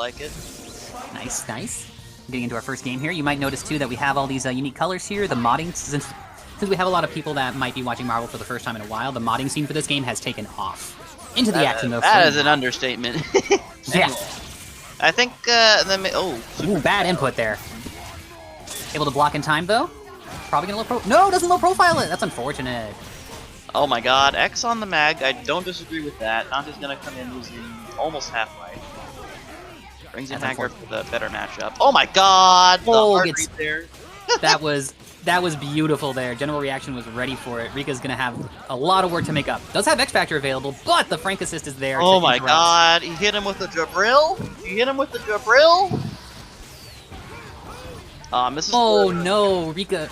like it. Nice, nice. Getting into our first game here, you might notice too that we have all these unique colors here. The modding, since we have a lot of people that might be watching Marvel for the first time in a while, the modding scene for this game has taken off. Into the action though. That is an understatement. Yeah. I think Ooh, bad input there. Able to block in time though. Probably gonna No, doesn't low profile it. That's unfortunate. Oh my god, X on the mag. I don't disagree with that. Dante's gonna come in losing almost half life. Brings in Hanger for the better matchup. Oh my god! The hard read there. that was beautiful there. General reaction was ready for it. Rika's gonna have a lot of work to make up. Does have X Factor available, but the Frank assist is there. Oh my god, he hit him with the Jabril? He hit him with the Jabril? Oh no, Rika,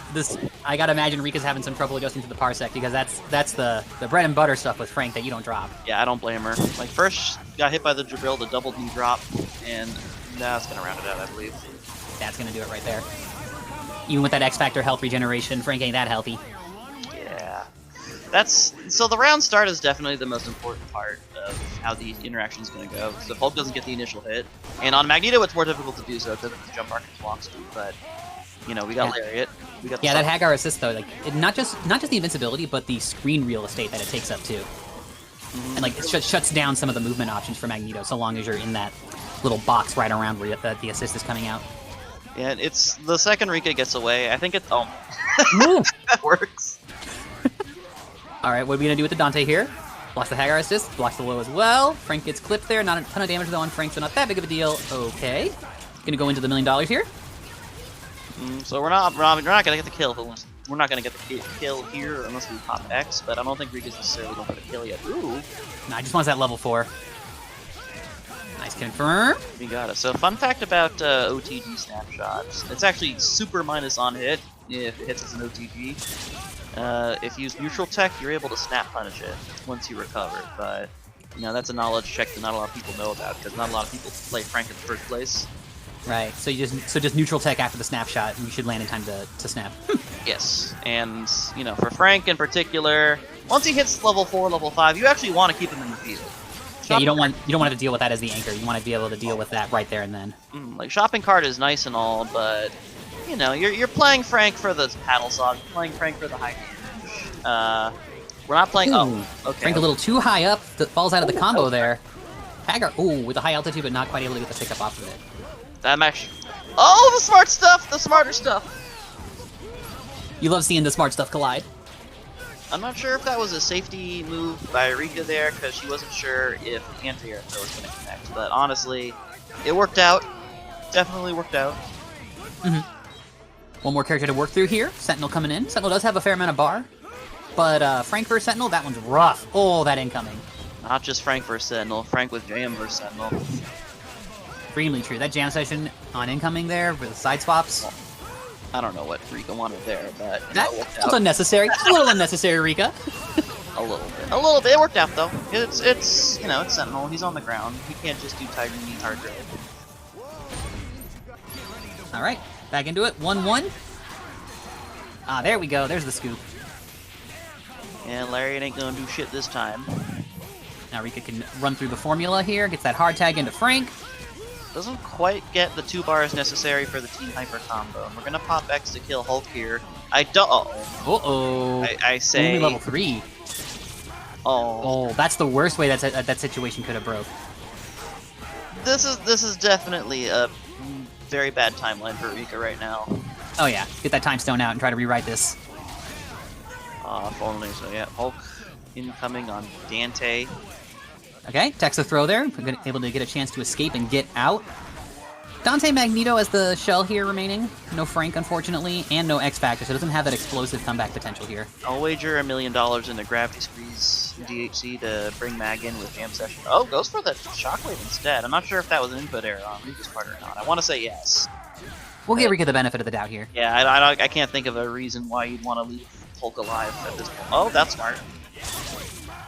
I gotta imagine Rika's having some trouble adjusting to the parsec because that's the bread and butter stuff with Frank that you don't drop. Yeah, I don't blame her. Like, first got hit by the Jabril, the double D drop, and now it's gonna round it out, I believe. That's gonna do it right there. Even with that X Factor health regeneration, Frank ain't that healthy. Yeah. So the round start is definitely the most important part of how the interaction is going to go. So if Hulk doesn't get the initial hit, and on Magneto it's more difficult to do so because of the jump arc and block speed, but, you know, we got Lariat. We got that Hagar assist though, like, not just the invincibility, but the screen real estate that it takes up too. And like, it shuts down some of the movement options for Magneto so long as you're in that little box right around where the assist is coming out. Yeah, it's the second Rika gets away. I think it's that works. All right, what are we gonna do with the Dante here? Blocks the Hagar assist, blocks the low as well. Frank gets clipped there. Not a ton of damage though on Frank, so not that big of a deal. Okay, gonna go into the $1 million here. So we're not gonna get the kill. We're not gonna get the kill here unless we pop X. But I don't think Rika's necessarily gonna get a kill yet. Ooh. No, I just want that level 4. Nice confirm. We got it. So fun fact about OTG snapshots. It's actually super minus on hit if it hits as an OTG. If you use neutral tech, you're able to snap punish it once you recover. But, you know, that's a knowledge check that not a lot of people know about because not a lot of people play Frank in the first place. Right. So just neutral tech after the snapshot, and you should land in time to snap. Yes, and you know, for Frank in particular, once he hits level 4, level 5, you actually want to keep him in the field. Yeah, you don't want to deal with that as the anchor. You want to be able to deal with that right there and then. Like, shopping cart is nice and all, but you know, you're playing Frank for the paddle saw, you're playing Frank for the high damage. We're not playing. Oh, okay. Frank a little too high up, that falls out of the combo there. Hagar, with a high altitude, but not quite able to get the pickup off of it. That match. Oh, the smart stuff, the smarter stuff. You love seeing the smart stuff collide. I'm not sure if that was a safety move by Rika there, because she wasn't sure if anti-air throw was going to connect. But honestly, it worked out. Definitely worked out. One more character to work through here. Sentinel coming in. Sentinel does have a fair amount of bar. But Frank versus Sentinel, that one's rough. Oh, that incoming. Not just Frank versus Sentinel, Frank with JM versus Sentinel. Extremely true. That jam session on incoming there with the side swaps. I don't know what Rika wanted there, but that's unnecessary. Just a little unnecessary, Rika. A little bit. It worked out though. It's you know, it's Sentinel. He's on the ground. He can't just do Tiger Knee hard grip. All right, back into it. 1-1. Ah, there we go. There's the scoop. And Lariat ain't gonna do shit this time. Now Rika can run through the formula here. Gets that hard tag into Frank. Doesn't quite get the 2 bars necessary for the Team Hyper combo. We're gonna pop X to kill Hulk here. I don't. Uh-oh. I say. Only level 3. Oh, that's the worst way that situation could have broke. This is definitely a very bad timeline for Rika right now. Oh yeah, get that time stone out and try to rewrite this. If only. So yeah, Hulk incoming on Dante. Okay, techs a throw there. We're able to get a chance to escape and get out. Dante Magneto as the shell here remaining. No Frank, unfortunately, and no X Factor, so it doesn't have that explosive comeback potential here. I'll wager $1 million into Gravity Squeeze DHC to bring Mag in with Jam Session. Oh, goes for the Shockwave instead. I'm not sure if that was an input error on Rika's part or not. I want to say yes. We'll give Rika the benefit of the doubt here. Yeah, I can't think of a reason why you'd want to leave Hulk alive at this point. Oh, that's smart.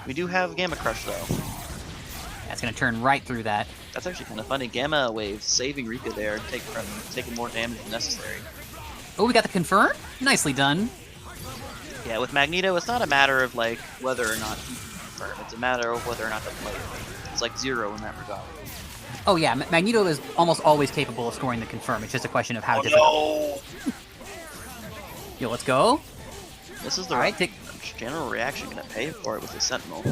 We do have Gamma Crush, though. That's going to turn right through that. That's actually kind of funny. Gamma Wave saving Rika there, taking more damage than necessary. Oh, we got the confirm? Nicely done. Yeah, with Magneto, it's not a matter of like whether or not he can confirm. It's a matter of whether or not the play. It's like 0 in that regard. Oh yeah, Magneto is almost always capable of scoring the confirm. It's just a question of how difficult. No! Yo, let's go. This is the right. general reaction gonna pay for it with the Sentinel.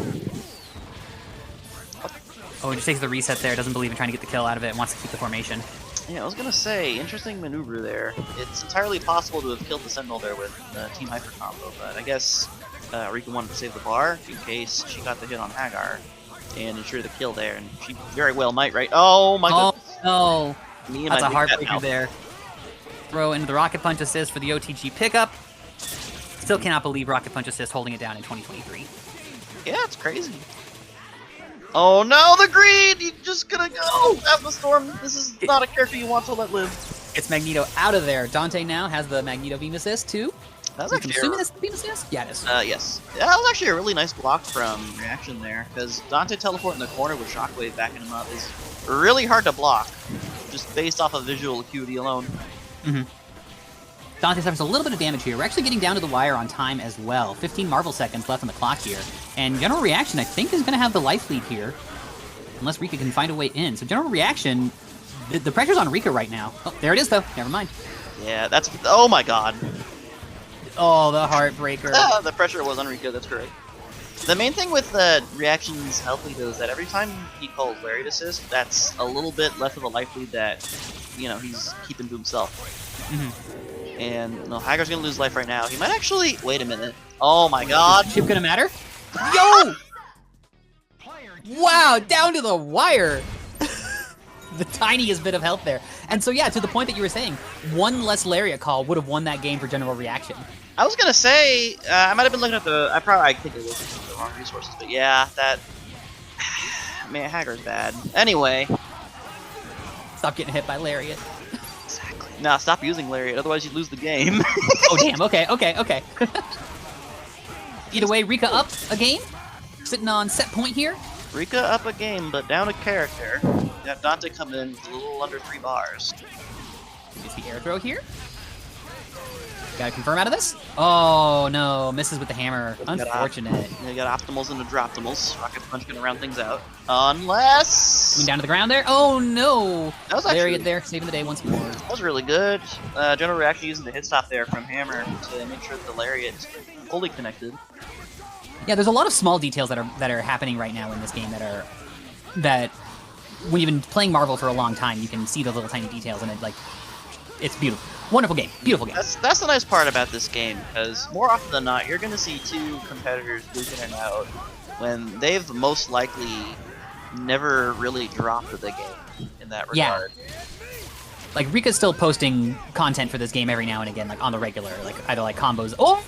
Oh, it just takes the reset there. Doesn't believe in trying to get the kill out of it. Wants to keep the formation. Yeah, I was gonna say, interesting maneuver there. It's entirely possible to have killed the Sentinel there with Team Hyper combo, but I guess Rika wanted to save the bar in case she got the hit on Hagar and ensure the kill there, and she very well might, right? Oh my god! Oh no! Me and That's my a big fat heartbreaker mouth. there. Throw into the Rocket Punch assist for the OTG pickup. Still cannot believe Rocket Punch assist holding it down in 2023. Yeah, it's crazy. Oh no, the greed! You're just gonna go! Have the storm! This is not a character you want to let live. It's Magneto out of there. Dante now has the Magneto beam assist too. That was I'm actually assuming it's the beam assist? Yeah, it is. yes. Yeah, that was actually a really nice block from Reaction there, because Dante teleport in the corner with Shockwave backing him up is really hard to block, just based off of visual acuity alone. Dante suffers a little bit of damage here. We're actually getting down to the wire on time as well. 15 Marvel seconds left on the clock here. And General Reaction, I think, is going to have the life lead here. Unless Rika can find a way in. So General Reaction, the pressure's on Rika right now. Oh, there it is, though. Never mind. Yeah, that's... Oh my god. Oh, the Heartbreaker. The pressure was on Rika, that's correct. The main thing with Reaction's health lead is that every time he calls Lariat Assist, that's a little bit less of a life lead that, you know, he's keeping to himself. And no, Hagar's gonna lose life right now. He might actually... Wait a minute. Oh my god. Chip gonna matter? Yo! Wow, down to the wire. The tiniest bit of health there. And so yeah, to the point that you were saying, one less Lariat call would have won that game for General Reaction. I was gonna say, I might have been looking at the... I think it was the wrong resources, but yeah, that... Man, Hagar's bad. Anyway. Stop getting hit by Lariat. Exactly. Nah, stop using Lariat, otherwise you'd lose the game. Oh damn, okay. Either way, Rika up a game. Sitting on set point here. Rika up a game, but down a character. You have Dante coming in with a little under 3 bars. Is the air throw here? Gotta confirm out of this? Oh no, misses with the hammer. Unfortunate. You got optimals into droptimals. Rocket Punch gonna round things out. Unless... Coming down to the ground there. Oh no! That was actually... Lariat there, saving the day once more. That was really good. General Reaction using the hit stop there from Hammer to make sure that the Lariat is fully connected. Yeah, there's a lot of small details that are happening right now in this game that when you've been playing Marvel for a long time, you can see the little tiny details, and it's beautiful. Wonderful game. Beautiful game. That's the nice part about this game, because more often than not, you're going to see two competitors duking it out when they've most likely never really dropped the game in that regard. Yeah. Like, Rika's still posting content for this game every now and again, like on the regular, like either like combos. Oh!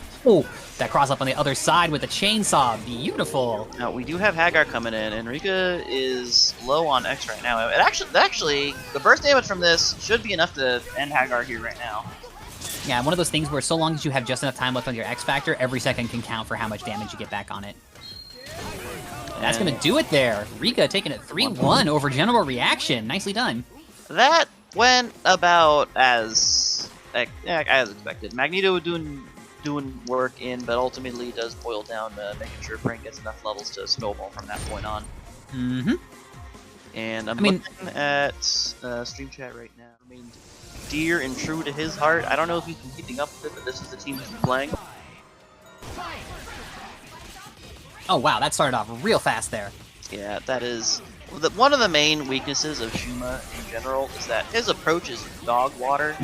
That cross up on the other side with the chainsaw. Beautiful. Now, we do have Hagar coming in, and Rika is low on X right now. It actually, the burst damage from this should be enough to end Hagar here right now. Yeah, one of those things where so long as you have just enough time left on your X Factor, every second can count for how much damage you get back on it. And that's going to do it there. Rika taking it 3-1 over General Reaction. Nicely done. That went about as expected. Magneto doing work in, but ultimately does boil down to making sure Frank gets enough levels to snowball from that point on. And I'm looking at stream chat right now. I mean, dear and true to his heart. I don't know if he's been keeping up with it, but this is the team he's been playing. Oh wow, that started off real fast there. Yeah, that is... One of the main weaknesses of Shuma in general is that his approach is dog water.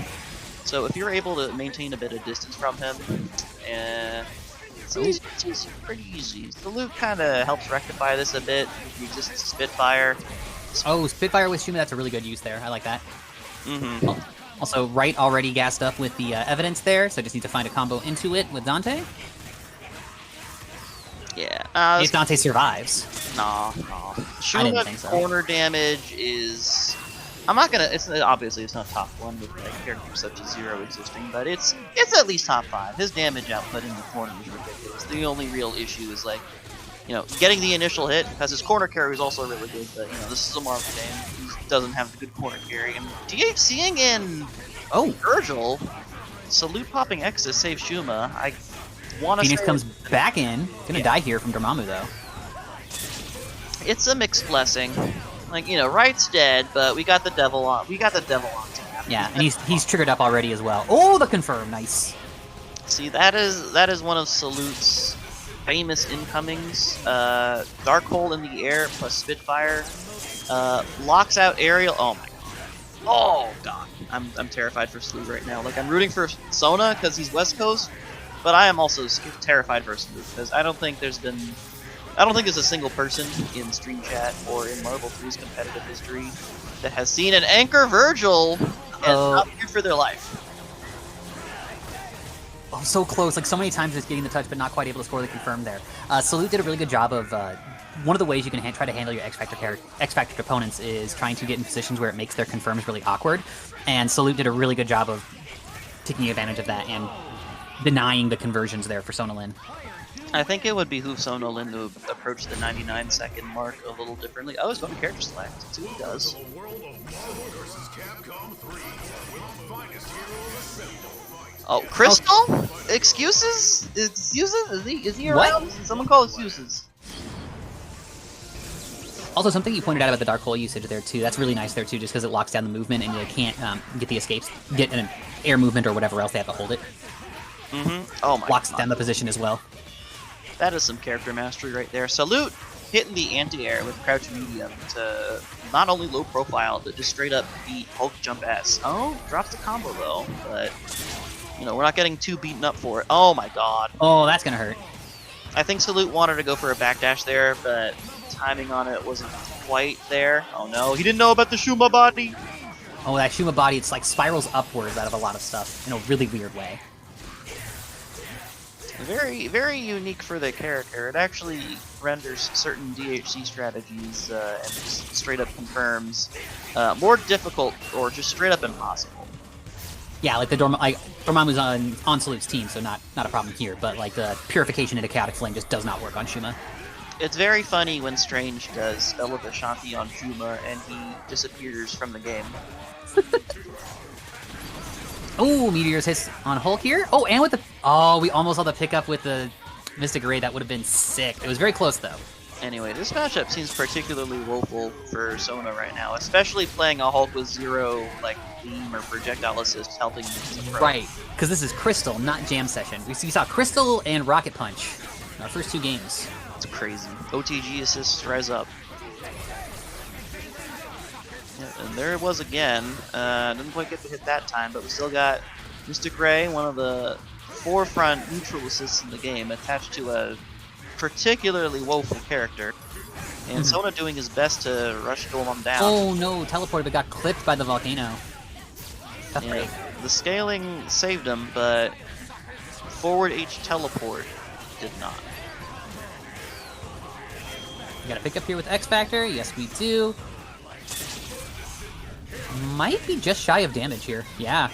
So if you're able to maintain a bit of distance from him, it's pretty easy. The loot kind of helps rectify this a bit, the existence of Spitfire. Oh, Spitfire with Shuma, that's a really good use there. I like that. Also, Wright already gassed up with the evidence there, so I just need to find a combo into it with Dante. Yeah. If Dante survives. No. I didn't think so. Corner damage is... I'm not gonna... Obviously, it's not top 1 with like, characters such as Zero existing, but it's at least top 5. His damage output in the corner is ridiculous. The only real issue is, like, you know, getting the initial hit, because his corner carry is also really good, but, you know, this is a Marvel game. He doesn't have a good corner carry. And DHCing in Virgil, salute popping X to save Shuma. I want to Phoenix comes back in. Gonna die here from Dormammu, though. It's a mixed blessing. Like, you know, Right's dead, but we got the devil on. We got the devil on tap. Yeah, and he's triggered up already as well. Oh, the confirm, nice. See, that is one of Salute's famous incomings. Dark Hole in the air plus Spitfire. Locks out aerial. Oh my god. Oh god. I'm terrified for Salute right now. Like, I'm rooting for Sona because he's West Coast, but I am also terrified for Salute because I don't think there's a single person in Stream Chat or in Marvel 3's competitive history that has seen an Anchor Virgil and not feared for their life. Oh, so close. Like, so many times just getting the touch, but not quite able to score the confirm there. Salute did a really good job of... one of the ways you can try to handle your X Factor opponents is trying to get in positions where it makes their confirms really awkward. And Salute did a really good job of taking advantage of that and denying the conversions there for Sona Lynn. I think it would behoove Sona Lynn to approach the 99-second mark a little differently. Oh, he's going to character select. Let's see what he does. Oh, Crystal? Excuses? Excuses? Is he around? What? Someone call excuses. Also, something you pointed out about the Dark Hole usage there, too. That's really nice there, too, just because it locks down the movement and you can't get the escapes, get an air movement or whatever else they have to hold it. Oh my Locks god. down the position as well. That is some character mastery right there. Salute hitting the anti-air with crouch medium to not only low profile, but just straight up beat Hulk jump S. Oh, drops the combo though, but you know, we're not getting too beaten up for it. Oh my god. Oh, that's gonna hurt. I think Salute wanted to go for a backdash there, but timing on it wasn't quite there. Oh no, he didn't know about the Shuma body. Oh, that Shuma body, it's like spirals upwards out of a lot of stuff in a really weird way. Very, very unique for the character. It actually renders certain DHC strategies and just straight up confirms more difficult or just straight up impossible. Yeah, like Dormammu's on Salute's team, so not a problem here. But like the purification into Chaotic Flame just does not work on Shuma. It's very funny when Strange does Eleva Shanti on Shuma and he disappears from the game. Oh, Meteor's hits on Hulk here. Oh, and with the... Oh, we almost saw the pickup with the Mystic Array. That would have been sick. It was very close, though. Anyway, this matchup seems particularly woeful for Sona right now, especially playing a Hulk with zero, like, beam or projectile assist helping him. Right, because this is Crystal, not Jam Session. We saw Crystal and Rocket Punch in our first two games. It's crazy. OTG assists rise up. And there it was again. Didn't quite get to hit that time, but we still got Mystic Ray, one of the forefront neutral assists in the game, attached to a particularly woeful character. And Sona doing his best to rush Dormammu down. Oh no, teleported but got clipped by the volcano. Tough break. The scaling saved him, but forward H teleport did not. We got a pick up here with X Factor. Yes, we do. Might be just shy of damage here. Yeah.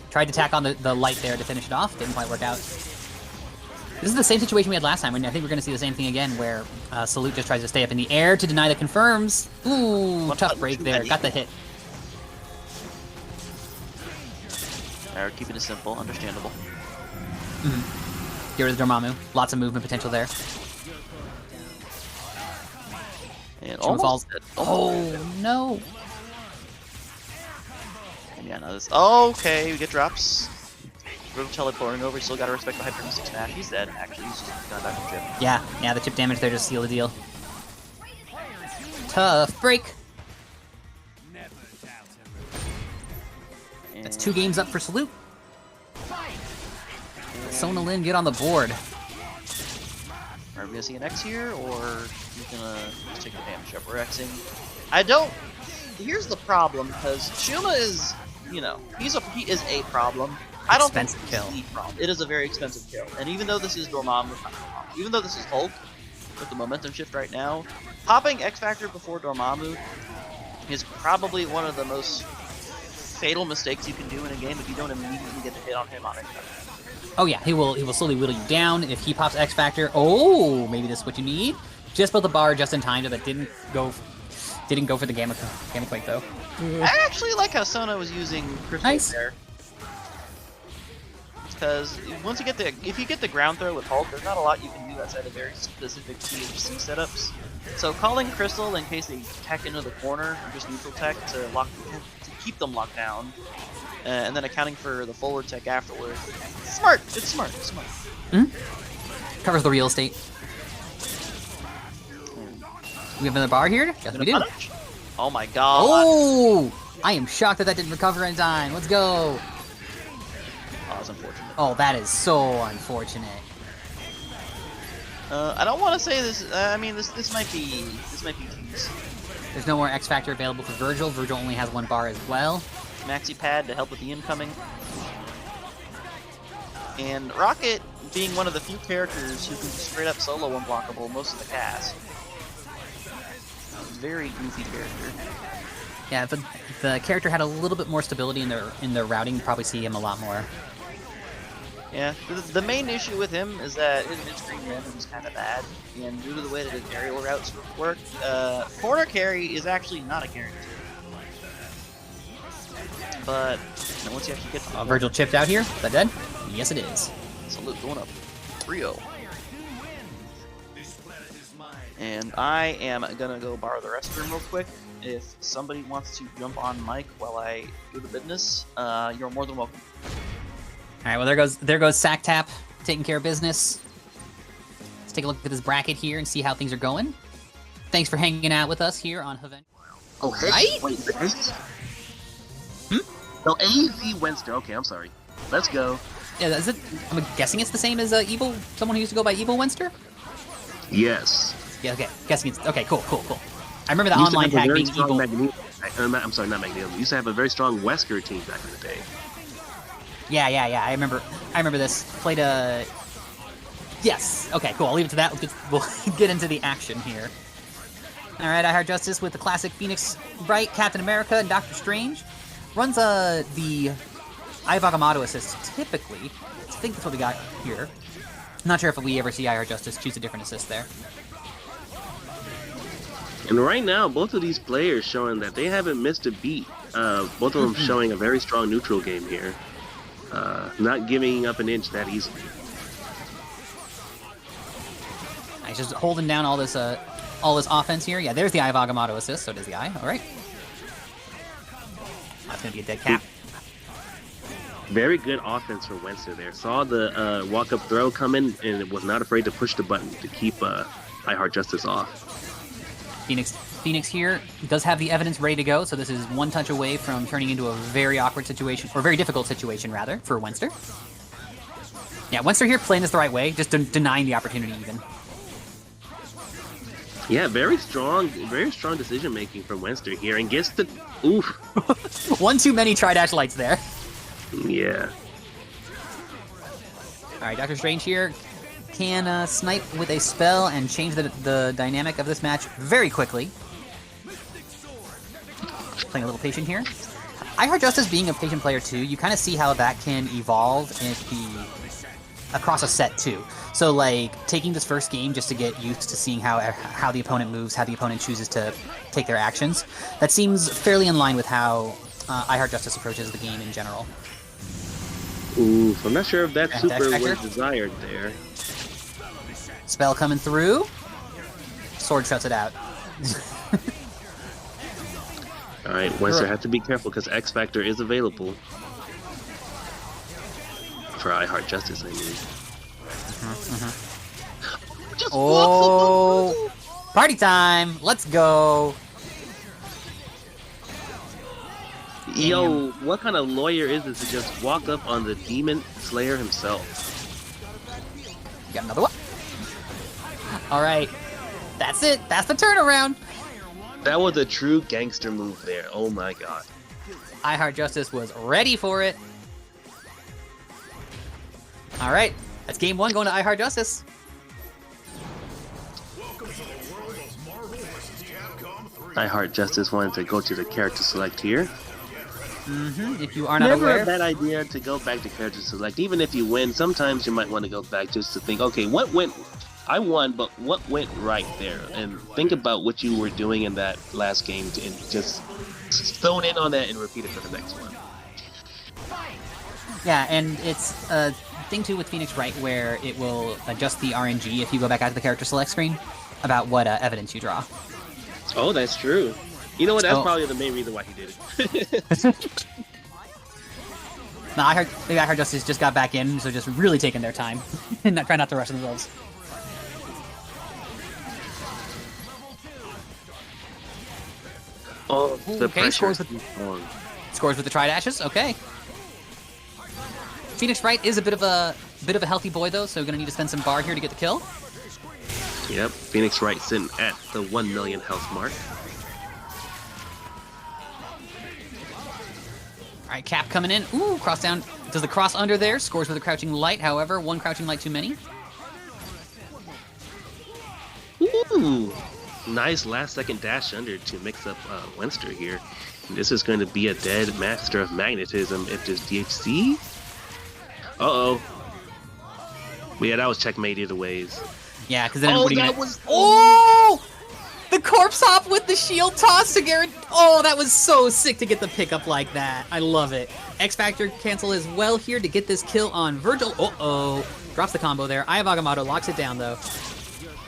Tried to tack on the light there to finish it off. Didn't quite work out. This is the same situation we had last time. I think we're going to see the same thing again, where Salute just tries to stay up in the air to deny the confirms. Ooh, tough break there. Got the hit. Alright, keeping it simple, understandable. Get rid of Dormammu. Lots of movement potential there. And falls. Oh no. And yeah, no, this. Okay, we get drops. Riddle teleporting over. Still gotta respect the Hyper Mystic Smash. He's dead. Actually, he's just gone back to chip. Yeah, the chip damage there just sealed the deal. Tough break. That's 2 games up for Salute. Sona Lynn get on the board. Are we gonna see an X here, or he's gonna just take the damage up? We're Xing. I don't. Here's the problem, because Shuma is, you know, he is a problem. I don't think expensive kill. He's the problem. It is a very expensive kill, and even though this is Dormammu, even though this is Hulk with the momentum shift right now, popping X Factor before Dormammu is probably one of the most fatal mistakes you can do in a game if you don't immediately get the hit on him on it. Oh yeah, he will slowly whittle you down if he pops X Factor. Oh, maybe this is what you need. Just built the bar just in time, but didn't go for the Gamma Quake though. I actually like how Sona was using Crystal there. Because once you get if you get the ground throw with Hulk, there's not a lot you can do outside of very specific THC setups. So calling Crystal in case they tech into the corner, or just neutral tech to keep them locked down, and then accounting for the forward tech afterwards. Smart. It's smart. It's smart. Mm-hmm. Covers the real estate. We have another bar here? Yes, we do. Oh my god. Oh! I am shocked that didn't recover in time. Let's go. Oh, that's unfortunate. Oh, that is so unfortunate. I don't want to say this. I mean, this might be cheese. There's no more X Factor available for Virgil. Virgil only has one bar as well. Maxi pad to help with the incoming. And Rocket being one of the few characters who can straight up solo unblockable most of the cast. Very goofy character. Yeah, if the character had a little bit more stability in their routing, you'd probably see him a lot more. Yeah, the main issue with him is that his mid-screen random is kind of bad, and due to the way that his aerial routes work, corner carry is actually not a guarantee. But once you actually get to Virgil chipped out here. Is that dead? Yes, it is. Salute going up. 3-0. And I am gonna go borrow the restroom real quick. If somebody wants to jump on mic while I do the business, you're more than welcome. All right, well there goes Sack Tap taking care of business. Let's take a look at this bracket here and see how things are going. Thanks for hanging out with us here on HAVENGERS. Oh, hey, Right? wait, No, AZ Winster. Okay, I'm sorry. Let's go. Yeah, is it? I'm guessing it's the same as Evil. Someone who used to go by Evil Winster. Yes. Yeah, okay. Guessing it's okay. Cool. I remember the online tag being Evil. I'm sorry, not Magneto. We used to have a very strong Wesker team back in the day. Yeah. I remember this. Played a. Yes. Okay. Cool. I'll leave it to that. We'll get into the action here. All right. I Heart Justice with the classic Phoenix Wright, Captain America, and Doctor Strange. Runs the Ivagamato assist typically. I think that's what we got here. Not sure if we ever see I Heart Justice choose a different assist there. And right now, both of these players showing that they haven't missed a beat. Both of them showing a very strong neutral game here. Not giving up an inch that easily. He's just holding down all this offense here. Yeah, there's the Ivagamato assist. So does the I. All right. That's gonna be a dead cap. Very good offense for Winster there. Saw the walk-up throw coming and was not afraid to push the button to keep I Heart Justice off. Phoenix here does have the evidence ready to go, so this is one touch away from turning into a very awkward situation, or very difficult situation, rather, for Winster. Yeah, Winster here playing this the right way, just denying the opportunity even. Yeah, very strong decision-making from Winster here, and gets the... Oof. One too many Tri-Dash lights there. Yeah. Alright, Doctor Strange here can snipe with a spell and change the dynamic of this match very quickly. Playing a little patient here. I Heart Justice being a patient player too, you kind of see how that can evolve across a set too. So like taking this first game just to get used to seeing how the opponent moves, how the opponent chooses to take their actions. That seems fairly in line with how I Heart Justice approaches the game in general. Oof, I'm not sure if that super X-Factor? was desired there. Spell coming through. Sword shuts it out. Alright, Winster has to be careful because X Factor is available. For I Heart Justice, I mean. Oh, party time! Let's go! Yo, what kind of lawyer is this to just walk up on the Demon Slayer himself? Got another one. All right, that's it. That's the turnaround. That was a true gangster move there. Oh my god. I Heart Justice was ready for it. All right, that's game one going to I Heart Justice. I Heart Justice wanted to go to the character select here. If you are not Never aware. a bad idea to go back to character select. Even if you win, sometimes you might want to go back just to think, okay, what went... I won, but what went right there? And think about what you were doing in that last game and just zone in on that and repeat it for the next one. Yeah, and it's a thing too with Phoenix Wright where it will adjust the RNG if you go back out to the character select screen. about what evidence you draw. Oh, that's true. You know what? That's Oh. probably the main reason why he did it. No, maybe I heard Justice just got back in, so just really taking their time and try not to rush themselves. Oh, the okay, pressure. Scores with the Tri-Dashes, okay. Phoenix Wright is a bit of a healthy boy though, so gonna need to spend some bar here to get the kill. Yep, Phoenix Wright sitting at the 1 million health mark. Alright, Cap coming in. Ooh, cross down. Does the cross under there. Scores with a crouching light, however. One crouching light too many. Ooh, nice last second dash under to mix up Winster here. And this is going to be a dead master of magnetism if this DHC. Uh-oh. Yeah, that was checkmate either ways. Yeah, because then Oh, what are you that gonna... was... Oh! The corpse hop with the shield toss to Garrett. Oh, that was so sick to get the pickup like that. I love it. X Factor cancel as well here to get this kill on Virgil. Uh-oh. Drops the combo there. Eye of Agamotto locks it down, though.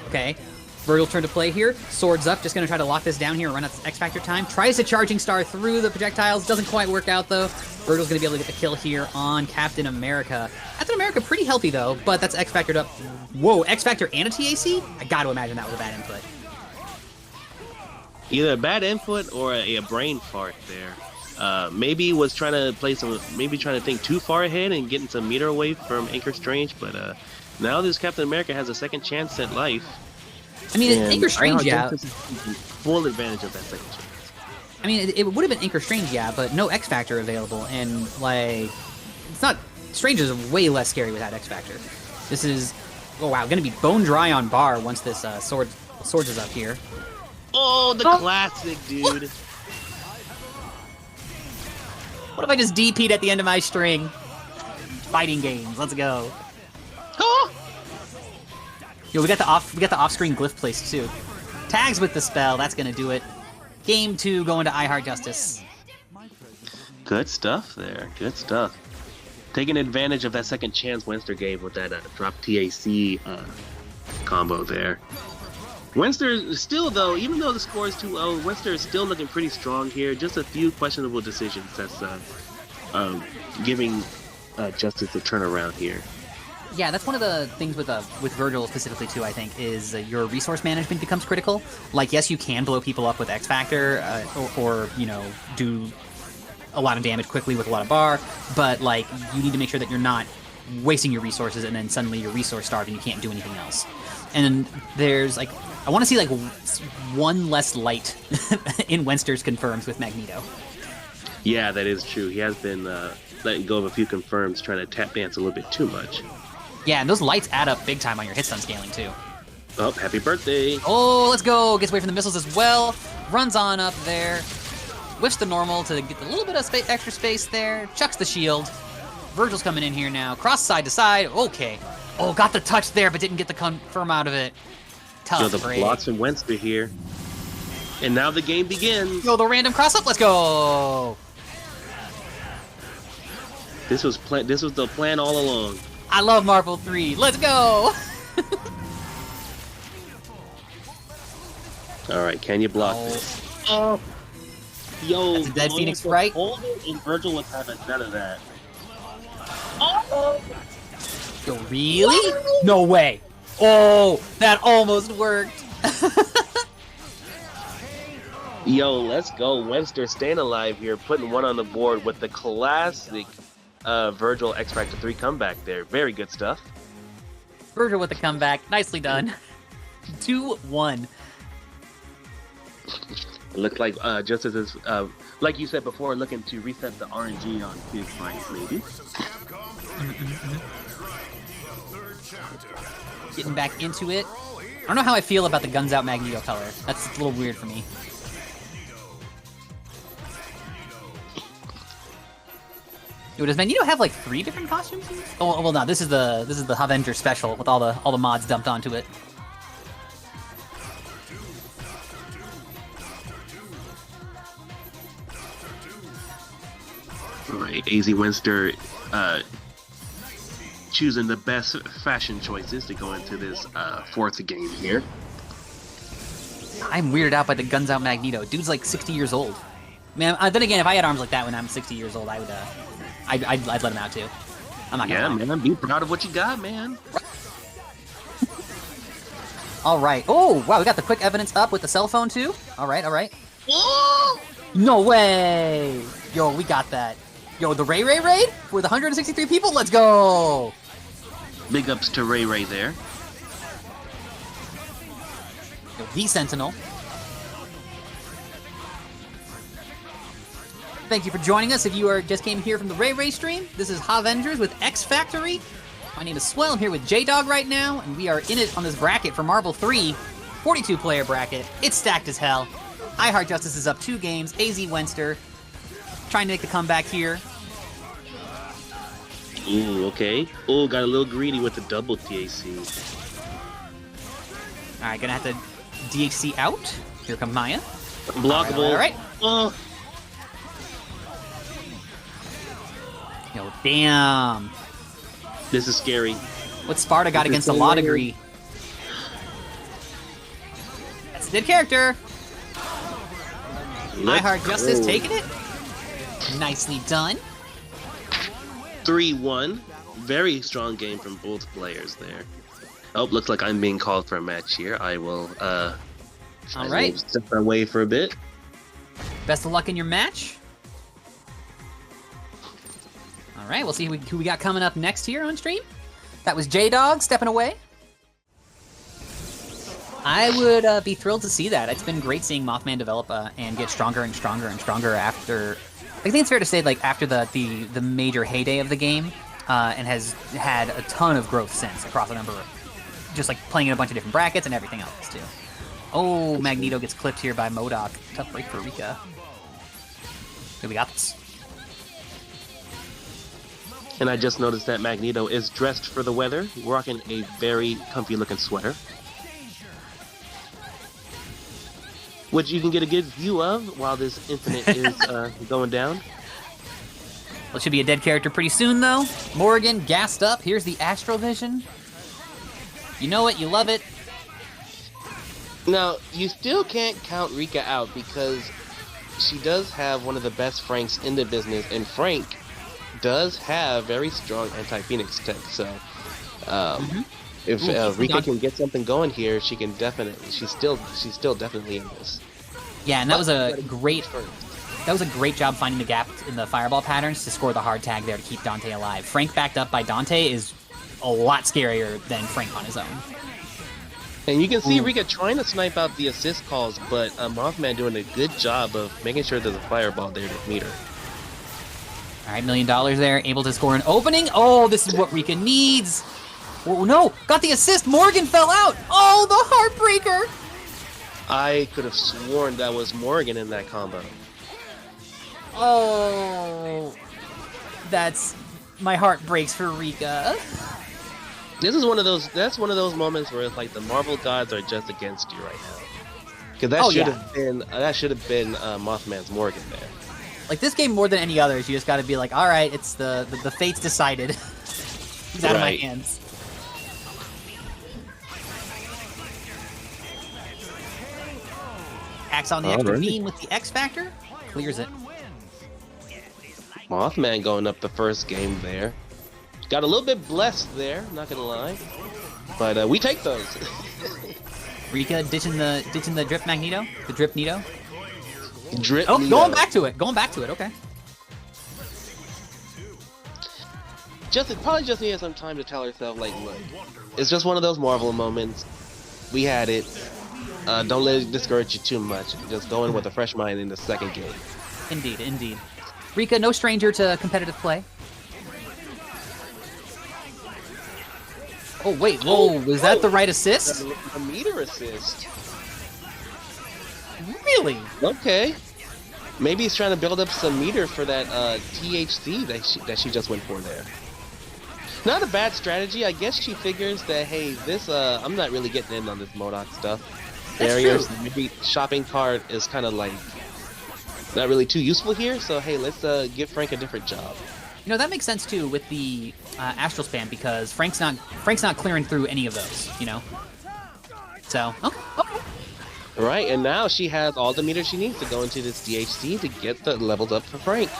Okay. Virgil turn to play here. Swords up. Just going to try to lock this down here and run out this X Factor time. Tries to Charging Star through the projectiles. Doesn't quite work out, though. Virgil's going to be able to get the kill here on Captain America. Captain America pretty healthy, though, but that's X Factored up. Whoa, X Factor and a TAC? I got to imagine that was a bad input. Either a bad input or a brain fart there. Maybe was trying to play maybe trying to think too far ahead and getting some meter away from Anchor Strange, but now this Captain America has a second chance at life. I mean, Anchor Strange, yeah. Full advantage of that second chance. I mean, it would have been Anchor Strange, yeah, but no X Factor available, and like, it's not. Strange is way less scary without X Factor. This is, oh wow, gonna be bone dry on bar once this Swords is up here. Oh, the classic, dude. What if I just DP'd at the end of my string? Fighting games, let's go. Yo, we got the off-screen glyph place too. Tags with the spell, that's gonna do it. Game 2 going to I Heart Justice. Good stuff there. Good stuff. Taking advantage of that second chance Winster gave with that drop TAC combo there. Winster still, though, even though the score is 2-0, Winster is still looking pretty strong here. Just a few questionable decisions that's giving Justice a turnaround here. Yeah, that's one of the things with Virgil specifically too, I think, is your resource management becomes critical. Like, yes, you can blow people up with X Factor, or you know, do a lot of damage quickly with a lot of bar, but like, you need to make sure that you're not wasting your resources and then suddenly you're resource starved and you can't do anything else. And there's like, I want to see like one less light in Winster's confirms with Magneto. Yeah, that is true. He has been letting go of a few confirms, trying to tap dance a little bit too much. Yeah, and those lights add up big time on your hit stun scaling too. Oh, happy birthday. Oh, let's go. Gets away from the missiles as well. Runs on up there. Whiffs the normal to get a little bit of extra space there. Chucks the shield. Virgil's coming in here now. Cross side to side. Okay. Oh, got the touch there, but didn't get the confirm out of it. Tough. So the blocks from Winster here. And now the game begins. Yo, the random cross up. Let's go. This was the plan all along. I love Marvel 3. Let's go. All right, can you block this? Oh. Yo, that's a dead Phoenix Wright. Hold it, and Virgil was having none of that. Yo, really? No way. Oh, that almost worked. Yo, let's go. Winster staying alive here, putting one on the board with the classic Virgil X Factor 3 comeback there. Very good stuff. Virgil with the comeback. Nicely done. 2-1. It looks like Justice is, like you said before, looking to reset the RNG on his fights, maybe. Getting back into it. I don't know how I feel about the Guns Out Magneto color. That's a little weird for me. Yo, does Magneto have like 3 different costumes? Oh well, no. This is the HAVENGERS special with all the mods dumped onto it. All right, AZ Winster choosing the best fashion choices to go into this 4th game here. I'm weirded out by the guns out Magneto. Dude's like 60 years old. Man, then again, if I had arms like that when I'm 60 years old, I would, I'd let him out too. I'm not gonna lie. Man, be proud of what you got, man. All right. Oh, wow, we got the quick evidence up with the cell phone too. All right, all right. Whoa! No way! Yo, we got that. Yo, the Ray raid with 163 people. Let's go. Big ups to Ray there. Yo, the Sentinel. Thank you for joining us. If you just came here from the Ray stream, this is HAVENGERS with X Factory. My name is Swell. I'm here with J-Dog right now, and we are in it on this bracket for Marble 3, 42-player bracket. It's stacked as hell. I Heart Justice is up 2 games. AZ Winster trying to make the comeback here. Ooh, okay. Ooh, got a little greedy with the double TAC. All right, gonna have to DHC out. Here comes Maya. Blockable. All right. Oh. Yo, damn. This is scary. What Sparta got against a law degree. That's a dead character. I Heart Justice taking it. Nicely done. 3-1. Very strong game from both players there. Oh, looks like I'm being called for a match here. I will, all right. Step away for a bit. Best of luck in your match. All right, we'll see who we got coming up next here on stream. That was J-Dog stepping away. I would be thrilled to see that. It's been great seeing Mothman develop and get stronger and stronger and stronger after. I think it's fair to say, like, after the major heyday of the game, and has had a ton of growth since across a number of, just like playing in a bunch of different brackets and everything else too. Oh, Magneto gets clipped here by MODOK. Tough break for Rika. Okay, we got this. And I just noticed that Magneto is dressed for the weather, rocking a very comfy looking sweater, which you can get a good view of while this infinite is going down. Well, it should be a dead character pretty soon, though. Morrigan gassed up. Here's the Astrovision. You know it, you love it. Now, you still can't count Rika out because she does have one of the best Franks in the business, and Frank does have very strong anti-Phoenix tech, so if Rika can get something going here, she can definitely, she's still definitely in this. Yeah, and that was a great job finding the gap in the fireball patterns to score the hard tag there to keep Dante alive. Frank backed up by Dante is a lot scarier than Frank on his own. And you can see Rika trying to snipe out the assist calls, but Mothman doing a good job of making sure there's a fireball there to meet her. All right, $1 million there, able to score an opening. Oh, this is what Rika needs. Oh, no, got the assist. Morgan fell out. Oh, the heartbreaker. I could have sworn that was Morgan in that combo. Oh, my heart breaks for Rika. This is that's one of those moments where it's like the Marvel gods are just against you right now. Because that should have been Mothman's Morgan there. Like, this game more than any others, you just got to be like, all right, it's the fates decided. He's out of my hands. Axe on the extra beam with the X Factor. Clears it. Mothman going up the first game there. Got a little bit blessed there, not gonna lie. But we take those. Rika ditching the Drip Magneto? The Drip Nito? Drip Oh, Nito. going back to it, okay. Probably just needed some time to tell herself, like, look, it's just one of those Marvel moments. We had it. Don't let it discourage you too much. Just go in with a fresh mind in the second game. Indeed, indeed. Rika, no stranger to competitive play. Oh, wait, whoa, was that the right assist? A meter assist. Really? Okay. Maybe he's trying to build up some meter for that THC that she just went for there. Not a bad strategy. I guess she figures that, hey, this I'm not really getting in on this MODOK stuff. Barriers, maybe shopping cart is kind of like not really too useful here. So hey, let's give Frank a different job. You know, that makes sense too with the Astral Spam because Frank's not clearing through any of those. You know. So okay. Right, and now she has all the meters she needs to go into this DHC to get the leveled up for Frank.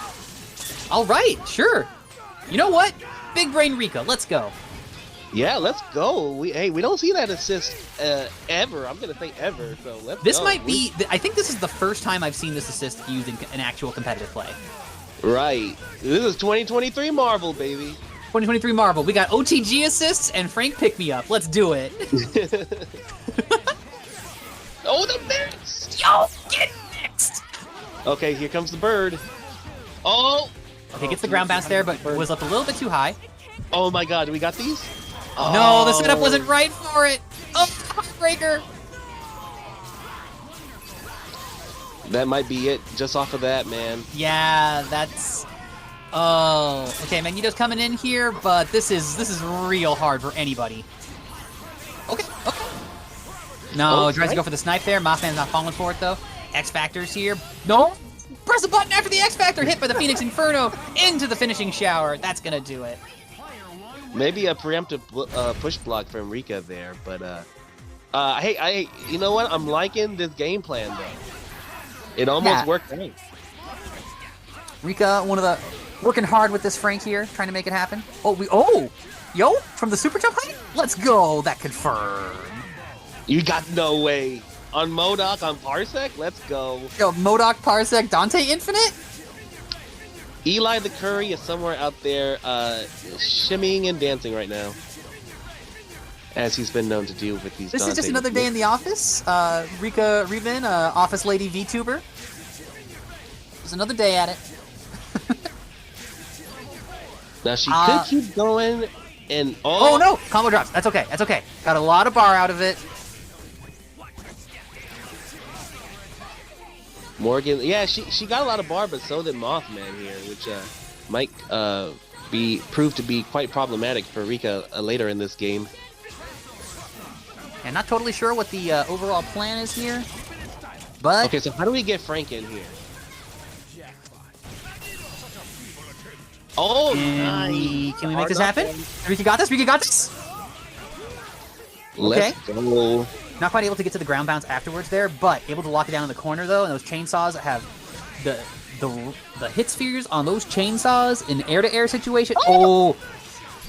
All right, sure. You know what? Big brain Rika, let's go. Yeah, let's go. We don't see that assist ever. I'm gonna say ever. So let's This go. might be. I think this is the first time I've seen this assist used in an actual competitive play. Right. This is 2023 Marvel, baby. 2023 Marvel. We got OTG assists and Frank pick me up. Let's do it. Oh, the next! Yo, get next. Okay, here comes the bird. Oh! Okay, gets the ground bounce there, but was up a little bit too high. Oh my god, we got these? No, the setup wasn't right for it. Oh, breaker. That might be it, just off of that, man. Yeah, that's. Oh, okay, Magneto's coming in here, but this is real hard for anybody. Okay. No, tries to go for the snipe there. Mothman's not falling for it though. X Factor's here. No, press the button after the X Factor, hit by the Phoenix Inferno into the finishing shower. That's gonna do it. Maybe a preemptive push block from Rika there, but hey, you know what? I'm liking this game plan though. It almost worked out. Rika, working hard with this Frank here, trying to make it happen. Yo, from the super jump height? Let's go, that confirmed. You got no way. On MODOK, on Parsec, let's go. Yo, MODOK, Parsec, Dante Infinite? Eli the Curry is somewhere out there shimmying and dancing right now. As he's been known to do with these This Dante is just another day in the office. Rika Reedman, office lady VTuber. Just another day at it. Now she could keep going and... Oh no! Combo drops. That's okay. That's okay. Got a lot of bar out of it. Morgan, yeah, she got a lot of bar, but so did Mothman here, which might prove to be quite problematic for Rika later in this game. And not totally sure what the overall plan is here, but Okay, so how do we get Frank in here? Oh, nice! Can we make this happen? Rika got this. Rika got this. Let's go. Not quite able to get to the ground bounce afterwards there, but able to lock it down in the corner though. And those chainsaws have the hit spheres on those chainsaws in air-to-air situation. Oh,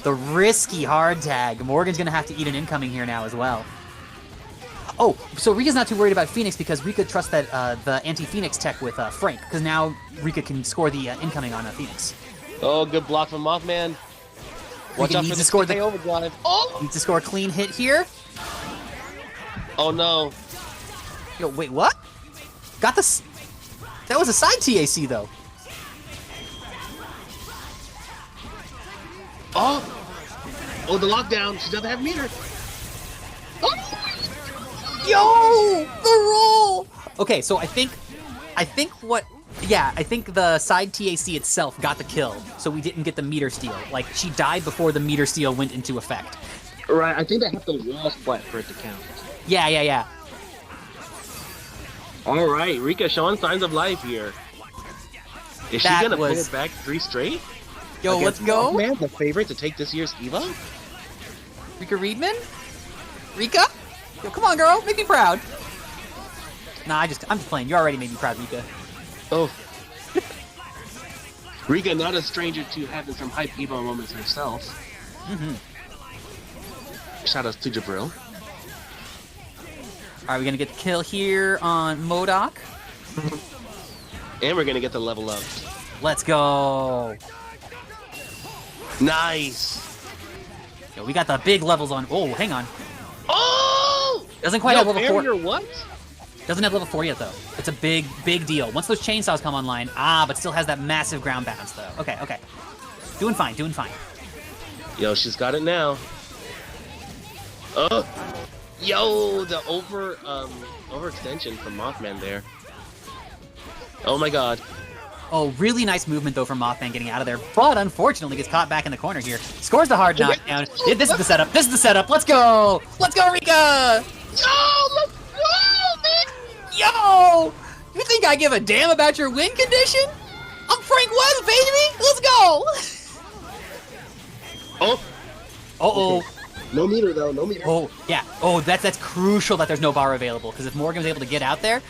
the risky hard tag. Morgan's gonna have to eat an incoming here now as well. Oh, so Rika's not too worried about Phoenix because Rika trusts that the anti-Phoenix tech with Frank, because now Rika can score the incoming on Phoenix. Oh, good block from Mothman. Watch out for the score. Overdrive. Oh! Needs to score a clean hit here. Oh no. Yo, wait, what? Got this. That was a side TAC though. Oh, the lockdown. She doesn't have meter. Yo, the roll. Okay, so I think the side TAC itself got the kill, so we didn't get the meter steal. Like, she died before the meter steal went into effect. Right, I think they have to wall splat for it to count. Yeah. All right, Rika showing signs of life here. Is she gonna put it back 3 straight? Yo, let's go. Man, the favorite to take this year's EVO? Rika Reedman? Rika? Yo, come on, girl, make me proud. Nah, I'm just playing. You already made me proud, Rika. Oh. Rika, not a stranger to having some hype EVO moments herself. Shout outs to Jabril. Alright, we're gonna get the kill here on MODOK. And we're gonna get the level up. Let's go. Nice. Yo, we got the big levels on. Oh, hang on. Oh! Doesn't quite have level 4. What? Doesn't have level 4 yet, though. It's a big deal. Once those chainsaws come online, but still has that massive ground bounce, though. Okay. Doing fine. Yo, she's got it now. Oh! Yo, the overextension from Mothman there. Oh my god. Oh, really nice movement, though, from Mothman getting out of there, but unfortunately gets caught back in the corner here. Scores the hard knockdown. This is the setup. Let's go, Rika! Yo, let's go, man! Yo! You think I give a damn about your win condition? I'm Frank West, baby! Let's go! Oh! Uh-oh. No meter though, no meter. Oh, yeah. Oh, that's crucial that there's no bar available, because if Morgan was able to get out there...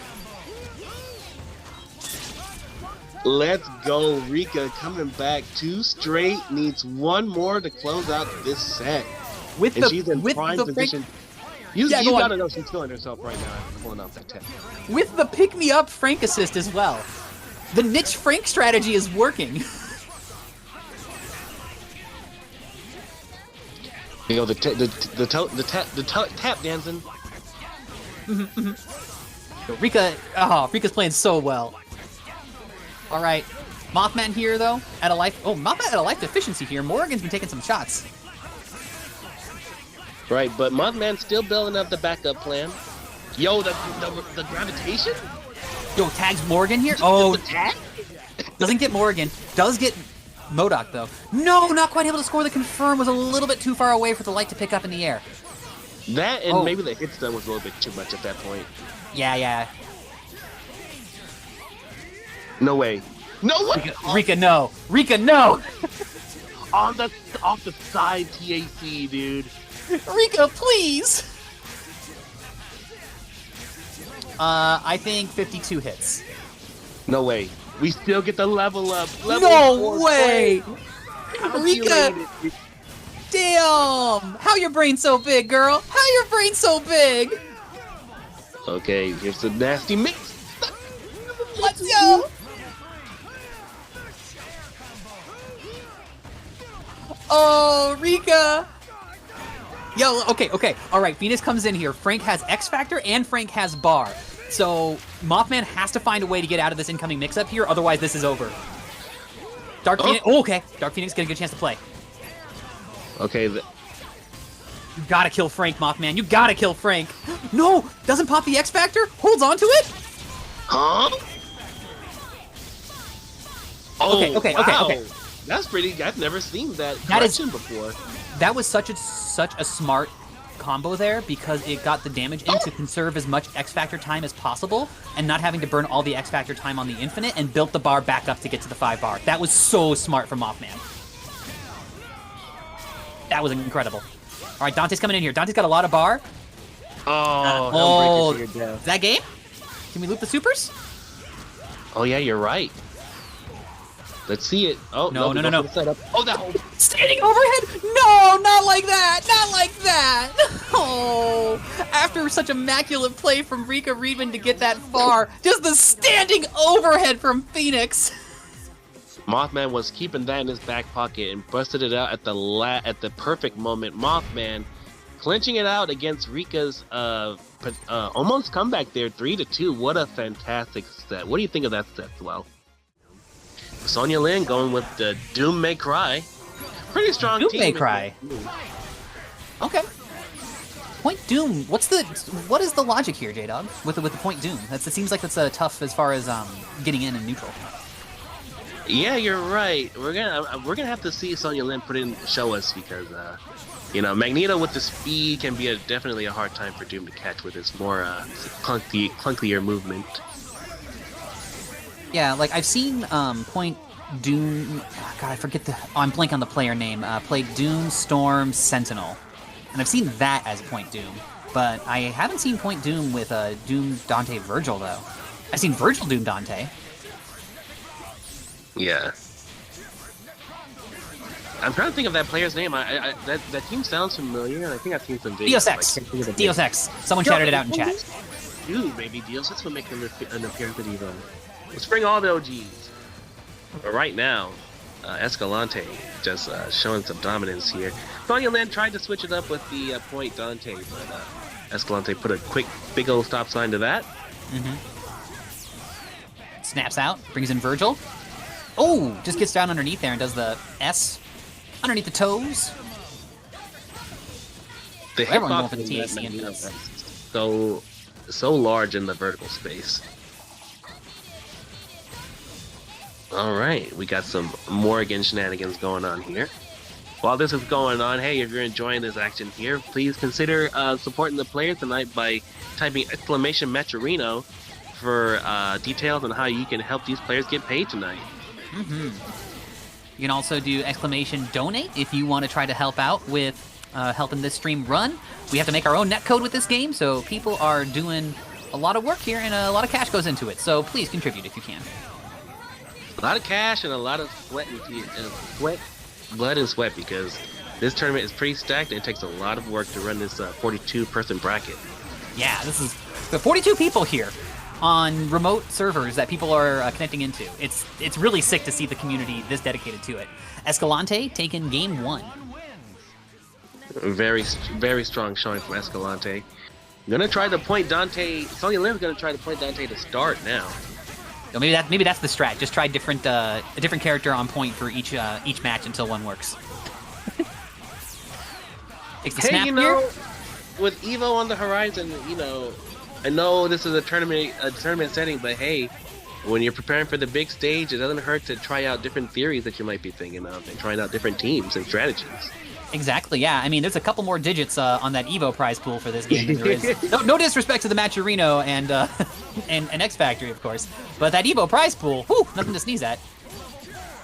Let's go, Rika coming back 2 straight. Needs 1 more to close out this set. With and the, she's in with prime the position. You Yeah, go gotta on. know she's feeling herself right now after pulling off that tech. With the pick-me-up Frank assist as well. The niche Frank strategy is working. You know, the tap dancing. Rika's playing so well. All right, Mothman here though at a life. Oh, Mothman at a life deficiency here. Morgan's been taking some shots. Right, but Mothman's still building up the backup plan. Yo, the gravitation? Yo, tags Morgan here. Oh, The tag? doesn't get Morgan. Does get Modok though. No, not quite able to score the confirm. Was a little bit too far away for the light to pick up in the air. That and Oh. maybe the hit stun was a little bit too much at that point. Yeah. No way. No way! Rika, no. Rika, no. Off the side TAC, dude. Rika, please. I think 52 hits. No way. We still get the level up. No way! Rika! Calculated. Damn! How your brain so big, girl? How your brain so big? Okay, here's the nasty mix. Let's go! Oh, Rika! Yo, okay. Alright, Phoenix comes in here. Frank has X Factor and Frank has Bar. So, Mothman has to find a way to get out of this incoming mix-up here, otherwise this is over. Dark Phoenix... Oh, okay. Dark Phoenix get a good chance to play. Okay, You gotta kill Frank, Mothman. You gotta kill Frank. No! Doesn't pop the X Factor? Holds on to it? huh? Okay. Wow. That's pretty. I've never seen that correction before. That was such a smart combo there because it got the damage in to conserve as much X Factor time as possible and not having to burn all the X Factor time on the infinite and built the bar back up to get to the 5 bar. That was so smart from Mothman. That was incredible. All right, Dante's coming in here. Dante's got a lot of bar. Oh, Hellbreaker to your death. Is that game? Can we loop the supers? Oh yeah, you're right. Let's see it. Oh No. no. Setup. Oh, that whole. Standing overhead? No, not like that. Not like that. Oh, after such immaculate play from Rika Reedman to get that far, just the standing overhead from Phoenix. Mothman was keeping that in his back pocket and busted it out at the perfect moment. Mothman clinching it out against Rika's almost comeback there, 3-2. What a fantastic set. What do you think of that set, Swell? Sonya Lynn going with the Doom May Cry. Pretty strong Doom team. May Cry. Okay. Point Doom. What is the logic here, J-Dog? With the Point Doom. It seems like that's tough as far as getting in and neutral. Yeah, you're right. We're gonna have to see Sonya Lynn show us because Magneto with the speed can be definitely a hard time for Doom to catch with his more clunkier movement. Yeah, like I've seen Point Doom. Oh, God, I forget I'm blank on the player name. Played Doom, Storm, Sentinel, and I've seen that as Point Doom. But I haven't seen Point Doom with Doom Dante Virgil though. I've seen Virgil Doom Dante. Yeah. I'm trying to think of that player's name. That team sounds familiar, and I think I've seen some videos. Deus Ex. Deus Ex. Someone shouted it out in chat. Dude, baby, Deus Ex will make an appearance at EVO. Let's bring all the OGs. But right now, Escalante just showing some dominance here. Sonya Lynn tried to switch it up with the Point Dante, but Escalante put a quick, big old stop sign to that. Snaps out, brings in Virgil. Oh, just gets down underneath there and does the S underneath the toes. The Everyone going hitbox for the in that TAC in Magneto this. is so large in the vertical space. All right, we got some Morgan shenanigans going on here. While this is going on, hey, if you're enjoying this action here, please consider supporting the player tonight by typing !Matcherino for details on how you can help these players get paid tonight. You can also do !Donate if you want to try to help out with helping this stream run. We have to make our own netcode with this game, so people are doing a lot of work here, and a lot of cash goes into it. So please contribute if you can. A lot of cash and a lot of sweat blood and sweat, because this tournament is pretty stacked and it takes a lot of work to run this 42-person bracket. Yeah, this is the 42 people here on remote servers that people are connecting into. It's really sick to see the community this dedicated to it. Escalante taking game 1. Very, very strong showing from Escalante. Gonna try to point Dante. Sonya Lynn's gonna try to point Dante to start now. So maybe that's the strat. Just try a different character on point for each match until one works. Takes the snap here. With Evo on the horizon, I know this is a tournament setting, but hey, when you're preparing for the big stage, it doesn't hurt to try out different theories that you might be thinking of and trying out different teams and strategies. Exactly, yeah. I mean, there's a couple more digits on that Evo prize pool for this game than there is. No disrespect to the Matcherino and X Factory, of course, but that Evo prize pool, whew, nothing to sneeze at.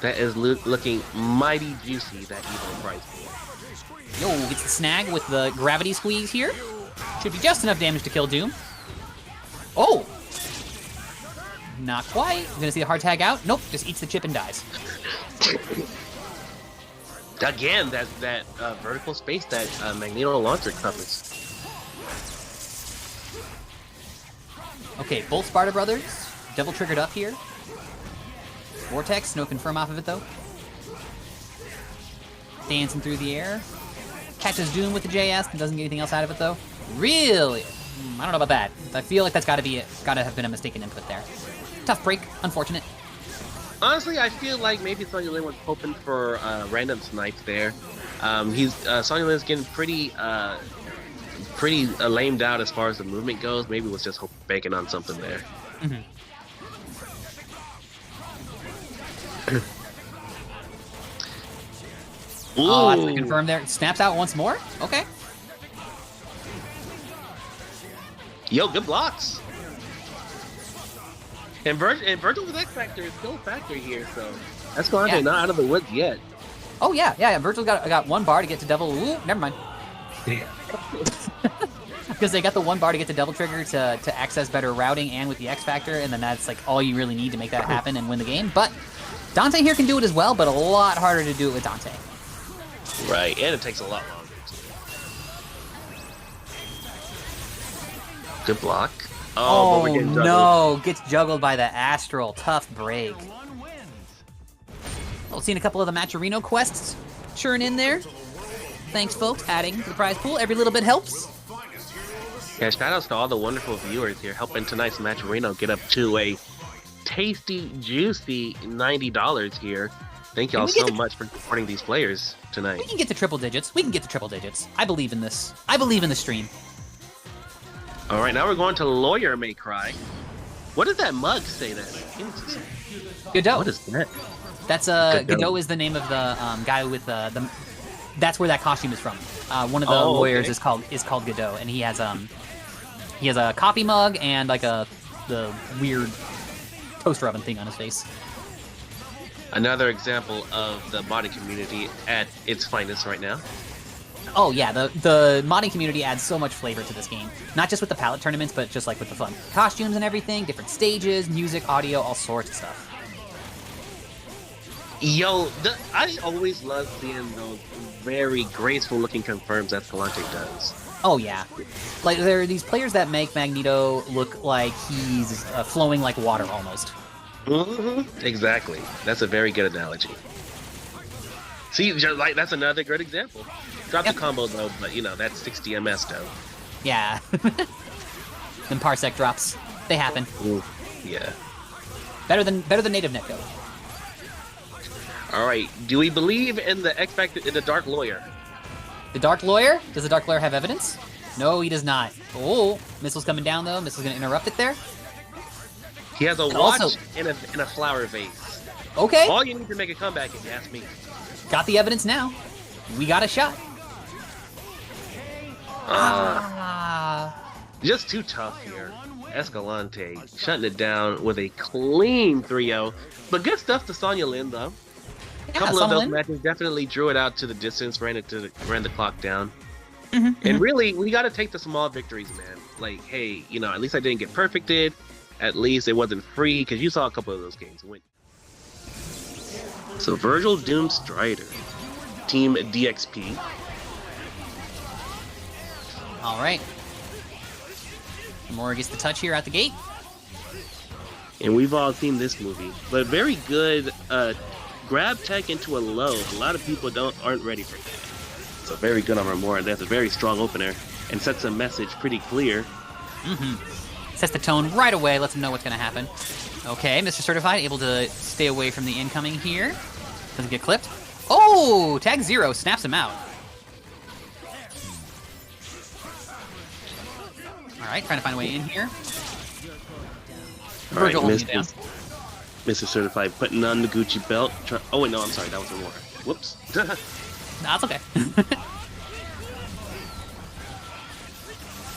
That is looking mighty juicy, that Evo prize pool. Yo, gets the snag with the gravity squeeze here. Should be just enough damage to kill Doom. Oh! Not quite. We're gonna see the hard tag out. Nope, just eats the chip and dies. Again, that vertical space that Magneto launcher covers. Okay, both Sparta Brothers, double triggered up here. Vortex, no confirm off of it though. Dancing through the air. Catches Doom with the JS and doesn't get anything else out of it though. Really? I don't know about that. I feel like that's gotta have been a mistaken input there. Tough break, unfortunate. Honestly, I feel like maybe Sonya Lynn was hoping for random snipes there. Sonya Lynn's getting pretty lamed out as far as the movement goes. Maybe was just banking on something there. Mm-hmm. Oh, that's the confirm there. Snaps out once more? Okay. Yo, good blocks. And Virgil with X Factor is still a factor here, so Escalante not out of the woods yet. Oh yeah. Virgil's got one bar to get to double. Ooh, never mind. Because they got the one bar to get to double trigger to access better routing and with the X Factor, and then that's like all you really need to make that happen and win the game. But Dante here can do it as well, but a lot harder to do it with Dante. Right, and it takes a lot longer. Good block. Oh, but we're getting no, gets juggled by the Astral. Tough break. Well, seen a couple of the Matcherino quests churn in there. Thanks, folks, adding to the prize pool. Every little bit helps. Yeah, shoutouts to all the wonderful viewers here helping tonight's Matcherino get up to a tasty, juicy $90 here. Thank y'all so much for supporting these players tonight. We can get to triple digits. I believe in this. I believe in the stream. All right, now we're going to Lawyer May Cry. What does that mug say then? Godot. What is that? That's Godot is the name of the guy with the. That's where that costume is from. One of the lawyers is called Godot, and he has a coffee mug and like the weird toaster oven thing on his face. Another example of the modding community at its finest right now. Oh yeah, the modding community adds so much flavor to this game. Not just with the palette tournaments, but just like with the fun costumes and everything, different stages, music, audio, all sorts of stuff. Yo, I always love seeing those very graceful looking confirms that Escalante does. Oh yeah. Like there are these players that make Magneto look like he's flowing like water almost. Mm-hmm. Exactly. That's a very good analogy. See, like that's another good example. Drop the combo though, but that's 60 MS though. Yeah. Them parsec drops. They happen. Ooh, yeah. Better than native netcode. Alright, do we believe in the X Factor in the Dark Lawyer? The Dark Lawyer? Does the Dark Lawyer have evidence? No, he does not. Oh, missile's coming down though. Missile's gonna interrupt it there. He has a watch and a flower vase. Okay. All you need to make a comeback if you ask me. Got the evidence now. We got a shot. Just too tough here. Escalante shutting it down with a clean 3-0. But good stuff to Sonya Lynn though. A couple of some those Lynn. matches definitely drew it out to the distance, ran the clock down. Mm-hmm, And really, we got to take the small victories, man. Like, hey, you know, at least I didn't get perfected. At least it wasn't free, because you saw a couple of those games win. So Virgil, Doom, Strider, Team DXP. All right. Remora gets the touch here at the gate. And we've all seen this movie, but very good grab tech into a low. A lot of people aren't ready for that. So very good on Remora. That's a very strong opener and sets a message pretty clear. Sets the tone right away, lets him know what's going to happen. Okay, Mr. Certified able to stay away from the incoming here. Doesn't get clipped. Oh, tag 0 snaps him out. All right, trying to find a way in here. All right, Virgil holding you down. Mr. Certified putting on the Gucci belt. Oh wait, no, I'm sorry, that was Remora. Whoops. Nah, it's okay.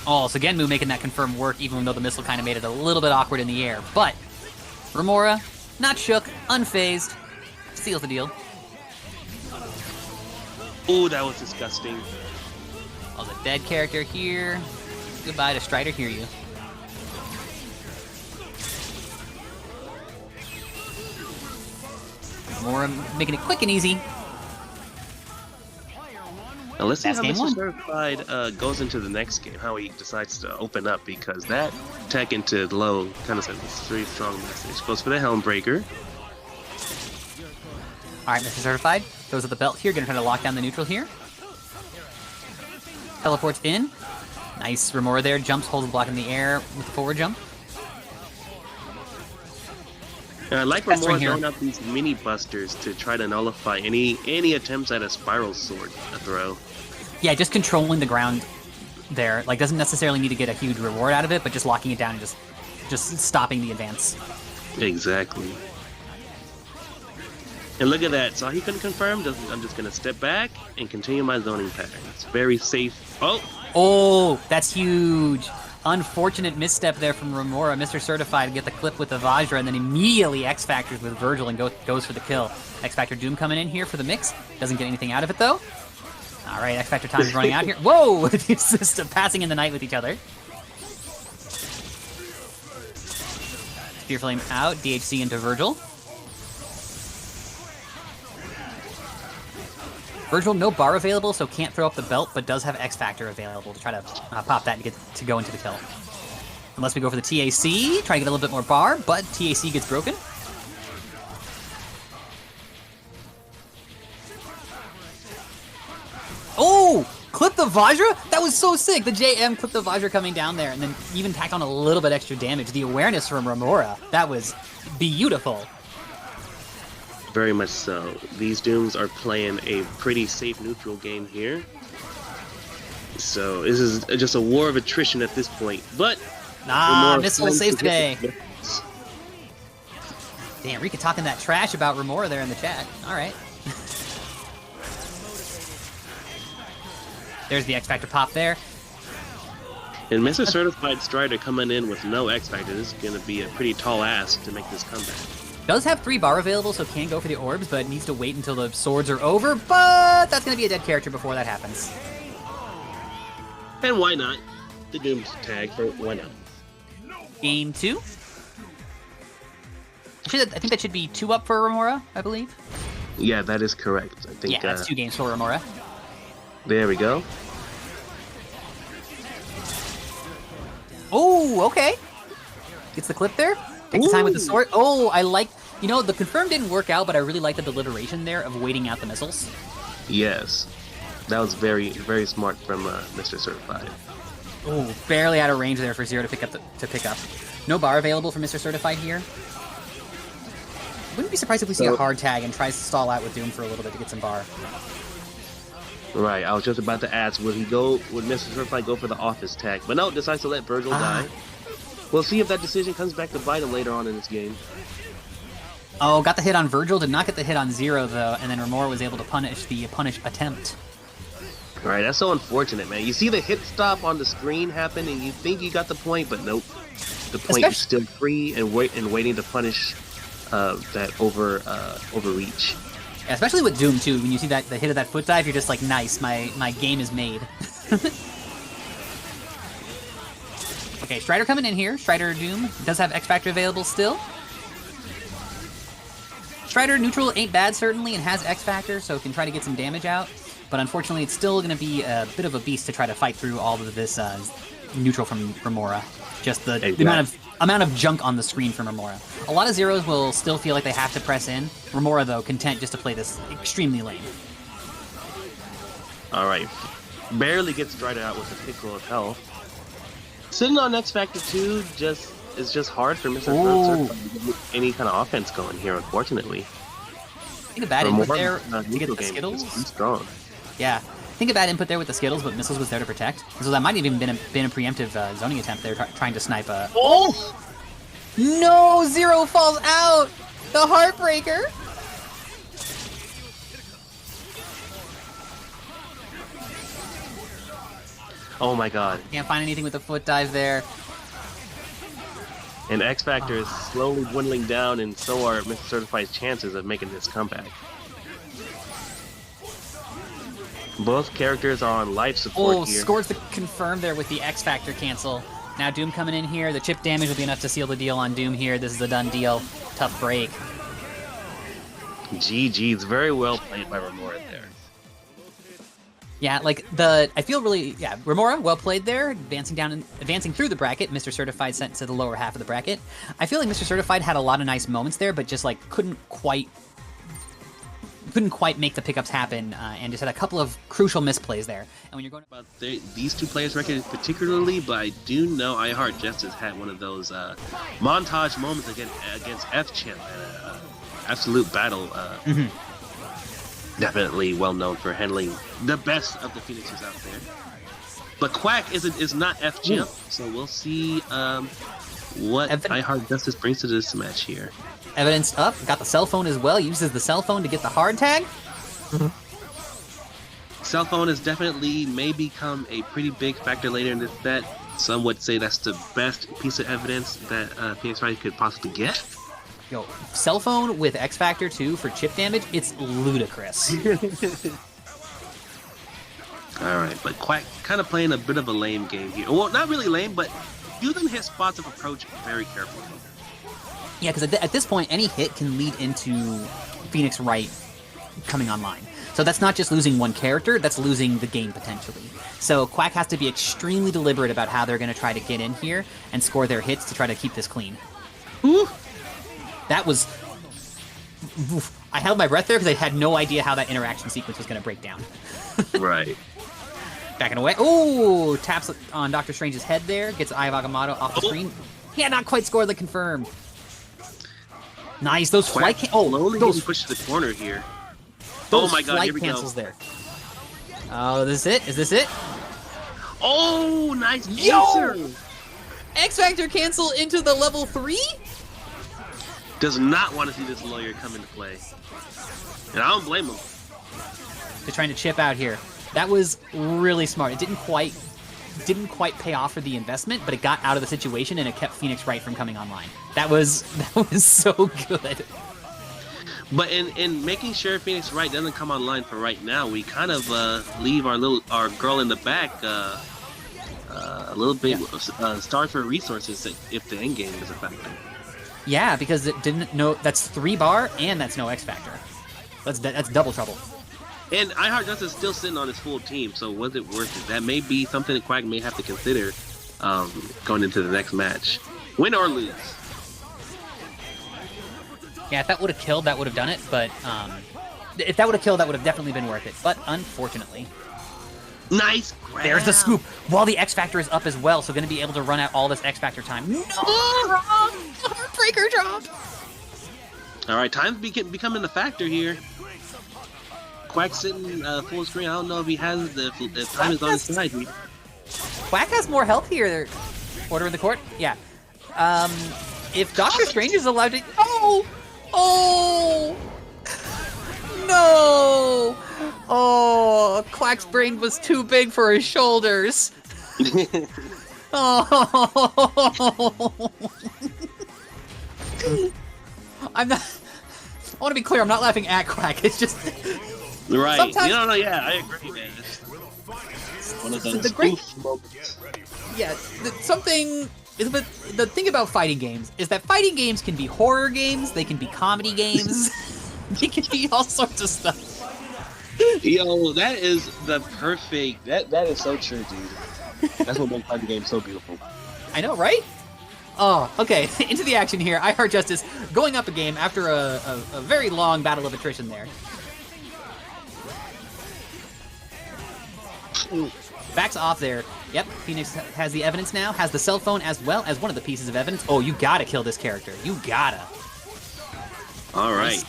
Oh, so Genmu making that confirm work, even though the missile kind of made it a little bit awkward in the air. But Remora, not shook, unfazed, seals the deal. Oh, that was disgusting. Oh, the dead character here. Goodbye to Strider, hear you. Remora making it quick and easy. Now let's see That's how game Mr. one. Certified goes into the next game, how he decides to open up, because that tech into low kind of sends a very strong message. Goes for the Helm Breaker. All right, Mr. Certified goes with the belt here, gonna try to lock down the neutral here. Teleports in. Nice Remora there, jumps, holds the block in the air with the forward jump. And I like Pestering Remora here. throwing out these mini busters to try to nullify any attempts at a spiral sword throw. Yeah, just controlling the ground there. Like, doesn't necessarily need to get a huge reward out of it, but just locking it down and just stopping the advance. Exactly. And look at that. So he couldn't confirm. I'm just going to step back and continue my zoning pattern. It's very safe. Oh, that's huge. Unfortunate misstep there from Remora. Mr. Certified to get the clip with the Vajra, and then immediately X-Factors with Virgil and goes for the kill. X-Factor Doom coming in here for the mix. Doesn't get anything out of it, though. All right, X-Factor time is running out here. Whoa! It's just passing in the night with each other. Spear Flame out. DHC into Virgil. Virgil, no bar available, so can't throw up the belt, but does have X-Factor available to try to pop that and get to go into the kill. Unless we go for the TAC, try to get a little bit more bar, but TAC gets broken. Oh! Clip the Vajra? That was so sick! The JM clipped the Vajra coming down there, and then even tacked on a little bit extra damage. The awareness from Remora, that was beautiful. Very much so. These Dooms are playing a pretty safe neutral game here. So this is just a war of attrition at this point. But Nah, Remora missile finds saves to get today. Damn, Rika talking that trash about Remora there in the chat. All right. There's the X-Factor pop there. And Mr. Certified Strider coming in with no X-Factor. This is going to be a pretty tall ask to make this comeback. Does have 3 bar available, so can go for the orbs, but needs to wait until the swords are over. But that's going to be a dead character before that happens. And why not? The Doom's tag for why not? Game 2. I think that should be 2 up for Remora, I believe. Yeah, that is correct. I think. Yeah, that's 2 games for Remora. There we go. Oh, okay. Gets the clip there. Takes the time with the sword. Oh, I like... You know, the confirm didn't work out, but I really like the deliberation there of waiting out the missiles. Yes. That was very, very smart from Mr. Certified. Oh, barely out of range there for Zero to pick up. No bar available for Mr. Certified here. Wouldn't be surprised if we see a hard tag and tries to stall out with Doom for a little bit to get some bar. Right, I was just about to ask, would Mr. Certified go for the office tag? But no, decides to let Virgil die. We'll see if that decision comes back to bite him later on in this game. Oh, got the hit on Virgil, did not get the hit on Zero though, and then Remora was able to punish the attempt. Alright, that's so unfortunate, man. You see the hit stop on the screen happen and you think you got the point, but nope. The point is still free and waiting to punish that overreach. Yeah, especially with Doom too. When you see that the hit of that foot dive, you're just like, nice, my game is made. Okay, Strider coming in here. Strider Doom does have X Factor available still. Strider neutral ain't bad certainly, and has X Factor, so it can try to get some damage out. But unfortunately, it's still going to be a bit of a beast to try to fight through all of this neutral from Remora. Just the amount of junk on the screen from Remora. A lot of zeros will still feel like they have to press in. Remora, though, content just to play this extremely lame. All right, barely gets dried out with a pickle of health. Sitting on X Factor 2 is just hard for Mr. Furtzer to get any kind of offense going here, unfortunately. Think a bad input there to get the Skittles. He's strong. Yeah. Think a bad input there with the Skittles, but Missiles was there to protect. So that might have even been a preemptive zoning attempt there, trying to snipe a... Oh! No! Zero falls out! The Heartbreaker! Oh my god. Can't find anything with the foot dive there. And X Factor is slowly dwindling down, and so are Mr. Certified's chances of making this comeback. Both characters are on life support here. Scores the confirm there with the X Factor cancel. Now Doom coming in here. The chip damage will be enough to seal the deal on Doom here. This is a done deal. Tough break. GG's. Very well played by Remora there. Yeah, like I feel really, Remora, well played there, advancing through the bracket. Mr. Certified sent to the lower half of the bracket. I feel like Mr. Certified had a lot of nice moments there, but just like couldn't quite make the pickups happen, and just had a couple of crucial misplays there. And when you're going about these two players' record particularly, but I do know I Heart Justice had one of those montage moments against F-Champ at an absolute battle. Definitely well known for handling the best of the Phoenixes out there. But Quack is not F-Champ, so we'll see what I Heart Justice brings to this match here. Evidence up, got the cell phone as well, uses the cell phone to get the hard tag. Cell phone has definitely may become a pretty big factor later in this set. Some would say that's the best piece of evidence that Phoenix Wright could possibly get. Yo, cell phone with X Factor 2 for chip damage, it's ludicrous. Alright, but Quack kind of playing a bit of a lame game here. Well, not really lame, but using his spots of approach very carefully. Yeah, because at this point, any hit can lead into Phoenix Wright coming online. So that's not just losing one character, that's losing the game potentially. So Quack has to be extremely deliberate about how they're going to try to get in here and score their hits to try to keep this clean. Ooh! That was... Oof. I held my breath there because I had no idea how that interaction sequence was going to break down. Right. Backing away. Ooh! Taps on Doctor Strange's head there, gets Eye of Agamotto off the screen. Yeah, not quite scored the confirm. Nice, those flight those pushed to the corner here. Oh my god, here we cancels go. There. Oh, this is it? Is this it? Oh, nice answer! X Factor cancel into the level 3? Does not want to see this lawyer come into play. And I don't blame him. They're trying to chip out here. That was really smart. It didn't quite pay off for the investment, but it got out of the situation and it kept Phoenix Wright from coming online. That was so good. But in making sure Phoenix Wright doesn't come online for right now, we kind of leave our girl in the back a little bit starved for resources if the end game is a factor. Yeah, because it didn't know that's 3 bar and that's no X Factor. That's double trouble. And iHeart Justice is still sitting on his full team, so was it worth it? That may be something that Quack may have to consider going into the next match. Win or lose. Yeah, if that would have killed, that would have done it, but if that would have killed, that would have definitely been worth it. But unfortunately... Nice grab. There's the scoop, while the X Factor is up as well, so going to be able to run out all this X Factor time. No! Wrong! Heartbreaker drop! Alright, time's becoming a factor here. Quack sitting full screen. I don't know if he has the time is on his side. Quack has more health here. Order in the court? Yeah. If Doctor Strange is allowed to... Oh! Oh! No! Oh, Quack's brain was too big for his shoulders. Oh! I'm not... want to be clear, I'm not laughing at Quack. It's just Right. Sometimes- No, yeah, I agree, man. It's one of those The great- spoof moments. yeah. The thing about fighting games is that fighting games can be horror games, they can be comedy games, they can be all sorts of stuff. Yo, that is the perfect. That is so true, dude. That's what makes fighting games so beautiful. I know, right? Oh, okay. Into the action here. I Heart Justice going up a game after a very long battle of attrition there. Ooh, backs off there. Yep, Phoenix has the evidence now, has the cell phone as well as one of the pieces of evidence. Oh, you gotta kill this character. You gotta. All right. Nice.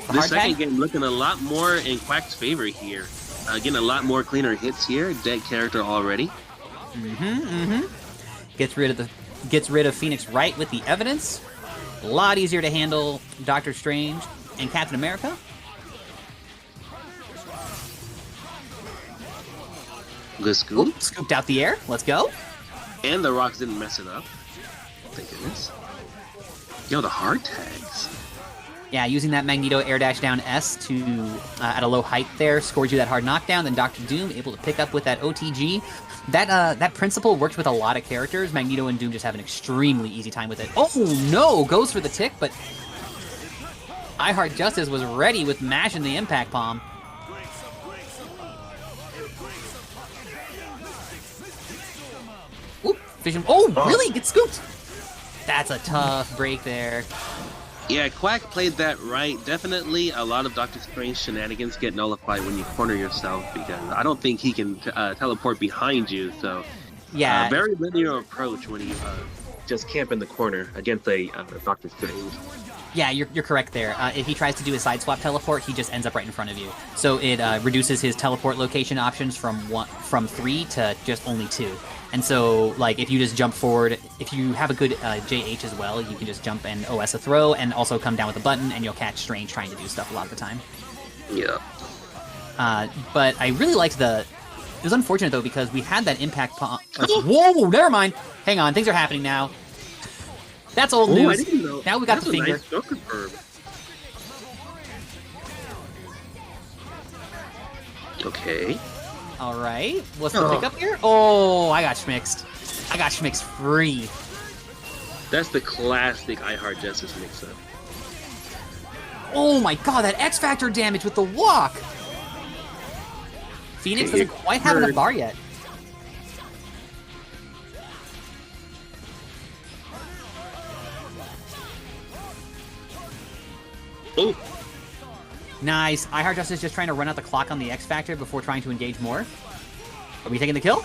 The This hard second tag? game looking a lot more in Quack's favor here. Getting a lot more cleaner hits here. Dead character already. Gets rid of Phoenix right with the evidence. A lot easier to handle Doctor Strange and Captain America. Good scoop. Oop, scooped out the air. Let's go. And the rocks didn't mess it up. Thank goodness. Yo, the hard tags. Yeah, using that Magneto air dash down S to at a low height there scores you that hard knockdown. Then Doctor Doom able to pick up with that OTG. That principle worked with a lot of characters. Magneto and Doom just have an extremely easy time with it. Oh no, goes for the tick, but I Heart Justice was ready with mashing the impact palm. Oop, vision. Oh, really? Get scooped. That's a tough break there. Yeah, Quack played that right. Definitely a lot of Doctor Strange shenanigans get nullified when you corner yourself because I don't think he can teleport behind you. So, Yeah. very linear approach when you just camp in the corner against a Doctor Strange. Yeah, you're correct there. If he tries to do a side swap teleport, he just ends up right in front of you. So it reduces his teleport location options from 3 to just only 2. And so, like, if you just jump forward, if you have a good JH as well, you can just jump and OS a throw and also come down with a button, and you'll catch Strange trying to do stuff a lot of the time. Yeah. But I really liked it was unfortunate, though, because we had that impact pump. Whoa, never mind. Hang on, things are happening now. That's old I news. didn't know. Now we got That's the a finger. nice Joker verb. Okay. All right. What's the pickup here? Oh, I got schmixed. I got schmixed free. That's the classic I Heart Justice mix-up. Oh my god, that X Factor damage with the walk! Phoenix doesn't quite have enough bar yet. Oh, Nice. I Heart Justice just trying to run out the clock on the X Factor before trying to engage more. Are we taking the kill?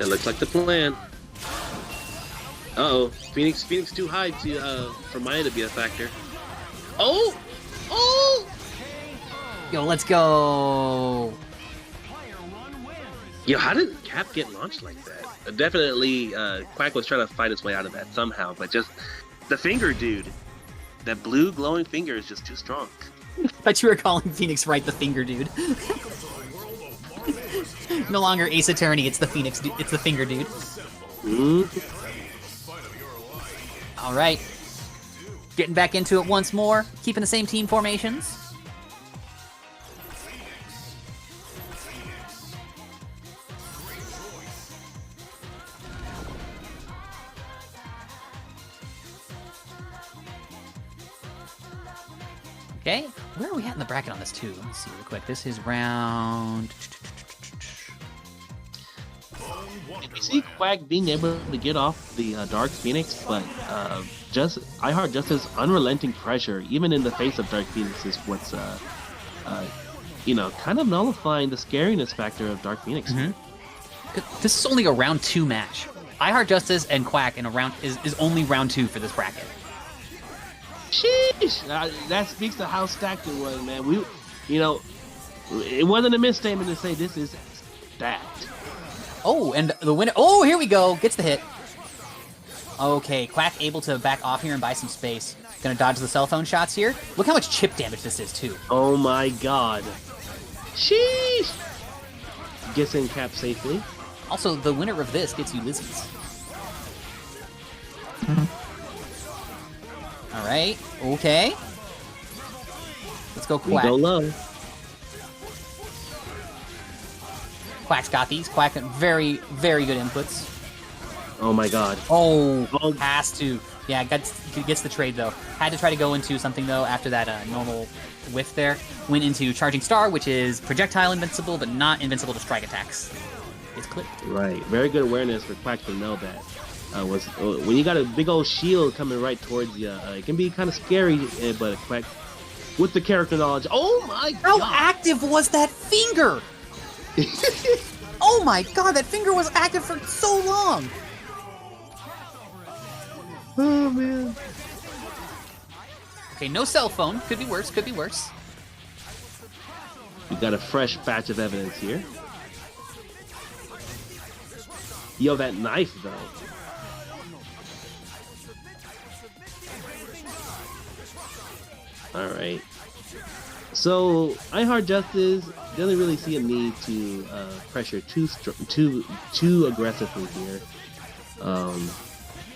that looks like the plan. Uh-oh. Phoenix too high for Maya to be a factor. Oh! Oh! Yo, let's go. Yo, how did Cap get launched like that? Definitely, Quack was trying to fight his way out of that somehow, but just the finger, dude. That blue glowing finger is just too strong. I thought you were calling Phoenix Wright the finger dude. No longer Ace Attorney, it's the Phoenix it's the finger dude. All right. Getting back into it once more, keeping the same team formations. Okay, where are we at in the bracket on this too? Let me see real quick. This is round... We see Quack being able to get off the Dark Phoenix, but I Heart Justice unrelenting pressure, even in the face of Dark Phoenix, is what's kind of nullifying the scariness factor of Dark Phoenix. This is only a round 2 match. I Heart Justice and Quack in a round is only round 2 for this bracket. Sheesh! That speaks to how stacked it was, man. It wasn't a misstatement to say this is stacked. Oh, and the winner... Oh, here we go! Gets the hit. Okay, Quack able to back off here and buy some space. Gonna dodge the cell phone shots here. Look how much chip damage this is, too. Oh my god. Sheesh! Gets in Cap safely. Also, the winner of this gets Ulysses. All right. Okay. Let's go We Quack. go low. Quack's got these. Quack got very, very good inputs. Oh my god. Oh, Oh. has to. Yeah, gets the trade, though. Had to try to go into something, though, after that normal whiff there. Went into Charging Star, which is projectile invincible, but not invincible to strike attacks. It's clipped. Right. Very good awareness for Quack to know that. When you got a big old shield coming right towards you, it can be kind of scary, but Quack, with the character knowledge, oh my How god! active was that finger? Oh my god, that finger was active for so long! Oh man. Okay, no cell phone. Could be worse, could be worse. We got a fresh batch of evidence here. Yo, that knife though. Alright. So, I Heart Justice doesn't really see a need to pressure too aggressively here.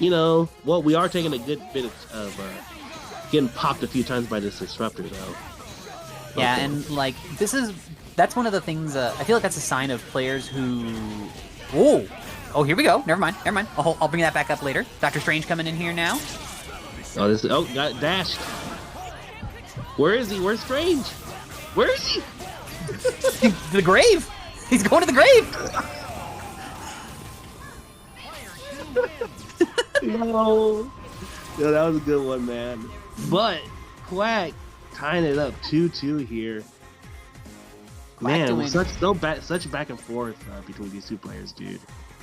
You know, well, we are taking a good bit of getting popped a few times by this disruptor though. Yeah, Okay. and like that's one of the things. I feel like that's a sign of players who. Oh, here we go. Never mind. I'll bring that back up later. Doctor Strange coming in here now. Got dashed. Where is he? Where's Strange? Where is he? The grave. He's going to the grave. Yo, that was a good one, man. But Quack tying it up 2-2 here. Man, doing- such back and forth between these two players, dude.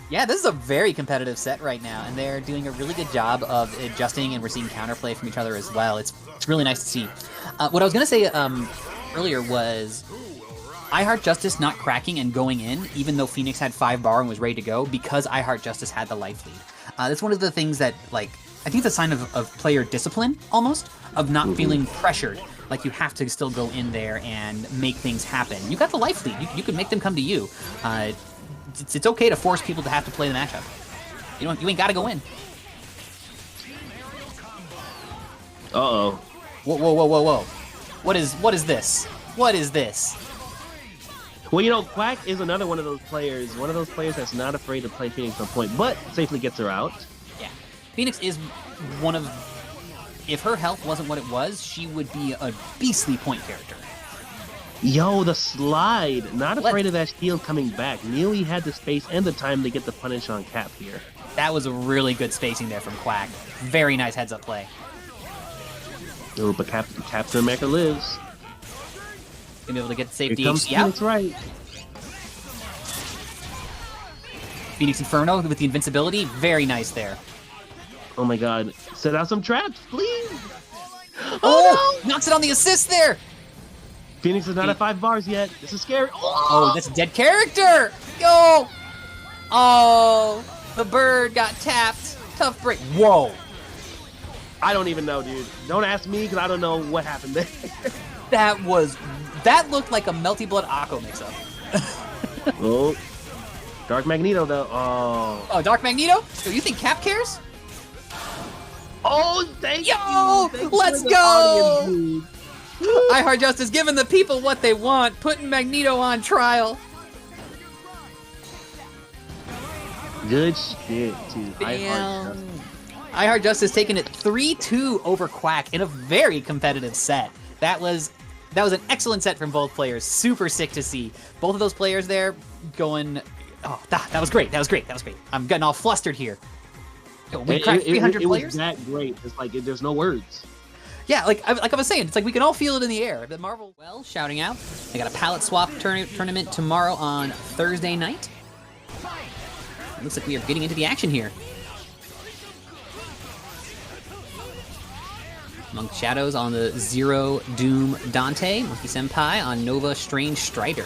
Yeah, this is a very competitive set right now, and they're doing a really good job of adjusting, and we're seeing counterplay from each other as well. It's really nice to see. What I was going to say earlier was I Heart Justice not cracking and going in, even though Phoenix had 5 bar and was ready to go, because I Heart Justice had the life lead. That's one of the things that, like, I think it's a sign of player discipline, almost, of not feeling pressured. Like, you have to still go in there and make things happen. You got the life lead. You can make them come to you. It's okay to force people to have to play the matchup. You ain't got to go in. Uh-oh. Whoa. What is this? What is this? Well, you know, Quack is another one of those players that's not afraid to play Phoenix on point, but safely gets her out. Yeah. Phoenix is one of... If her health wasn't what it was, she would be a beastly point character. Yo, the slide. Not afraid of that shield coming back. Nearly had the space and the time to get the punish on Cap here. That was a really good spacing there from Quack. Very nice heads-up play. Oh, but Captain America lives. Gonna be able to get safe Here comes DHC out. Phoenix, right. Phoenix Inferno with the invincibility. Very nice there. Oh my god. Set out some traps, please. Oh, knocks it on the assist there. Phoenix is not at 5 bars yet. This is scary. Oh, that's a dead character. Yo. Oh, the bird got tapped. Tough break. Whoa. I don't even know, dude. Don't ask me because I don't know what happened there. That looked like a Melty Blood Akko mix-up. Oh. Dark Magneto, though. Oh. Oh, Dark Magneto? So you think Cap cares? Oh, thank you. Thank you Let's for the go. audience, dude. I Heart Justice giving the people what they want, putting Magneto on trial. Good shit, too. I Heart Justice. I Heart Justice taking it 3-2 over Quack in a very competitive set. That was an excellent set from both players. Super sick to see. Both of those players there going... Oh, that was great. That was great. I'm getting all flustered here. Yo, we cracked 300 it players? was that great. It's like, there's no words. Yeah, like I was saying, it's like we can all feel it in the air. The Marvel, well, shouting out. They got a palette swap tournament tomorrow on Thursday night. It looks like we are getting into the action here. Monk Shadows on the Zero Doom Dante. Monkey Senpai on Nova Strange Strider.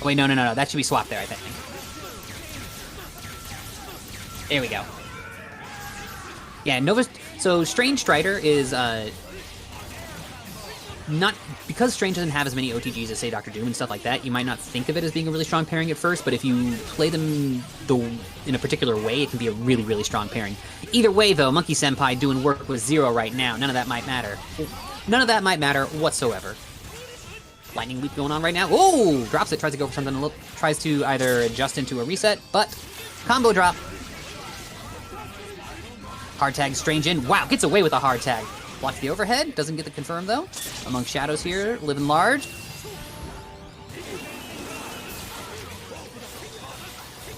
Oh, wait, no. That should be swapped there, I think. There we go. Yeah, Nova... So, Strange Strider is, not because Strange doesn't have as many OTGs as say Dr. Doom and stuff like that, you might not think of it as being a really strong pairing at first, but if you play them in a particular way, it can be a really, really strong pairing. Either way, though, Monkey Senpai doing work with Zero right now. None of that might matter. None of that might matter whatsoever. Lightning Leap going on right now. Oh! Drops it, tries to go for something, tries to either adjust into a reset, but combo drop. Hard tag Strange in. Wow, gets away with a hard tag. Blocks the overhead, doesn't get the confirm though. Among Shadows here, living large.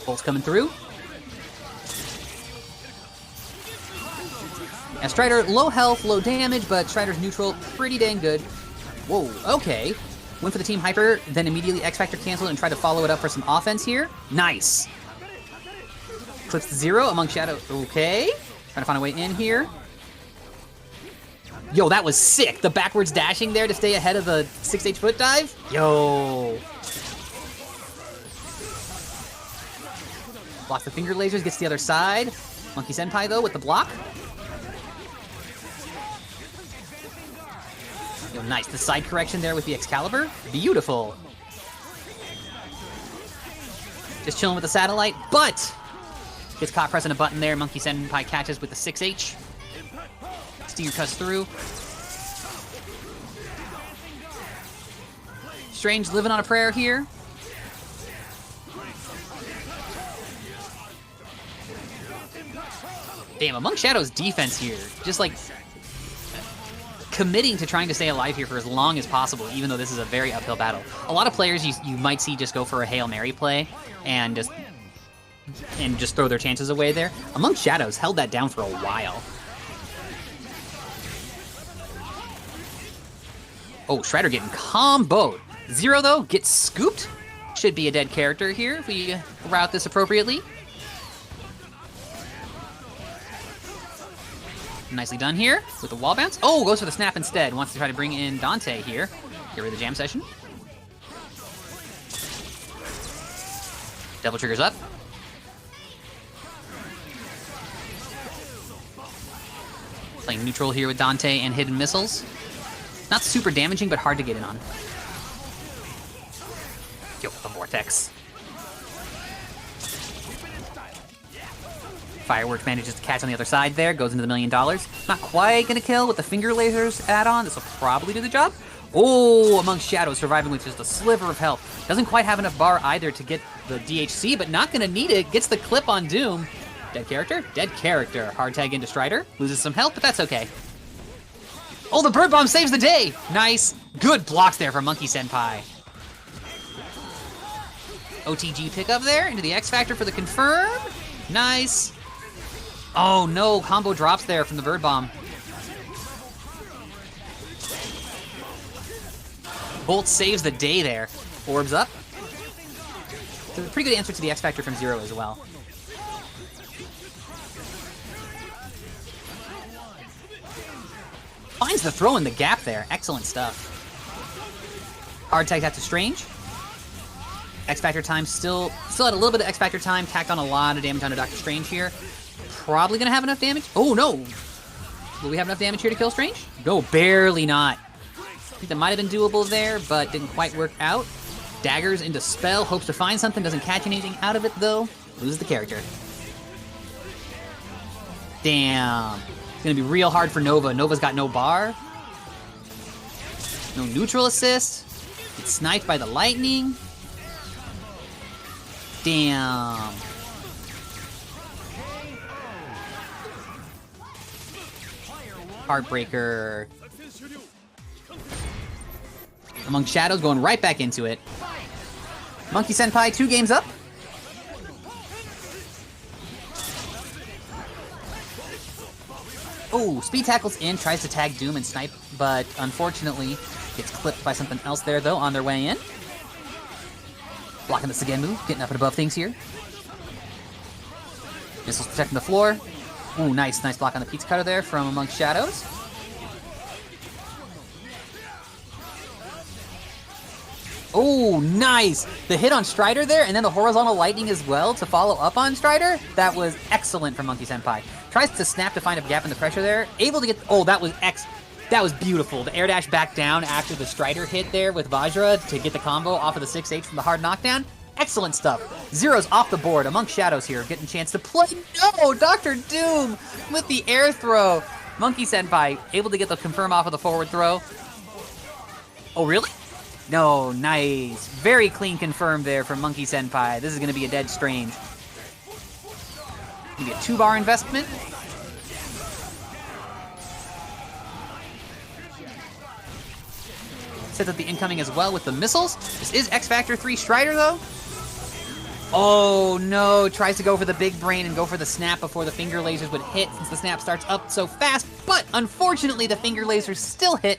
Bolt's coming through. And Strider, low health, low damage, but Strider's neutral, pretty dang good. Whoa, okay. Went for the Team Hyper, then immediately X-Factor canceled and tried to follow it up for some offense here. Nice. Clips the Zero, Among Shadows, okay. Trying to find a way in here. Yo, that was sick. The backwards dashing there to stay ahead of the 6H foot dive. Yo. Blocks the finger lasers, gets to the other side. Monkey Senpai, though, with the block. Yo, nice. The side correction there with the Excalibur. Beautiful. Just chilling with the satellite, but gets caught pressing a button there. Monkey Senpai catches with the 6H. Steer cuts through. Strange living on a prayer here. Damn, Among Shadows' defense here. Just like committing to trying to stay alive here for as long as possible, even though this is a very uphill battle. A lot of players you might see just go for a Hail Mary play and just throw their chances away there. Among Shadows held that down for a while. Oh, Strider getting comboed. Zero, though, gets scooped. Should be a dead character here if we route this appropriately. Nicely done here with the wall bounce. Oh, goes for the snap instead. Wants to try to bring in Dante here. Get rid of the jam session. Double triggers up. Playing neutral here with Dante and hidden missiles. Not super damaging, but hard to get in on. Yo, the vortex. Fireworks manages to catch on the other side there, goes into the $1 million. Not quite gonna kill with the finger lasers add-on. This will probably do the job. Oh, Among Shadows surviving with just a sliver of health. Doesn't quite have enough bar either to get the DHC, but not gonna need it. Gets the clip on Doom. Dead character? Dead character. Hard tag into Strider. Loses some health, but that's okay. Oh, the Bird Bomb saves the day! Nice. Good blocks there from Monkey Senpai. OTG pickup there into the X Factor for the confirm. Nice. Oh no, combo drops there from the Bird Bomb. Bolt saves the day there. Orbs up. So a pretty good answer to the X Factor from Zero as well. Finds the throw in the gap there. Excellent stuff. Hard tag out to Strange. X Factor time still had a little bit of X Factor time. Tacked on a lot of damage onto Dr. Strange here. Probably gonna have enough damage. Oh no! Will we have enough damage here to kill Strange? No, barely not. I think that might have been doable there, but didn't quite work out. Daggers into spell, hopes to find something, doesn't catch anything out of it though. Loses the character. Damn. It's gonna be real hard for Nova. Nova's got no bar. No neutral assist. Gets sniped by the lightning. Damn. Heartbreaker. Among Shadows going right back into it. Monkey Senpai 2 games up. Oh, speed tackles in, tries to tag Doom and snipe, but unfortunately gets clipped by something else there though on their way in. Blocking the Segen move, getting up and above things here. Missiles protecting the floor. Ooh, nice block on the pizza cutter there from Among Shadows. Oh, nice! The hit on Strider there, and then the horizontal lightning as well to follow up on Strider. That was excellent from Monkey Senpai. Tries to snap to find a gap in the pressure there. Able to get... Oh, that was That was beautiful. The air dash back down after the Strider hit there with Vajra to get the combo off of the 6H from the hard knockdown. Excellent stuff. Zero's off the board amongst shadows here, getting a chance to play. No, Dr. Doom with the air throw. Monkey Senpai able to get the confirm off of the forward throw. Oh, really? No, nice. Very clean confirm there from Monkey Senpai. This is going to be a dead strange. Maybe a 2-bar investment. Sets up the incoming as well with the missiles. This is X Factor 3 Strider, though. Oh, no. Tries to go for the big brain and go for the snap before the finger lasers would hit since the snap starts up so fast. But unfortunately, the finger lasers still hit.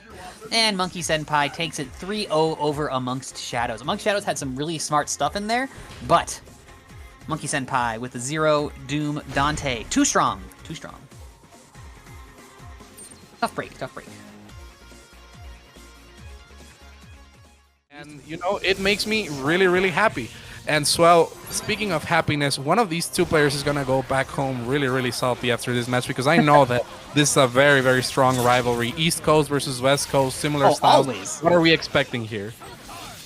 And Monkey Senpai takes it 3-0 over Amongst Shadows. Amongst Shadows had some really smart stuff in there, but Monkey Senpai with the Zero, Doom, Dante. Too strong. Too strong. Tough break. Tough break. And, you know, it makes me really, really happy. And Swell, speaking of happiness, one of these two players is going to go back home really, really salty after this match because I know that this is a very, very strong rivalry. East Coast versus West Coast, similar styles. Always. What are we expecting here?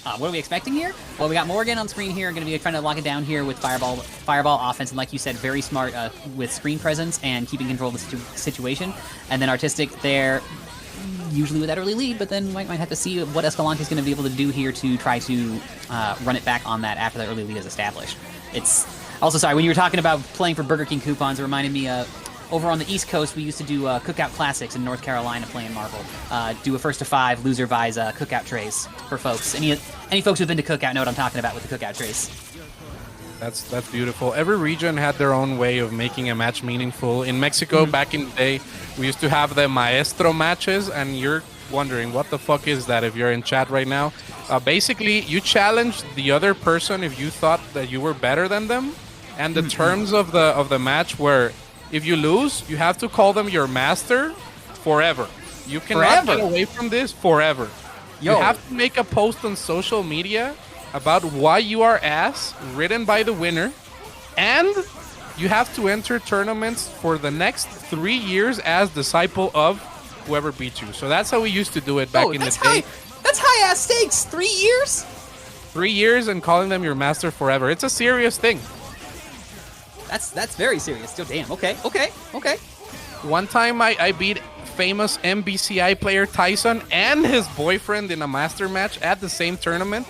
What are we expecting here? Well, we got Morgan on screen here. Going to be trying to lock it down here with Fireball offense. And like you said, very smart with screen presence and keeping control of the situation. And then Artistic there, usually with that early lead, but then might have to see what Escalante is going to be able to do here to try to run it back on that after that early lead is established. It's also, sorry, when you were talking about playing for Burger King coupons, it reminded me over on the East Coast, we used to do Cookout Classics in North Carolina playing Marvel. Do a first to 5 loser buys Cookout trays for folks. Any folks who've been to Cookout know what I'm talking about with the Cookout trays. That's beautiful. Every region had their own way of making a match meaningful. In Mexico, back in the day, we used to have the Maestro matches, and you're wondering, what the fuck is that if you're in chat right now? Basically, you challenged the other person if you thought that you were better than them, and the terms of the match were, if you lose, you have to call them your master forever. You cannot get away from this forever. You have to make a post on social media about why you are ass, written by the winner, and you have to enter tournaments for the next 3 years as disciple of whoever beat you. So that's how we used to do it back in the day. That's high-ass stakes. 3 years? 3 years and calling them your master forever. It's a serious thing. That's very serious. Still, damn. Okay. One time I beat famous MBCI player Tyson and his boyfriend in a master match at the same tournament.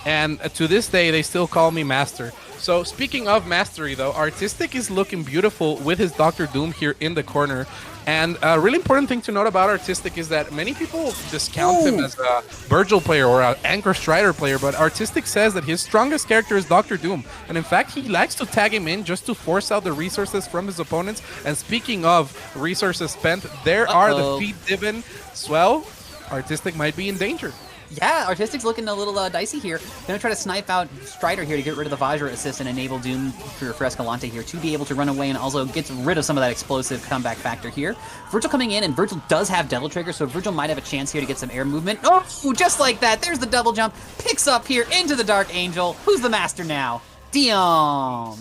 And to this day, they still call me Master. So speaking of mastery, though, Artistic is looking beautiful with his Dr. Doom here in the corner. And a really important thing to note about Artistic is that many people discount him as a Virgil player or an Anchor Strider player, but Artistic says that his strongest character is Dr. Doom. And in fact, he likes to tag him in just to force out the resources from his opponents. And speaking of resources spent, there are the feet given. Swell, Artistic might be in danger. Yeah, Artistic's looking a little dicey here. Gonna try to snipe out Strider here to get rid of the Vajra assist and enable Doom for Escalante here to be able to run away and also gets rid of some of that explosive comeback factor here. Virgil coming in, and Virgil does have Devil Trigger, so Virgil might have a chance here to get some air movement. Oh, just like that. There's the double jump. Picks up here into the Dark Angel. Who's the master now? Dion.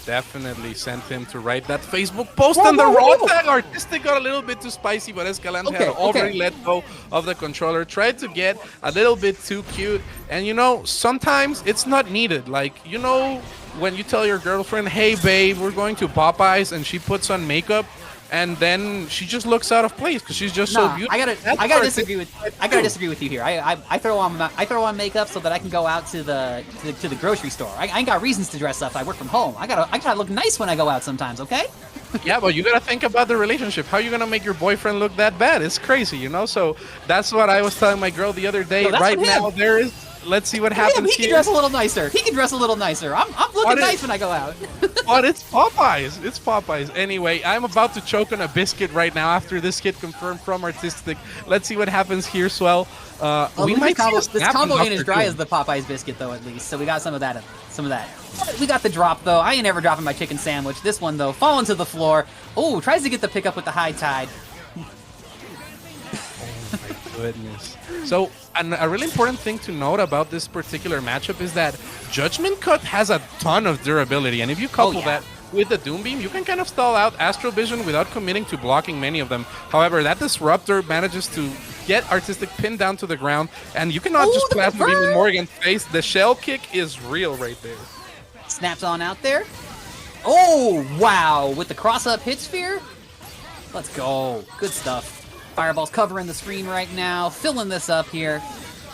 Definitely sent him to write that Facebook post on the raw tag. Artistic got a little bit too spicy, but Escalante had already let go of the controller. Tried to get a little bit too cute. And you know, sometimes it's not needed. Like, you know, when you tell your girlfriend, hey babe, we're going to Popeyes, and she puts on makeup, and then she just looks out of place because she's just so beautiful. I gotta disagree with you here. I throw on makeup so that I can go out to the grocery store. I ain't got reasons to dress up. I work from home. I gotta look nice when I go out sometimes. Okay? Yeah, but you gotta think about the relationship. How are you gonna make your boyfriend look that bad? It's crazy, you know. So that's what I was telling my girl the other day. Right now, there is. Let's see what happens here. He can dress a little nicer. I'm looking nice when I go out. But it's Popeyes. It's Popeyes. Anyway, I'm about to choke on a biscuit right now after this hit confirmed from Artistic. Let's see what happens here, Swell. We might this combo ain't as dry as the Popeyes biscuit, though, at least. So we got some of that. We got the drop, though. I ain't ever dropping my chicken sandwich. This one, though, falling to the floor. Oh, tries to get the pickup with the high tide. Oh, my goodness. So, a really important thing to note about this particular matchup is that Judgment Cut has a ton of durability, and if you couple that with the Doom Beam, you can kind of stall out Astral Vision without committing to blocking many of them. However, that Disruptor manages to get Artistic pinned down to the ground, and you cannot just Plasma Beam in Morgan's face. The shell kick is real right there. Snaps on out there. Oh, wow. With the cross-up hit sphere. Let's go. Good stuff. Fireball's covering the screen right now. Filling this up here.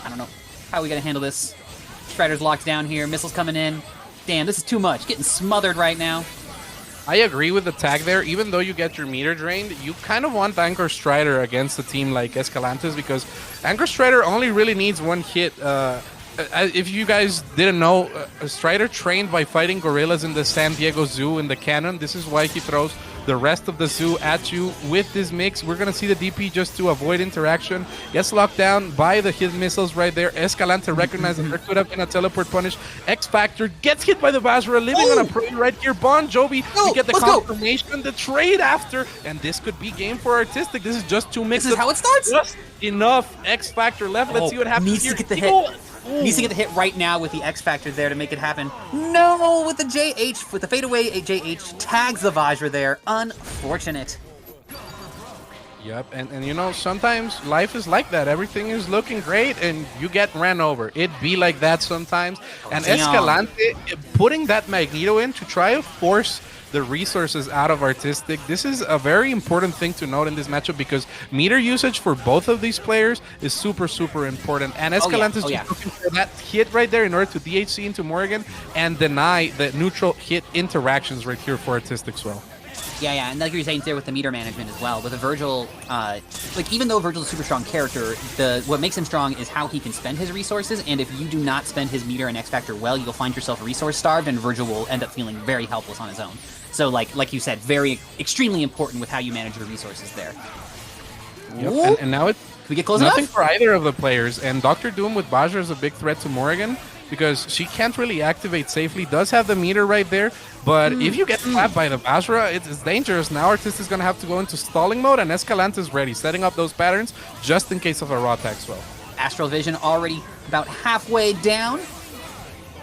I don't know. How are we going to handle this? Strider's locked down here. Missiles coming in. Damn, this is too much. Getting smothered right now. I agree with the tag there. Even though you get your meter drained, you kind of want Anchor Strider against a team like Escalante's because Anchor Strider only really needs one hit. If you guys didn't know, Strider trained by fighting gorillas in the San Diego Zoo in the canon. This is why he throws the rest of the zoo at you with this mix. We're going to see the DP just to avoid interaction. Gets locked down by the hit missiles right there. Escalante recognizes there could have been a teleport punish. X Factor gets hit by the Basra, living on a prey right here. Bon Jovi to get the confirmation, the trade after, and this could be game for Artistic. This is just two mixes. This is how it starts? Just enough X Factor left. Let's see what happens needs here. To get the hit. Needs to get the hit right now with the X Factor there to make it happen. No, with the JH, with the fadeaway JH, tags the Vajra there. Unfortunate. Yep, and you know, sometimes life is like that. Everything is looking great, and you get ran over. It be like that sometimes. And Escalante putting that Magneto in to try to force the resources out of Artistic. This is a very important thing to note in this matchup because meter usage for both of these players is super, super important. And Escalante is just looking for that hit right there in order to DHC into Morgan and deny the neutral hit interactions right here for Artistic as well. Yeah, and like you were saying there with the meter management as well. With a Virgil, like even though Virgil's a super strong character, what makes him strong is how he can spend his resources. And if you do not spend his meter and X Factor well, you'll find yourself resource starved, and Virgil will end up feeling very helpless on his own. So, like you said, extremely important with how you manage your resources there. Yep. And now it's we get close nothing enough? For either of the players. And Dr. Doom with Bajra is a big threat to Morgan because she can't really activate safely. Does have the meter right there, but if you get slapped by the Bajra, it's dangerous. Now Artist is going to have to go into stalling mode, and Escalante is ready, setting up those patterns just in case of a raw attack as well. Astral Vision already about halfway down.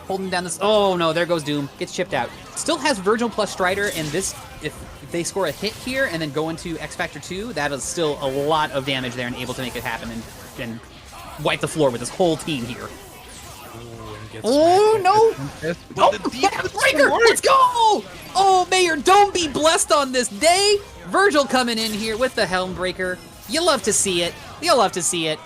Holding down this. Oh no, there goes Doom. Gets chipped out. Still has Virgil plus Strider, and this, if they score a hit here and then go into X Factor 2, that is still a lot of damage there and able to make it happen and wipe the floor with this whole team here. Oh no! Oh, Breaker! Let's go! Oh, may your dome be blessed on this day. Virgil coming in here with the Helm Breaker. You love to see it. You'll love to see it.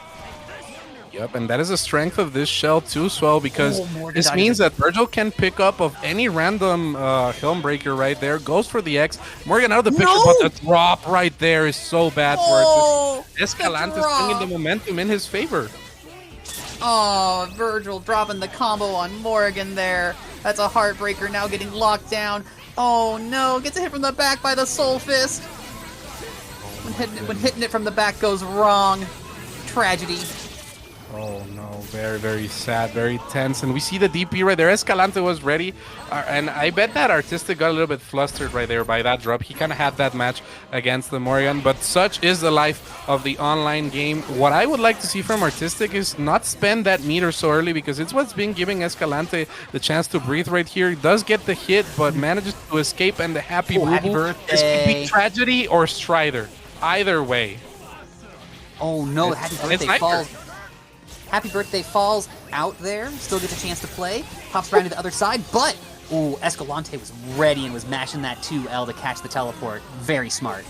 Yep, and that is the strength of this shell too, Swell, because this means that Virgil can pick up of any random Helm Breaker right there, goes for the X. Morgan out of the picture, but the drop right there is so bad for it. Escalante is bringing the momentum in his favor. Oh, Virgil dropping the combo on Morgan there. That's a heartbreaker now getting locked down. Oh no, gets a hit from the back by the Soul Fist. When hitting it from the back goes wrong. Tragedy. Oh no, very, very sad, very tense. And we see the DP right there. Escalante was ready. And I bet that Artistic got a little bit flustered right there by that drop. He kind of had that match against the Morgan. But such is the life of the online game. What I would like to see from Artistic is not spend that meter so early because it's what's been giving Escalante the chance to breathe right here. He does get the hit, but manages to escape. And the happy birthday. This could be Tragedy or Strider. Either way. Oh no, happy birthday falls. Happy Birthday falls out there, still gets a chance to play, pops around to the other side, but, ooh, Escalante was ready and was mashing that 2L to catch the teleport. Very smart.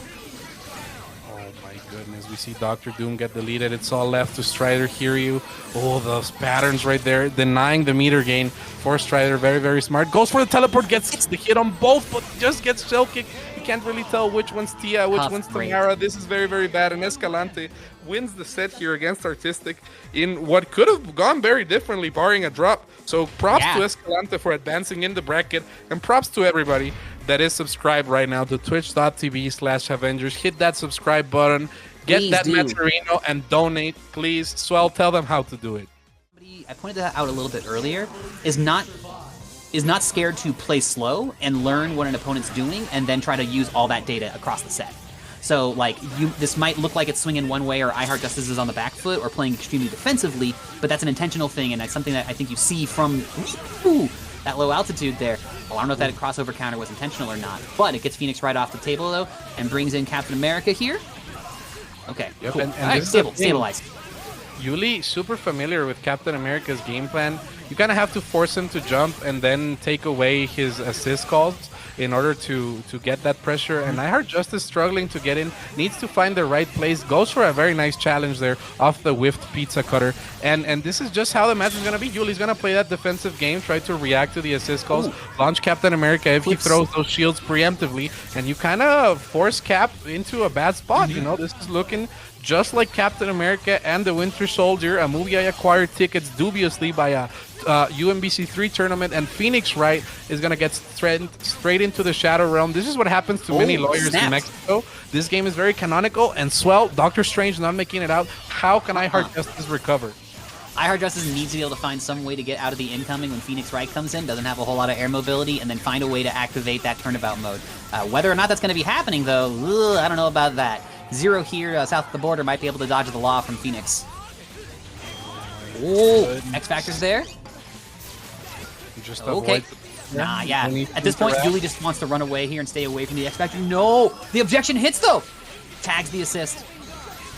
Oh my goodness, we see Dr. Doom get deleted. It's all left to Strider, Hiryu. Oh, those patterns right there, denying the meter gain for Strider. Very, very smart. Goes for the teleport, gets the hit on both, but just gets shell kicked. You can't really tell which one's Tia, which one's Tamara. This is very, very bad, and Escalante wins the set here against Artistic in what could have gone very differently, barring a drop. So props to Escalante for advancing in the bracket, and props to everybody that is subscribed right now to twitch.tv/Avengers. Hit that subscribe button, get that Maturino, and donate, please. Swell, tell them how to do it. I pointed that out a little bit earlier, is not scared to play slow and learn what an opponent's doing and then try to use all that data across the set. So, like, this might look like it's swinging one way or iHeart Justice is on the back foot or playing extremely defensively, but that's an intentional thing, and that's something that I think you see from that low altitude there. I don't know if that crossover counter was intentional or not, but it gets Phoenix right off the table, though, and brings in Captain America here. Okay, Yep, cool. and All right, this is the thing. stabilized. Yuli, super familiar with Captain America's game plan. You kind of have to force him to jump and then take away his assist calls in order to get that pressure. And I heard Justice struggling to get in, needs to find the right place, goes for a very nice challenge there off the whiffed pizza cutter. And this is just how the match is going to be. Yuli's going to play that defensive game, try to react to the assist calls, launch Captain America if he throws those shields preemptively, and you kind of force Cap into a bad spot. You know, this is looking just like Captain America and the Winter Soldier, a movie I acquired tickets dubiously by a UMvC3 tournament, and Phoenix Wright is going to get straight into the Shadow Realm. This is what happens to many lawyers in Mexico. This game is very canonical, and Swell, Doctor Strange not making it out. How can I Heart Justice recover? I Heart Justice needs to be able to find some way to get out of the incoming when Phoenix Wright comes in, doesn't have a whole lot of air mobility, and then find a way to activate that turnabout mode. Whether or not that's going to be happening, though, I don't know about that. Zero here south of the border might be able to dodge the law from Phoenix. Oh, X Factor's there. Just okay. Nah, yeah. At this point, Yuli just wants to run away here and stay away from the X Factor. No! The objection hits, though! Tags the assist.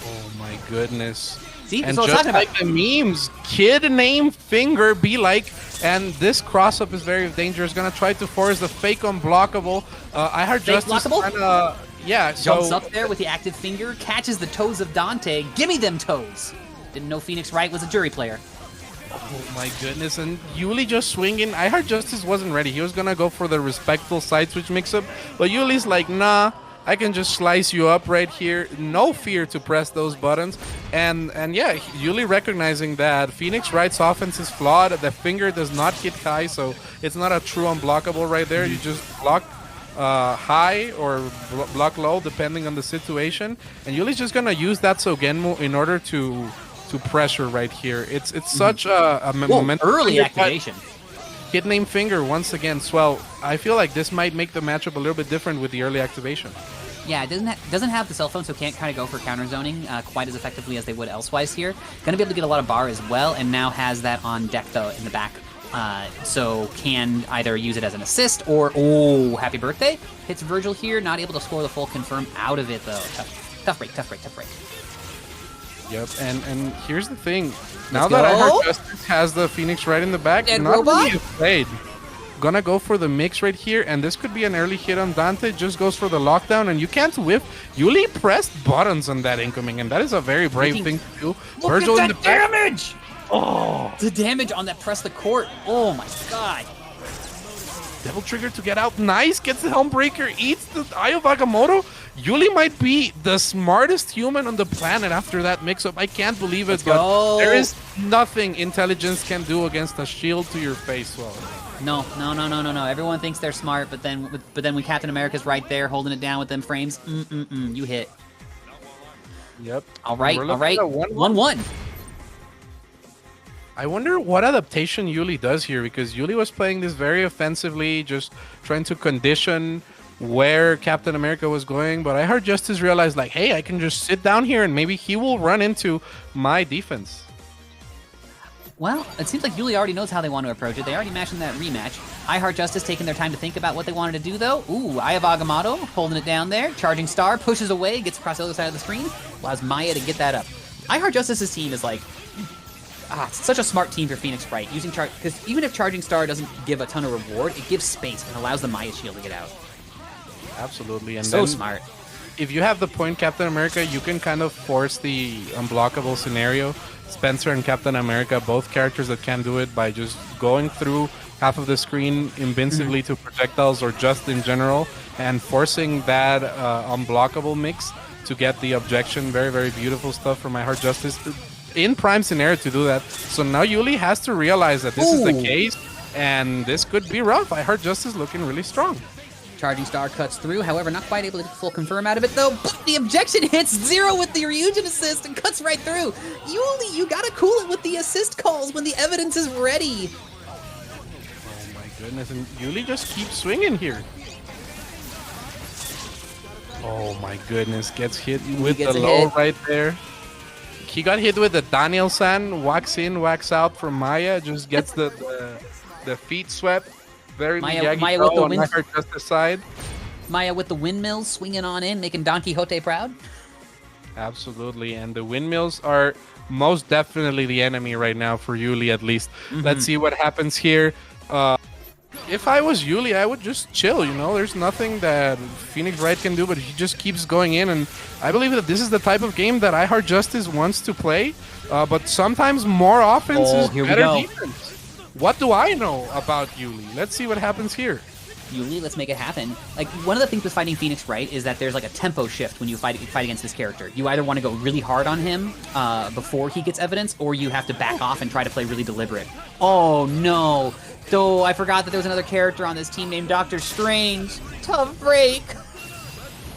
Oh my goodness. See, and that's what just I'm like talking about. the memes, kid named Finger be like, and this cross-up is very dangerous. Gonna try to force the fake unblockable. I heard Fake Justice blockable? kinda, yeah, Jumps so up there with the active finger, catches the toes of Dante. Gimme them toes! Didn't know Phoenix Wright was a jury player. oh my goodness, and Yuli just swinging. I heard Justice wasn't ready. He was gonna go for the respectful side switch mix-up, but Yuli's like, nah, I can just slice you up right here. No fear to press those buttons. And yeah, Yuli recognizing that Phoenix Wright's offense is flawed. The finger does not hit high, so it's not a true unblockable right there. You just block high or block low, depending on the situation. And Yuli's just gonna use that Sogenmu in order to pressure right here. It's such a momentum. Early activation. Kid named Finger once again. Swell. I feel like this might make the matchup a little bit different with the early activation. Yeah, it doesn't have the cell phone, so can't kind of go for counter zoning quite as effectively as they would elsewise here. Gonna be able to get a lot of bar as well, and now has that on deck though in the back. So can either use it as an assist or happy birthday. Hits Virgil here, not able to score the full confirm out of it though. Tough break. Yep, and here's the thing. Now that I heard Justice has the Phoenix right in the back, Dead not robot? really afraid. Gonna go for the mix right here, and this could be an early hit on Dante. Just goes for the lockdown, and you can't whiff. Yuli pressed buttons on that incoming, and that is a very brave thing to do. Look Virgil at in the that back. damage! Oh, the damage on that press the court. Oh my god. Devil Trigger to get out. Nice. Gets the Helmbreaker. Eats the Eye of Agamotto. Yuli might be the smartest human on the planet after that mix-up. I can't believe it, but there is nothing intelligence can do against a shield to your face. Well, No. Everyone thinks they're smart, but then when Captain America's right there holding it down with them frames, you hit. yep. All right. We're looking at 1-1. I wonder what adaptation Yuli does here, because Yuli was playing this very offensively, just trying to condition where Captain America was going, but I heard Justice realize, like, hey, I can just sit down here and maybe he will run into my defense. Well, it seems like Yuli already knows how they want to approach it. They already matched in that rematch. I Heart Justice taking their time to think about what they wanted to do, though. Ooh, Eye of Agamotto holding it down there. Charging Star pushes away, gets across the other side of the screen, allows Maya to get that up. I Heart Justice's team is like, it's such a smart team for Phoenix Wright. Using because even if Charging Star doesn't give a ton of reward, it gives space and allows the Maya shield to get out. Absolutely. And So then smart. if you have the point Captain America, you can kind of force the unblockable scenario. Spencer and Captain America, both characters that can do it by just going through half of the screen invincibly to projectiles or just in general, and forcing that unblockable mix to get the objection. Very, very beautiful stuff from My Heart Justice in prime scenario to do that. So now Yuli has to realize that this is the case, and this could be rough. I Heart Justice looking really strong. Charging Star cuts through, however, not quite able to get full confirm out of it, though. But the objection hits Zero with the Ryujin assist and cuts right through. Yuli, you gotta cool it with the assist calls when the evidence is ready. Oh my goodness, and Yuli just keeps swinging here. Oh my goodness, gets hit with the low right there. He got hit with the Daniel-san, wax in, wax out from Maya, just gets the feet swept. Very Maya Miyagi with the on win. my heart justice side. Maya with the windmills swinging on in, making Don Quixote proud. Absolutely, and the windmills are most definitely the enemy right now for Yuli, at least. Let's see what happens here. If I was Yuli, I would just chill, you know? There's nothing that Phoenix Wright can do, but he just keeps going in, and I believe that this is the type of game that I Heart Justice wants to play, but sometimes more offense is better defense. What do I know about Yuli? Let's see what happens here. Yuli, let's make it happen. Like, one of the things with fighting Phoenix Wright is that there's like a tempo shift when you fight against this character. You either want to go really hard on him before he gets evidence, or you have to back off and try to play really deliberate. Oh no! So I forgot that there was another character on this team named Dr. Strange. Tough break.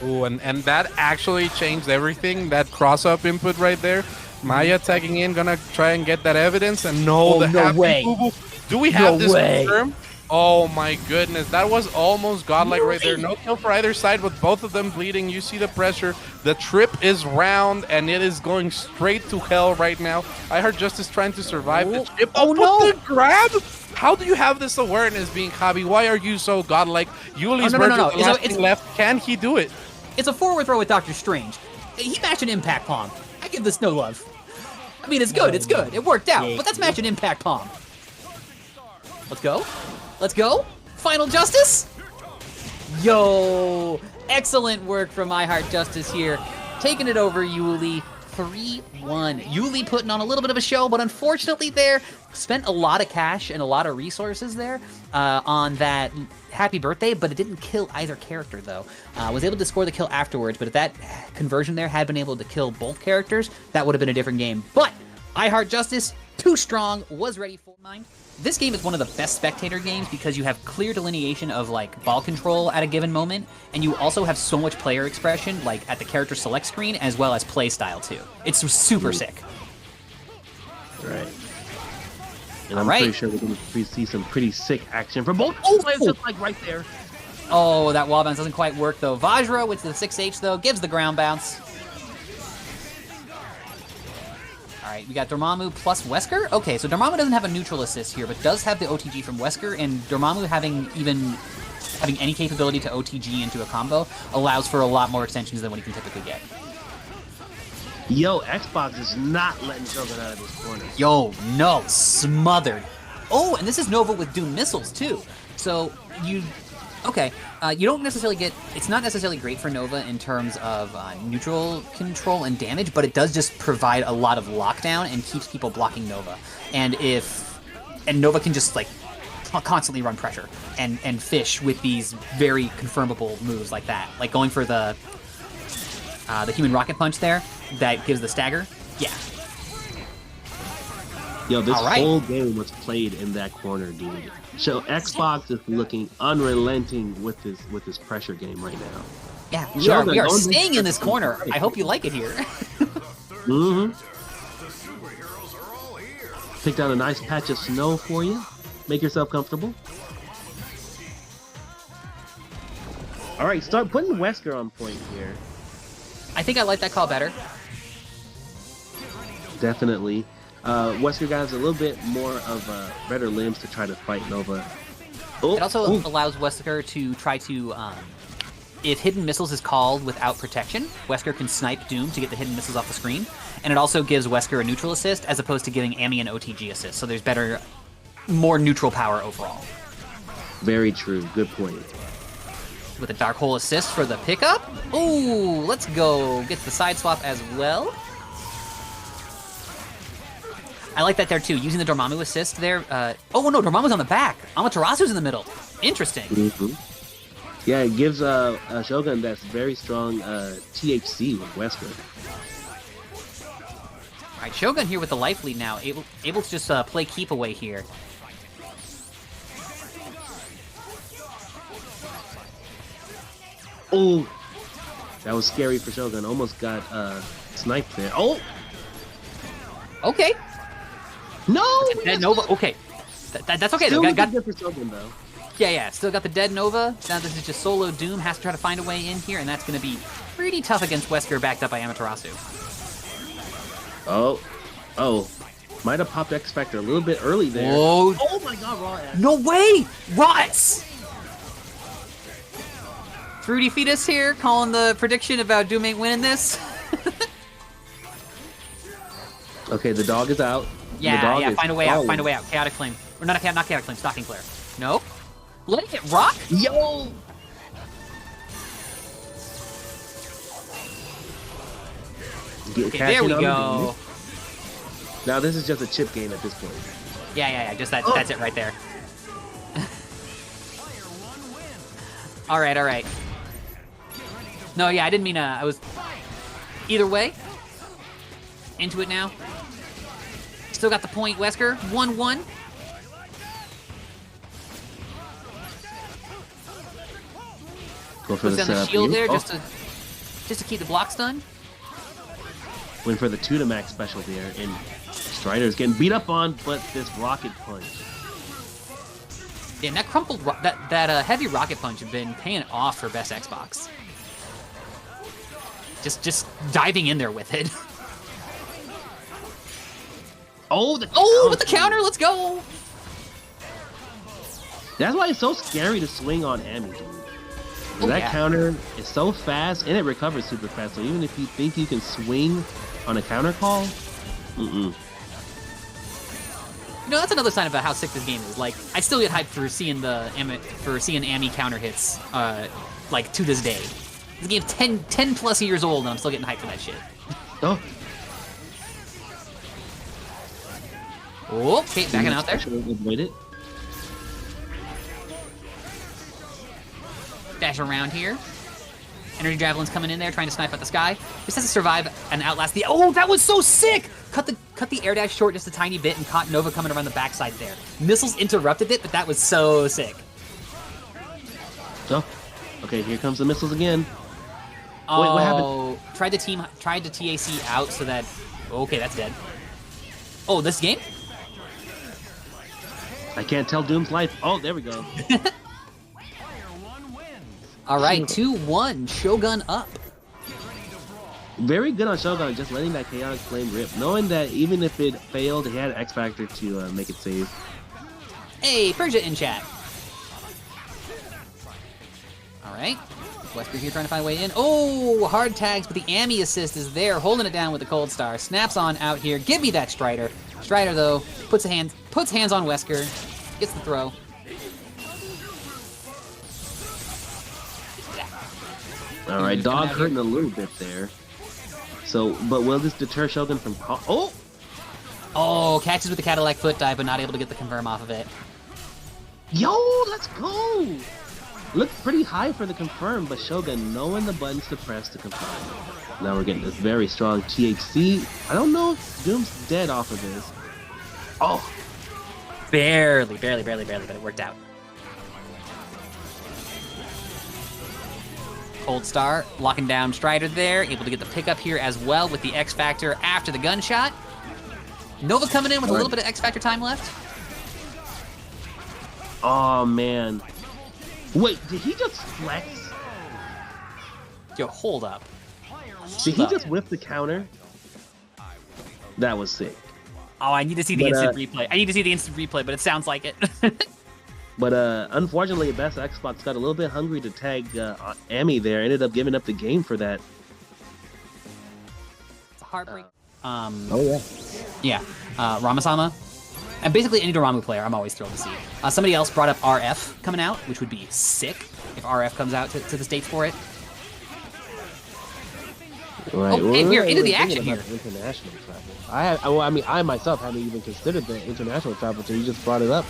Oh, and that actually changed everything. That cross-up input right there. Maya tagging in, gonna try and get that evidence, and no way. Boo-boo. Do we have this confirmed? Oh my goodness, that was almost godlike right there. No kill for either side, with both of them bleeding. You see the pressure. The trip is round, and it is going straight to hell right now. I Heart Justice trying to survive the chip. Oh no! The grab! How do you have this awareness, being Javi? Why are you so godlike? Yuli's no. Left. Can he do it? It's a forward throw with Dr. Strange. He matched an impact palm. I give this no love. I mean, it's good. It's good. It worked out, but that's matching impact palm. Let's go. Let's go. Final Justice. Yo, excellent work from I Heart Justice here. Taking it over, Yuli. 3-1. Yuli putting on a little bit of a show, but unfortunately there, spent a lot of cash and a lot of resources there on that happy birthday, but it didn't kill either character, though. Was able to score the kill afterwards, but if that conversion there had been able to kill both characters, that would have been a different game. But I Heart Justice, too strong, was ready for mine. This game is one of the best spectator games because you have clear delineation of like ball control at a given moment, and you also have so much player expression like at the character select screen as well as play style too. It's super sick. Right. And I'm pretty sure we're going to see some pretty sick action from both. It's just like right there. Oh, that wall bounce doesn't quite work though. Vajra with the 6H though gives the ground bounce. Alright, we got Dormammu plus Wesker. Okay, so Dormammu doesn't have a neutral assist here, but does have the OTG from Wesker, and Dormammu having any capability to OTG into a combo allows for a lot more extensions than what he can typically get. Yo, Xbox is not letting Shogun out of this corner. Yo, no, smothered. Oh, and this is Nova with Doom missiles too. So you don't necessarily get, it's not necessarily great for Nova in terms of neutral control and damage, but it does just provide a lot of lockdown and keeps people blocking Nova. And Nova can just like constantly run pressure and fish with these very confirmable moves like that. Like going for the human rocket punch there that gives the stagger. Yeah. Yo, this whole game was played in that corner, dude. So Xbox is looking unrelenting with this pressure game right now. Yeah, we are staying in this corner. I hope you like it here. Picked out a nice patch of snow for you. Make yourself comfortable. All right, start putting Wesker on point here. I think I like that call better. Definitely. Wesker has a little bit more of better limbs to try to fight Nova. It also allows Wesker to try to, if hidden missiles is called without protection, Wesker can snipe Doom to get the hidden missiles off the screen, and it also gives Wesker a neutral assist as opposed to giving Amy an OTG assist, so there's more neutral power overall. Very true. Good point. With a Dark Hole assist for the pickup. Ooh, let's go. Gets the side swap as well. I like that there too, using the Dormammu assist there. Oh no, Dormammu's on the back. Amaterasu's in the middle. Interesting. Yeah, it gives Shogun that's very strong THC with Wesker. Alright, Shogun here with the life lead now, able to just play keep away here. Oh, that was scary for Shogun. Almost got sniped there. Oh! Okay. No! Dead Nova. Okay. That's okay. Still got good for Shogun, though. Yeah. Still got the dead Nova. Now this is just solo Doom. Has to try to find a way in here, and that's going to be pretty tough against Wesker, backed up by Amaterasu. Oh. Might have popped X Factor a little bit early there. Whoa. Oh my god, raw X. No way! Rots! Fruity Fetus here, calling the prediction about Doom ain't winning this. Okay, the dog is out. The Yeah, dog yeah, is find a way out, falling. find a way out. Chaotic Flame. Or not Chaotic Flame, Stalking Flare. No? Let it rock? Yo! Okay, there we go. Now this is just a chip game at this point. Yeah, just that's it right there. Alright. No, yeah, I didn't mean I was... Either way. Into it now. Still got the point, Wesker. 1-1. Go for Puts the down the setup shield here. there Oh, just to keep the blocks done. went for the 2 to max special there, and Strider's getting beat up on, but this rocket punch. Yeah, and that crumpled that heavy rocket punch had been paying off for best Xbox. Just diving in there with it. Oh, With the counter, let's go! That's why it's so scary to swing on Amy, dude. That yeah. counter is so fast, and it recovers super fast, so even if you think you can swing on a counter call, You know, that's another sign about how sick this game is. Like, I still get hyped for seeing Amy counter hits, like, to this day. This game's 10 plus years old, and I'm still getting hyped for that shit. Oh. Oh, okay, backing out there. Avoid it. Dash around here. Energy Javelin's coming in there, trying to snipe at the sky. Just has to survive and outlast the... Oh, that was so sick! Cut the air dash short just a tiny bit and caught Nova coming around the backside there. Missiles interrupted it, but that was so sick. Oh. Okay, here comes the missiles again. Oh, wait, what happened? Tried to TAC out so that... Okay, that's dead. Oh, this game? I can't tell Doom's life. Oh, there we go. All right, 2-1, Shogun up. Very good on Shogun, just letting that Chaotic Flame rip. Knowing that even if it failed, he had X Factor to make it save. Hey, Persia in chat. All right, Wesker here trying to find a way in. Oh, hard tags, but the Amy assist is there, holding it down with the Cold Star. Snaps on out here. Give me that Strider. Strider though puts hands on Wesker, gets the throw. All right, dog hurting a little bit there. So, but will this deter Shogun from... Oh! Oh, catches with the Cadillac foot dive, but not able to get the confirm off of it. Yo, let's go! Looked pretty high for the confirm, but Shogun knowing the buttons to press to confirm. Now we're getting this very strong THC. I don't know if Doom's dead off of this. Oh! Barely, but it worked out. Cold Star locking down Strider there, able to get the pickup here as well with the X Factor after the gunshot. Nova coming in with a little bit of X Factor time left. Oh, man. Wait, did he just flex? Yo, hold up. Did he just whip the counter? That was sick. Oh, I need to see the instant replay. But it sounds like it. But unfortunately, Best Xbox got a little bit hungry to tag Amy there. Ended up giving up the game for that. It's a heartbreak. Oh, yeah. Yeah. Ramasama. And basically any Doramu player, I'm always thrilled to see. Somebody else brought up RF coming out, which would be sick if RF comes out to the States for it. Right. Oh, hey, we're into the action here. International travel. I myself haven't even considered the international travel until you just brought it up.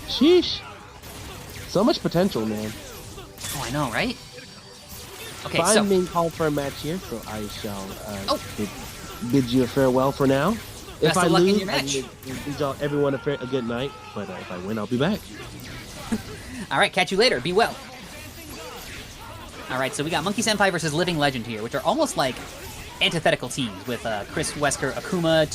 Sheesh. So much potential, man. Oh, I know, right? Okay, but so... I'm being called for a match here, so I shall bid you a farewell for now. Best If I of luck in lose, your match. I bid y'all everyone a good night. But if I win, I'll be back. All right, catch you later. Be well. All right, so we got Monkey Senpai versus Living Legend here, which are almost like antithetical teams with Chris, Wesker, Akuma,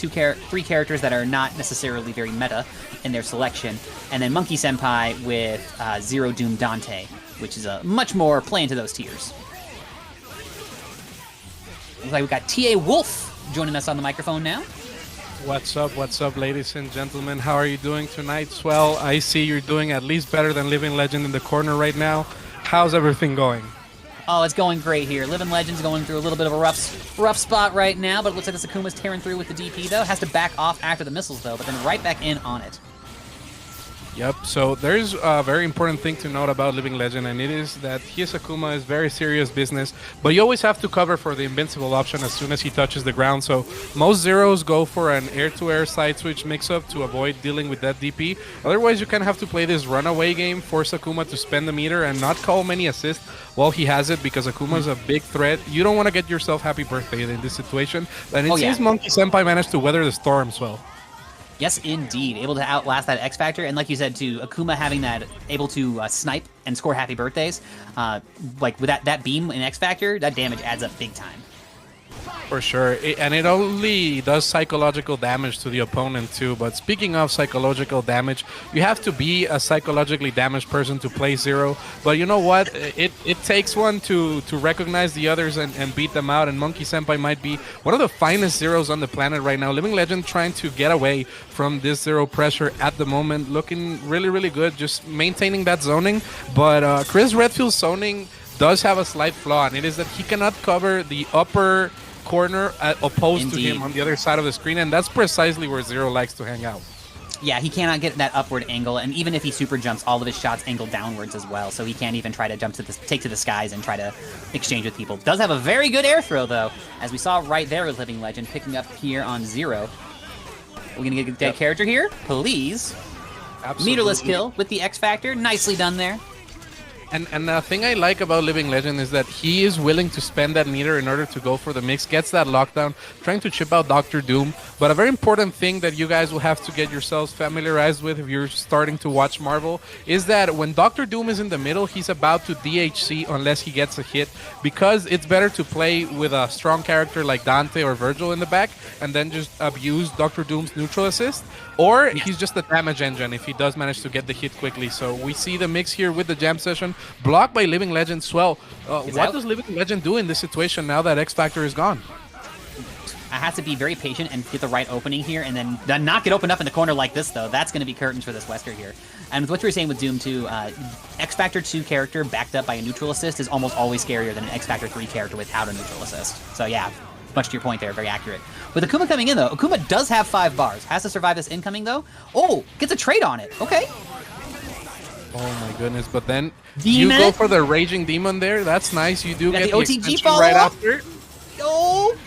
three characters that are not necessarily very meta in their selection, and then Monkey Senpai with Zero Doom Dante, which is a much more play into those tiers. Looks like we got TA Wolf joining us on the microphone now. What's up, ladies and gentlemen? How are you doing tonight? Swell, I see you're doing at least better than Living Legend in the corner right now. How's everything going? Oh, it's going great here. Living Legend's going through a little bit of a rough spot right now, but it looks like the Akuma's tearing through with the DP, though. Has to back off after the missiles, though, but then right back in on it. Yep, so there's a very important thing to note about Living Legend, and it is that his Akuma is very serious business, but you always have to cover for the invincible option as soon as he touches the ground, so most zeros go for an air-to-air side switch mix-up to avoid dealing with that DP. Otherwise, you kind of have to play this runaway game, force Akuma to spend the meter and not call many assists while he has it, because Akuma's a big threat. You don't want to get yourself happy birthday in this situation, and it seems Monkey Senpai managed to weather the storm as well. Yes, indeed. Able to outlast that X Factor, and like you said, too, Akuma having that, able to snipe and score happy birthdays, like with that beam in X Factor, that damage adds up big time. For sure, and it only does psychological damage to the opponent too. But speaking of psychological damage, you have to be a psychologically damaged person to play Zero. But you know what? It takes one to recognize the others and beat them out. And Monkey Senpai might be one of the finest Zeros on the planet right now. Living Legend trying to get away from this Zero pressure at the moment, looking really, really good, just maintaining that zoning. But Chris Redfield's zoning does have a slight flaw, and it is that he cannot cover the upper corner opposed to him on the other side of the screen, and that's precisely where Zero likes to hang out. Yeah, he cannot get that upward angle, and even if he super jumps, all of his shots angle downwards as well, so he can't even try to jump to take to the skies and try to exchange with people. Does have a very good air throw, though, as we saw right there with Living Legend, picking up here on Zero. We're gonna get a dead character here, please. Absolutely. Meterless kill with the X Factor, nicely done there. And the thing I like about Living Legend is that he is willing to spend that meter in order to go for the mix, gets that lockdown, trying to chip out Dr. Doom. But a very important thing that you guys will have to get yourselves familiarized with if you're starting to watch Marvel is that when Dr. Doom is in the middle, he's about to DHC unless he gets a hit, because it's better to play with a strong character like Dante or Virgil in the back and then just abuse Dr. Doom's neutral assist, or he's just a damage engine if he does manage to get the hit quickly. So we see the mix here with the jam session, blocked by Living Legend. Swell. What does Living Legend do in this situation now that X Factor is gone? I have to be very patient and get the right opening here, and then not get opened up in the corner like this, though. That's going to be curtains for this Wesker here. And with what you were saying with Doom, too, X Factor 2 character backed up by a neutral assist is almost always scarier than an X Factor 3 character without a neutral assist. So, yeah, much to your point there, very accurate. With Akuma coming in, though, Akuma does have 5 bars. Has to survive this incoming, though. Oh, gets a trade on it. Okay. Oh my goodness, but then Demon? you go for the Raging Demon there. That's nice. You do Got get the the OTG extension follow right up? after. Oh!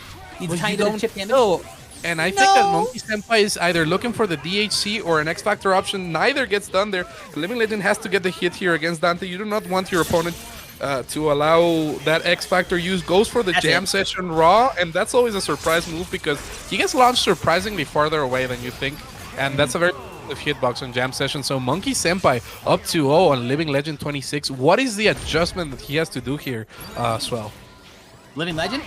Needs Well, a tiny you bit of don't chip damage. know. And I think that Monkey Senpai is either looking for the DHC or an X Factor option. Neither gets done there. Living Legend has to get the hit here against Dante. You do not want your opponent to allow that X Factor use. Goes for the jam session raw, and that's always a surprise move because he gets launched surprisingly farther away than you think. And that's a very hitbox on jam session. So Monkey Senpai up 2-0 on Living Legend 26. What is the adjustment that he has to do here, Swell? Living Legend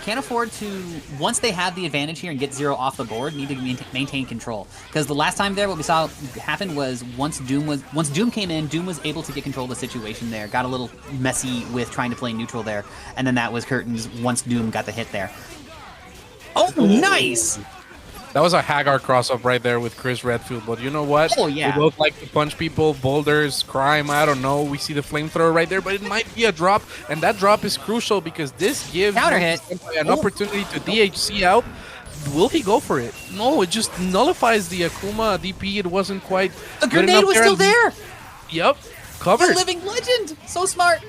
can't afford to, once they have the advantage here and get Zero off the board, need to maintain control. Because the last time there, what we saw happen was once Doom came in, Doom was able to get control of the situation there. Got a little messy with trying to play neutral there, and then that was curtains once Doom got the hit there. Oh, nice! That was a Hagar cross-up right there with Chris Redfield, but you know what? Oh, yeah. We both like to punch people, boulders, crime, I don't know. We see the flamethrower right there, but it might be a drop, and that drop is crucial because this gives an opportunity to DHC out. Will he go for it? No, it just nullifies the Akuma DP. It wasn't quite The grenade was still there! Yep, covered. The Living Legend! So smart!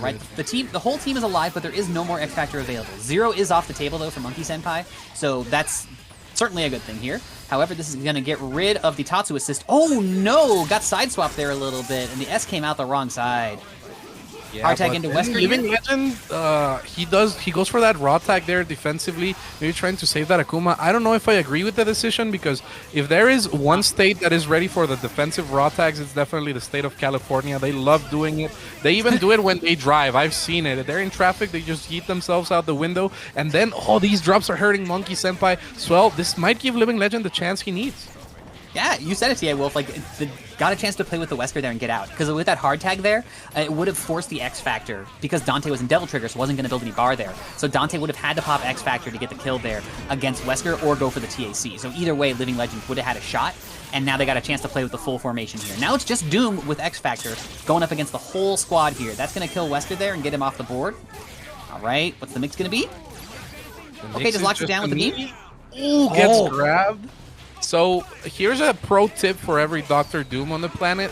Right, the whole team is alive, but there is no more X Factor available. Zero is off the table though for Monkey Senpai, so that's certainly a good thing here. However, this is going to get rid of the Tatsu assist. Oh no! Got sideswapped there a little bit, and the S came out the wrong side. Yeah, hard tag into Wesker. Living Legend, he goes for that raw tag there defensively, maybe trying to save that Akuma. I don't know if I agree with the decision, because if there is one state that is ready for the defensive raw tags, it's definitely the state of California. They love doing it. They even do it when they drive. I've seen it. If they're in traffic, they just yeet themselves out the window, and then all these drops are hurting Monkey Senpai. So, well, this might give Living Legend the chance he needs. Yeah, you said it, Wolf. Like got a chance to play with the Wesker there and get out. Because with that hard tag there, it would have forced the X Factor, because Dante was in Devil Trigger, so wasn't going to build any bar there. So Dante would have had to pop X Factor to get the kill there against Wesker or go for the TAC. So either way, Living Legend would have had a shot, and now they got a chance to play with the full formation here. Now it's just Doom with X Factor going up against the whole squad here. That's going to kill Wesker there and get him off the board. All right, what's the mix going to be? Okay, just locks it down with the beam. Ooh, gets grabbed. So here's a pro tip for every Dr. Doom on the planet.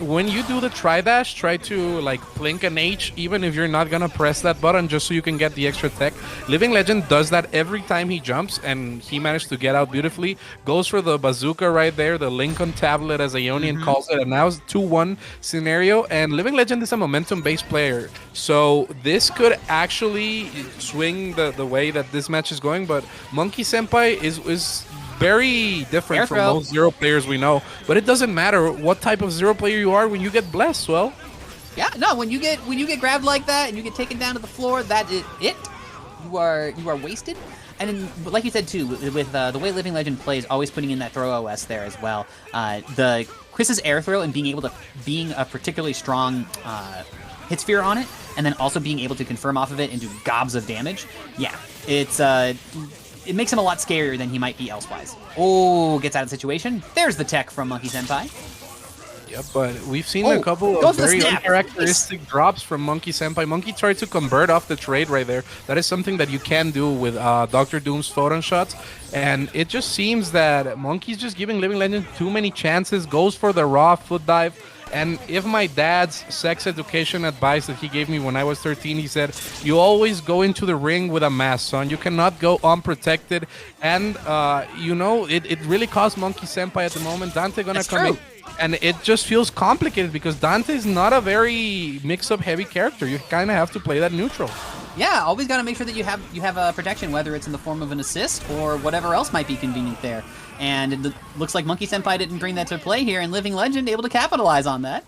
When you do the tri-dash, try to like blink an H, even if you're not gonna press that button, just so you can get the extra tech. Living Legend does that every time he jumps, and he managed to get out beautifully. Goes for the bazooka right there, the Lincoln tablet as Ionian calls it, and now it's 2-1 scenario. And Living Legend is a momentum-based player, so this could actually swing the way that this match is going. But Monkey Senpai is very different from most Zero players we know, but it doesn't matter what type of Zero player you are when you get blessed. Well, yeah, no, when you get grabbed like that and you get taken down to the floor, that is it. You are wasted. And then, like you said too, with the way Living Legend plays, always putting in that throw OS there as well. The Chris's air throw and being a particularly strong hit sphere on it, and then also being able to confirm off of it and do gobs of damage. Yeah, it makes him a lot scarier than he might be elsewise. Oh, gets out of the situation. There's the tech from Monkey Senpai. Yep, but we've seen a couple of very uncharacteristic drops from Monkey Senpai. Monkey tried to convert off the trade right there. That is something that you can do with Dr. Doom's photon shots. And it just seems that Monkey's just giving Living Legend too many chances, goes for the raw foot dive. And if my dad's sex education advice that he gave me when I was 13, he said, you always go into the ring with a mask, son. You cannot go unprotected. And, it really cost Monkey Senpai at the moment. Dante gonna come in. And it just feels complicated because Dante is not a very mix-up heavy character. You kind of have to play that neutral. Yeah, always got to make sure that you have a protection, whether it's in the form of an assist or whatever else might be convenient there. And it looks like Monkey Senpai didn't bring that to play here, and Living Legend able to capitalize on that.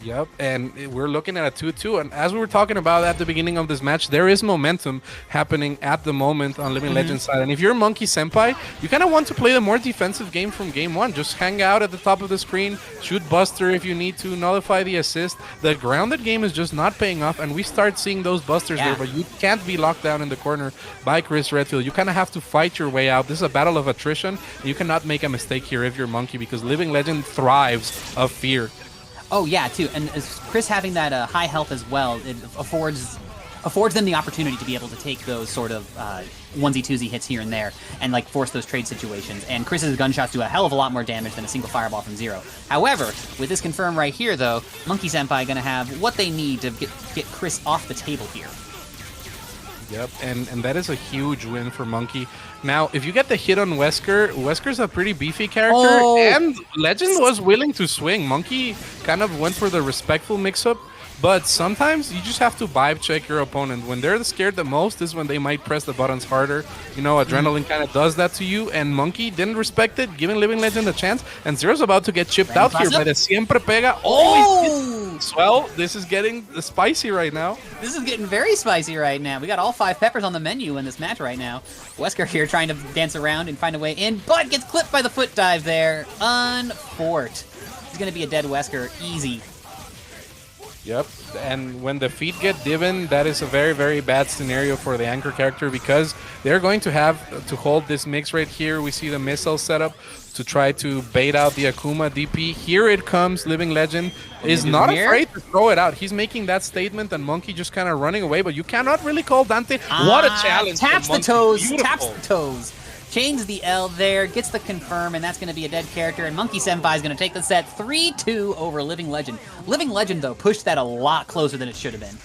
Yep, and we're looking at a 2-2, and as we were talking about at the beginning of this match, there is momentum happening at the moment on Living Legend's side. And if you're Monkey Senpai, you kind of want to play the more defensive game from game one. Just hang out at the top of the screen, shoot Buster if you need to, nullify the assist. The grounded game is just not paying off, and we start seeing those Busters there, but you can't be locked down in the corner by Chris Redfield. You kind of have to fight your way out. This is a battle of attrition, and you cannot make a mistake here if you're Monkey, because Living Legend thrives of fear. Oh yeah, too, and Chris having that high health as well, it affords them the opportunity to be able to take those sort of onesie-twosie hits here and there and like force those trade situations. And Chris's gunshots do a hell of a lot more damage than a single fireball from Zero. However, with this confirm right here though, Monkey Senpai gonna have what they need to get Chris off the table here. Yep, and that is a huge win for Monkey. Now, if you get the hit on Wesker's a pretty beefy character, and Legend was willing to swing. Monkey kind of went for the respectful mix-up, but sometimes you just have to vibe check your opponent. When they're scared the most is when they might press the buttons harder. You know, adrenaline kind of does that to you, and Monkey didn't respect it, giving Living Legend a chance, and Zero's about to get chipped out here by the Siempre Pega. Well, this is getting spicy right now. This is getting very spicy right now. We got all 5 peppers on the menu in this match right now. Wesker here trying to dance around and find a way in, but gets clipped by the foot dive there. Unfort. He's going to be a dead Wesker. Easy. Yep, and when the feet get given, that is a very, very bad scenario for the anchor character because they're going to have to hold this mix right here. We see the missile setup to try to bait out the Akuma DP. Here it comes. Living Legend is not afraid to throw it out. He's making that statement and Monkey just kind of running away, but you cannot really call Dante. What a challenge. Taps the toes, taps the toes. Chains the L there, gets the confirm, and that's going to be a dead character, and Monkey Senpai is going to take the set 3-2 over Living Legend. Living Legend, though, pushed that a lot closer than it should have been.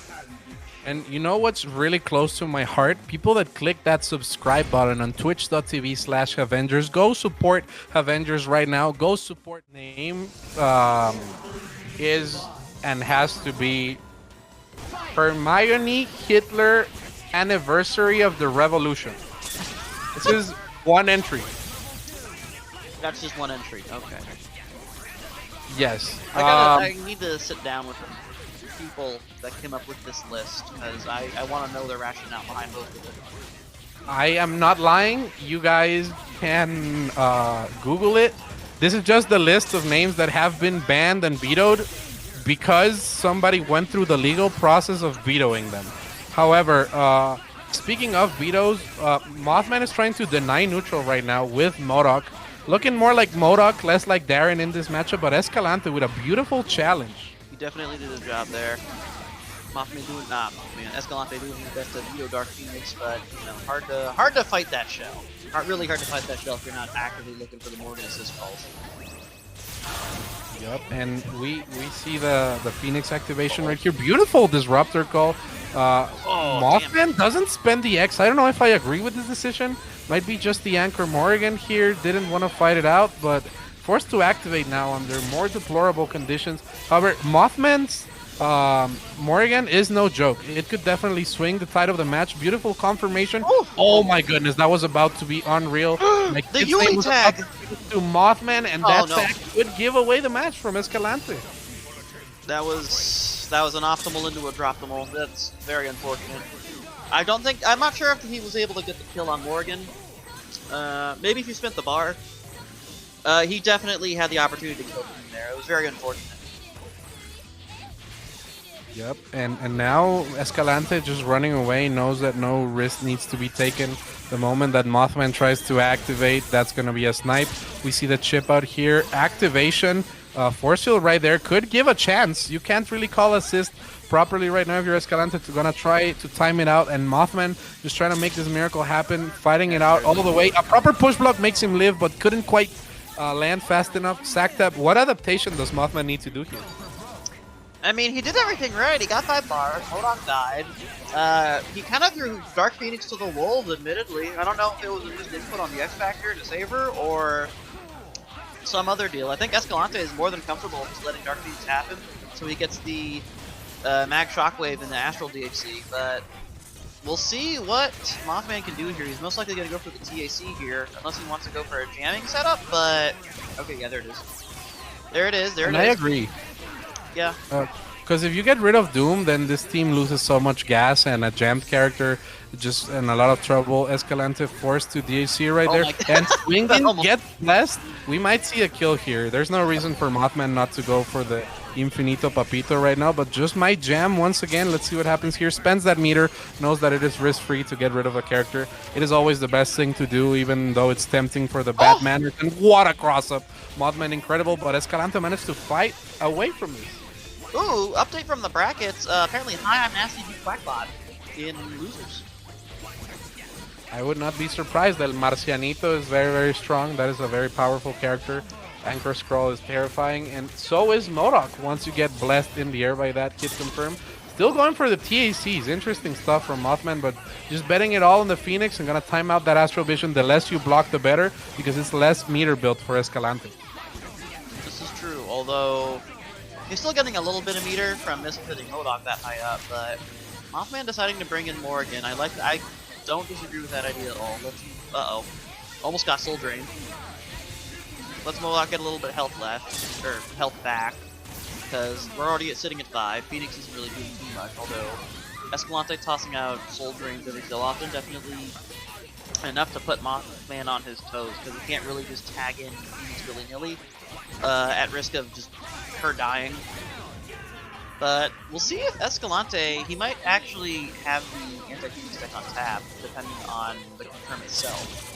And you know what's really close to my heart? People that click that subscribe button on twitch.tv/Havengers. Go support Havengers right now. Go support name is and has to be Hermione Hitler Anniversary of the Revolution. This is one entry. That's just one entry. Okay. Yes. I need to sit down with the people that came up with this list because I want to know their rationale behind both of them. I am not lying. You guys can Google it. This is just the list of names that have been banned and vetoed because somebody went through the legal process of vetoing them. However, speaking of vetoes, Mothman is trying to deny neutral right now with MODOK. Looking more like MODOK, less like Darren in this matchup, but Escalante with a beautiful challenge. He definitely did his job there. Escalante doing his best to veto Dark Phoenix, but you know, hard to fight that shell. Really hard to fight that shell if you're not actively looking for the Morgan assist calls. Yep, and we see the Phoenix activation right here. Beautiful disruptor call. Mothman doesn't spend the X. I don't know if I agree with this decision. Might be just the Anchor Morgan here. Didn't want to fight it out, but forced to activate now under more deplorable conditions. However, Mothman's Morgan is no joke. It could definitely swing the tide of the match. Beautiful confirmation. Oh my goodness, that was about to be unreal. Like, the Yuli tag to Mothman, and that tag could give away the match from Escalante. That was an optimal into a droptimal. That's very unfortunate. I'm not sure if he was able to get the kill on Morgan. Maybe if he spent the bar. He definitely had the opportunity to kill him there. It was very unfortunate. Yep, and now Escalante just running away, knows that no risk needs to be taken. The moment that Mothman tries to activate, that's going to be a snipe. We see the chip out here. Activation, force field right there could give a chance. You can't really call assist properly right now if you're Escalante. Going to try to time it out, and Mothman just trying to make this miracle happen, fighting it out all the way. A proper push block makes him live, but couldn't quite land fast enough. Sacked up. What adaptation does Mothman need to do here? I mean, he did everything right. He got 5 bars. MODOK died. He kind of threw Dark Phoenix to the wolves, admittedly. I don't know if it was just input on the X Factor to save her or some other deal. I think Escalante is more than comfortable just letting Dark Phoenix happen, so he gets the Mag Shockwave in the Astral DXC, but we'll see what Mothman can do here. He's most likely going to go for the TAC here, unless he wants to go for a jamming setup, but... Okay, yeah, there it is. There it is, there it is. And I agree. Yeah. Because if you get rid of Doom, then this team loses so much gas, and a jammed character just in a lot of trouble. Escalante forced to DHC right there. And Swingin gets blessed. We might see a kill here. There's no reason for Mothman not to go for the Infinito Papito right now, but just might jam once again. Let's see what happens here. Spends that meter, knows that it is risk-free to get rid of a character. It is always the best thing to do, even though it's tempting for the bad manners. And what a cross-up. Mothman incredible, but Escalante managed to fight away from this. Ooh, update from the brackets. Apparently, hi, I'm Nasty beat Quackbot in losers. I would not be surprised. El Marcianito is very, very strong. That is a very powerful character. Anchor Scroll is terrifying, and so is MODOK once you get blessed in the air by that. Kid confirmed. Still going for the TACs. Interesting stuff from Mothman, but just betting it all on the Phoenix and gonna time out that Astral Vision. The less you block, the better, because it's less meter built for Escalante. This is true, although he's still getting a little bit of meter from misfitting MODOK that high up, but Mothman deciding to bring in Morgan. I don't disagree with that idea at all. Uh-oh. Almost got soul drained. Let's MODOK get a little bit of health left, or health back, because we're already sitting at 5. Phoenix isn't really doing too much, although Escalante tossing out soul drains every so often, definitely enough to put Mothman on his toes, because he can't really just tag in Phoenix willy-nilly, at risk of just her dying. But we'll see if Escalante, he might actually have the anti-Phoenix deck on tap, depending on the confirm itself.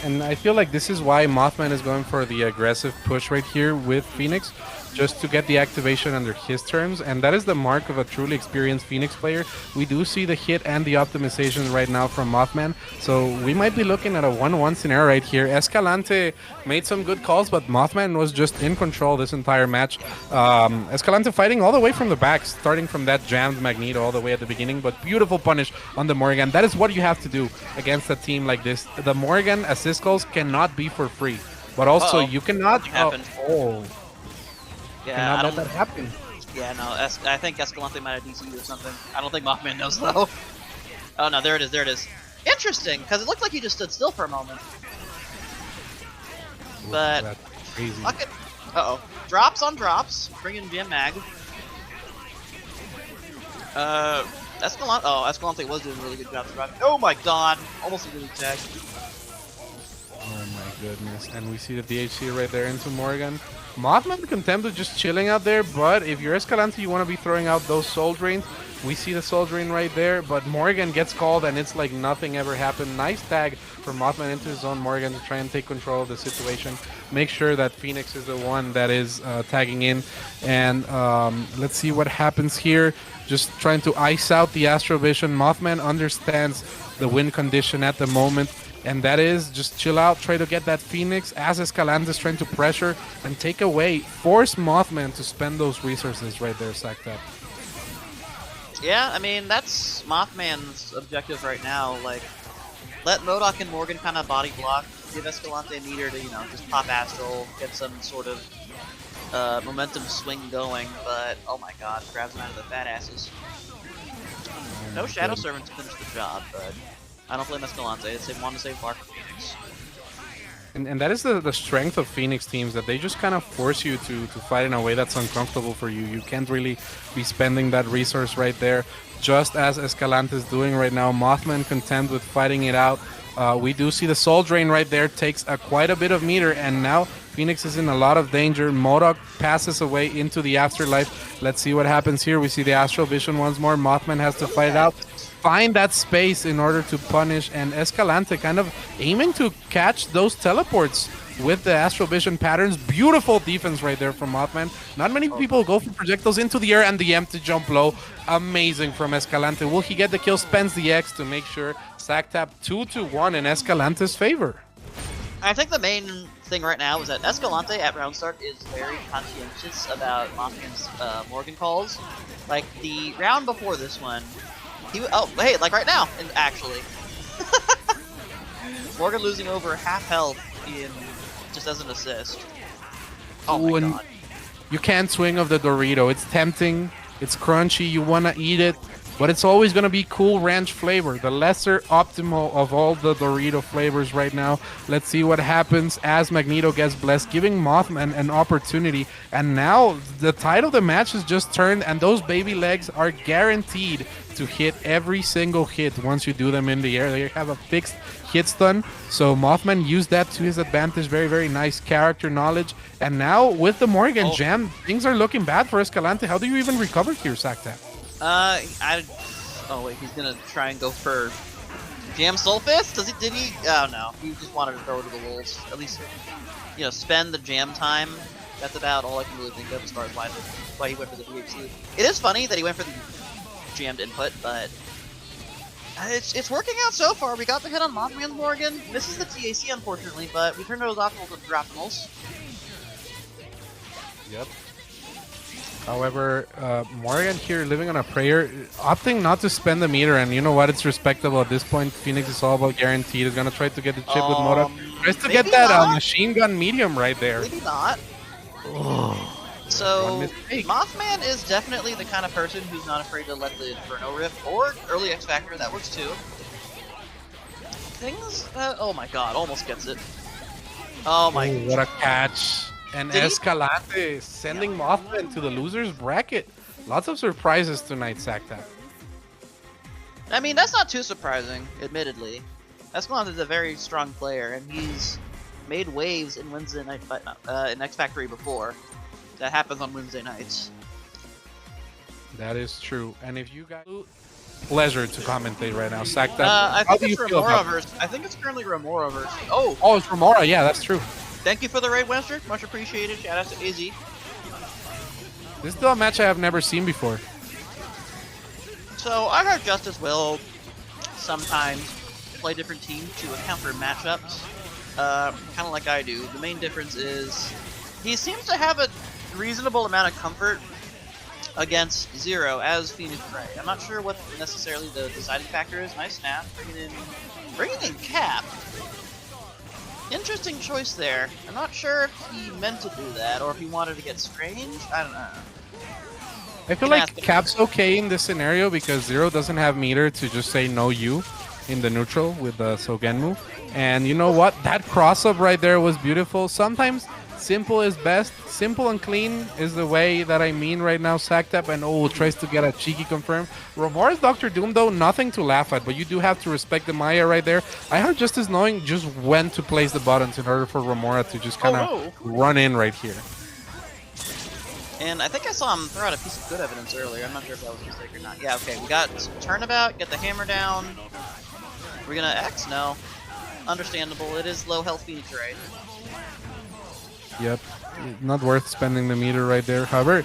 And I feel like this is why Mothman is going for the aggressive push right here with Phoenix, just to get the activation under his terms, and that is the mark of a truly experienced Phoenix player. We do see the hit and the optimization right now from Mothman, so we might be looking at a 1-1 scenario right here. Escalante made some good calls, but Mothman was just in control this entire match. Escalante fighting all the way from the back, starting from that jammed Magneto all the way at the beginning, but beautiful punish on the Morgan. That is what you have to do against a team like this. The Morgan assist calls cannot be for free, but also you cannot... Yeah, I don't let that happen. Yeah, no, I think Escalante might have DC'd or something. I don't think Mothman knows, though. Oh, no, there it is, there it is. Interesting, because it looked like he just stood still for a moment. But... That's crazy. Uh-oh. Drops on drops. Bring in Jam Mag. Escalante... Oh, Escalante was doing a really good job surviving. Oh my god! Almost a really tag. Oh my goodness. And we see the DHC right there into Morgan. Mothman content with just chilling out there, but if you're Escalante, you want to be throwing out those soul drains. We see the soul drain right there, but Morgan gets called and it's like nothing ever happened. Nice tag from Mothman into his own Morgan to try and take control of the situation. Make sure that Phoenix is the one that is tagging in. And let's see what happens here. Just trying to ice out the Astro Vision. Mothman understands the win condition at the moment. And that is just chill out, try to get that Phoenix as Escalante is trying to pressure and take away, force Mothman to spend those resources right there, Sakta. Yeah, I mean, that's Mothman's objective right now. Like, let MODOK and Morgan kind of body block, give Escalante a meter to, you know, just pop Astral, get some sort of momentum swing going, but oh my god, grabs him out of the fat asses. No Shadow Servant to finish the job, but I don't blame Escalante. They want to save Bar for Phoenix. And that is the strength of Phoenix teams, that they just kind of force you to fight in a way that's uncomfortable for you. You can't really be spending that resource right there, just as Escalante is doing right now. Mothman content with fighting it out. We do see the soul drain right there, takes quite a bit of meter, and now Phoenix is in a lot of danger. MODOK passes away into the afterlife. Let's see what happens here. We see the Astral Vision once more. Mothman has to fight it out, find that space in order to punish, and Escalante kind of aiming to catch those teleports with the Astral Vision patterns. Beautiful defense right there from Mothman. Not many people go for projectiles into the air and the empty jump low. Amazing from Escalante. Will he get the kill? Spends the X to make sure sack tap 2-1 in Escalante's favor. I think the main thing right now is that Escalante at round start is very conscientious about Mothman's Morgan calls. Like the round before this one, hey, like right now, actually. Morgan losing over half health in just as an assist. Oh my god. You can't swing of the Dorito. It's tempting, it's crunchy, you want to eat it, but it's always going to be Cool Ranch flavor, the lesser optimal of all the Dorito flavors right now. Let's see what happens as Magneto gets blessed, giving Mothman an opportunity. And now the tide of the match has just turned, and those baby legs are guaranteed to hit every single hit once you do them in the air. They have a fixed hit stun, so Mothman used that to his advantage. Very, very nice character knowledge. And now with the Morgan jam, things are looking bad for Escalante. How do you even recover here, Sakta? Oh wait, he's gonna try and go for Jam Soul Fist? Did he? Oh no, he just wanted to throw it to the wolves. At least, you know, spend the jam time. That's about all I can really think of as far as why he went for the DXP. It is funny that he went for the jammed input, but it's working out so far. We got the hit on Mothman's Morgan. Misses the TAC, unfortunately, but we turned those optimals into optimals. Yep. However, Morgan here living on a prayer, opting not to spend the meter, and you know what? It's respectable at this point. Phoenix is all about guaranteed. He's gonna try to get the chip with MODOK. Tries to get that machine gun medium right there. Maybe not. So, Mothman is definitely the kind of person who's not afraid to let the Inferno rip, or early X Factor, that works too. Things, oh my god, almost gets it. Oh my god. What a catch. And Escalante sending Mothman to the loser's bracket. Lots of surprises tonight, Sakta. I mean, that's not too surprising, admittedly. Escalante is a very strong player, and he's made waves in Wednesday night, in X Factory before. That happens on Wednesday nights. That is true. And if you guys, pleasure to commentate right now, Sakta. I think it's Remora verse. I think it's currently Remora verse. Oh, it's Remora. Yeah, that's true. Thank you for the raid, Winster. Much appreciated. Shout out to Izzy. This is still a match I have never seen before. So I heard Justice will sometimes play different teams to account for matchups, kind of like I do. The main difference is he seems to have a reasonable amount of comfort against Zero as Phoenix Ray. I'm not sure what necessarily the deciding factor is. Nice snap, bringing in Cap. Interesting choice there. I'm not sure if he meant to do that or if he wanted to get strange. I don't know. I feel like Cap's okay in this scenario because Zero doesn't have meter to just say no you in the neutral with the Sogen move. And you know what? That cross-up right there was beautiful. Sometimes Simple is best. Simple and clean is the way that I mean right now. Sactap and tries to get a cheeky confirm. Remora's Dr. Doom though, nothing to laugh at, but you do have to respect the Maya right there. I heard Justice knowing just when to place the buttons in order for Remora to just kind of run in right here. And I think I saw him throw out a piece of good evidence earlier. I'm not sure if that was a mistake or not. Yeah, okay, we got turnabout, get the hammer down. We're gonna X? No. Understandable, it is low health Phoenix, right? Yep, not worth spending the meter right there. However,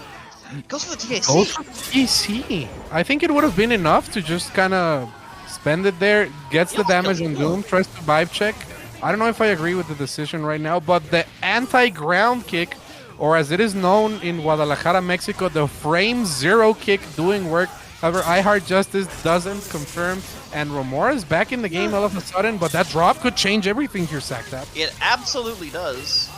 goes for the TAC. Goes for TAC. I think it would have been enough to just kind of spend it there. Gets the damage on Doom, tries to vibe check. I don't know if I agree with the decision right now, but the anti-ground kick, or as it is known in Guadalajara, Mexico, the frame zero kick doing work. However, I Heart Justice doesn't confirm, and Remora is back in the game all of a sudden, but that drop could change everything here, Sactap. It absolutely does.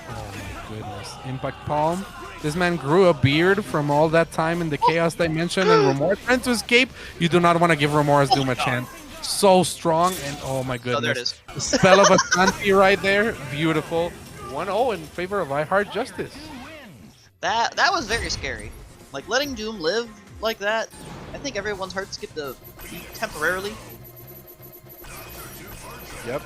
Oh my goodness. Impact Palm. This man grew a beard from all that time in the Chaos Dimension, and Remora trying to escape. You do not want to give Remora's Doom a chance. So strong, and oh my goodness. Oh, there it is. The spell of Escalante right there. Beautiful. 1-0 in favor of I Heart Justice. That was very scary. Like, letting Doom live like that, I think everyone's heart skipped a beat temporarily. Yep.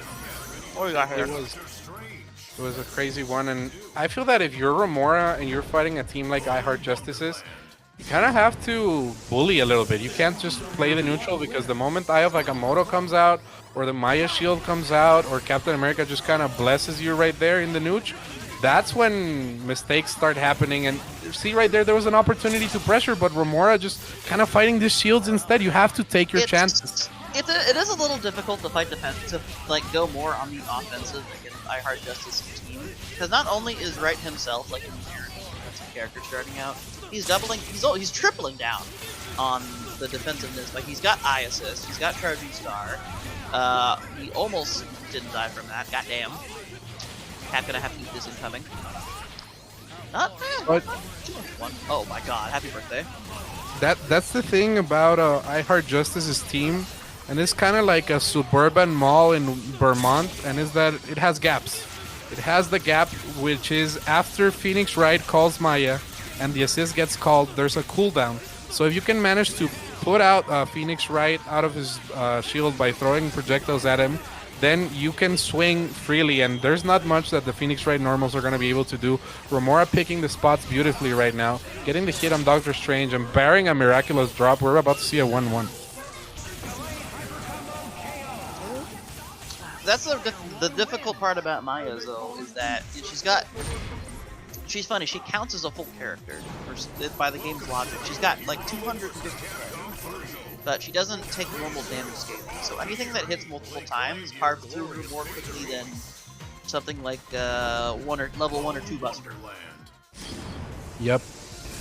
What we got here? It was a crazy one, and I feel that if you're Remora and you're fighting a team like I Heart Justices, you kind of have to bully a little bit. You can't just play the neutral, because the moment Eye of Agamotto comes out, or the Maya Shield comes out, or Captain America just kind of blesses you right there in the neutral, that's when mistakes start happening. And see right there was an opportunity to pressure, but Remora just kind of fighting the shields instead. You have to take your chances. It is a little difficult to fight defensive, like go more on the offensive against I Heart Justice team, because not only is Wright himself like an inherent defensive character starting out, he's tripling down on the defensiveness. Like, he's got eye assist, he's got charging star. He almost didn't die from that. Goddamn. Cat gonna have to eat this incoming. Not bad. But oh my god! Happy birthday. That's the thing about I Heart Justice's team, and it's kind of like a suburban mall in Vermont, and is that it has gaps. It has the gap, which is after Phoenix Wright calls Maya, and the assist gets called, there's a cooldown. So if you can manage to put out Phoenix Wright out of his shield by throwing projectiles at him, then you can swing freely, and there's not much that the Phoenix Wright normals are going to be able to do. Remora picking the spots beautifully right now, getting the hit on Doctor Strange, and bearing a miraculous drop. We're about to see a 1-1. That's the difficult part about Maya, though, is that she's funny. She counts as a full character by the game's logic. She's got like 250, but she doesn't take normal damage scaling. So anything that hits multiple times carves through her more quickly than something like level 1 or 2 Buster. Yep.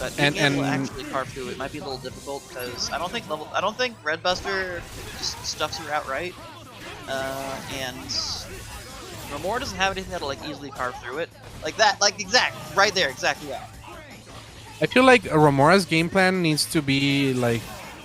But being able to actually carve through it might be a little difficult, because I don't think Red Buster just stuffs her outright. And Remora doesn't have anything that'll like easily carve through it. Like that, right there, exactly that. I feel like Remora's game plan needs to be like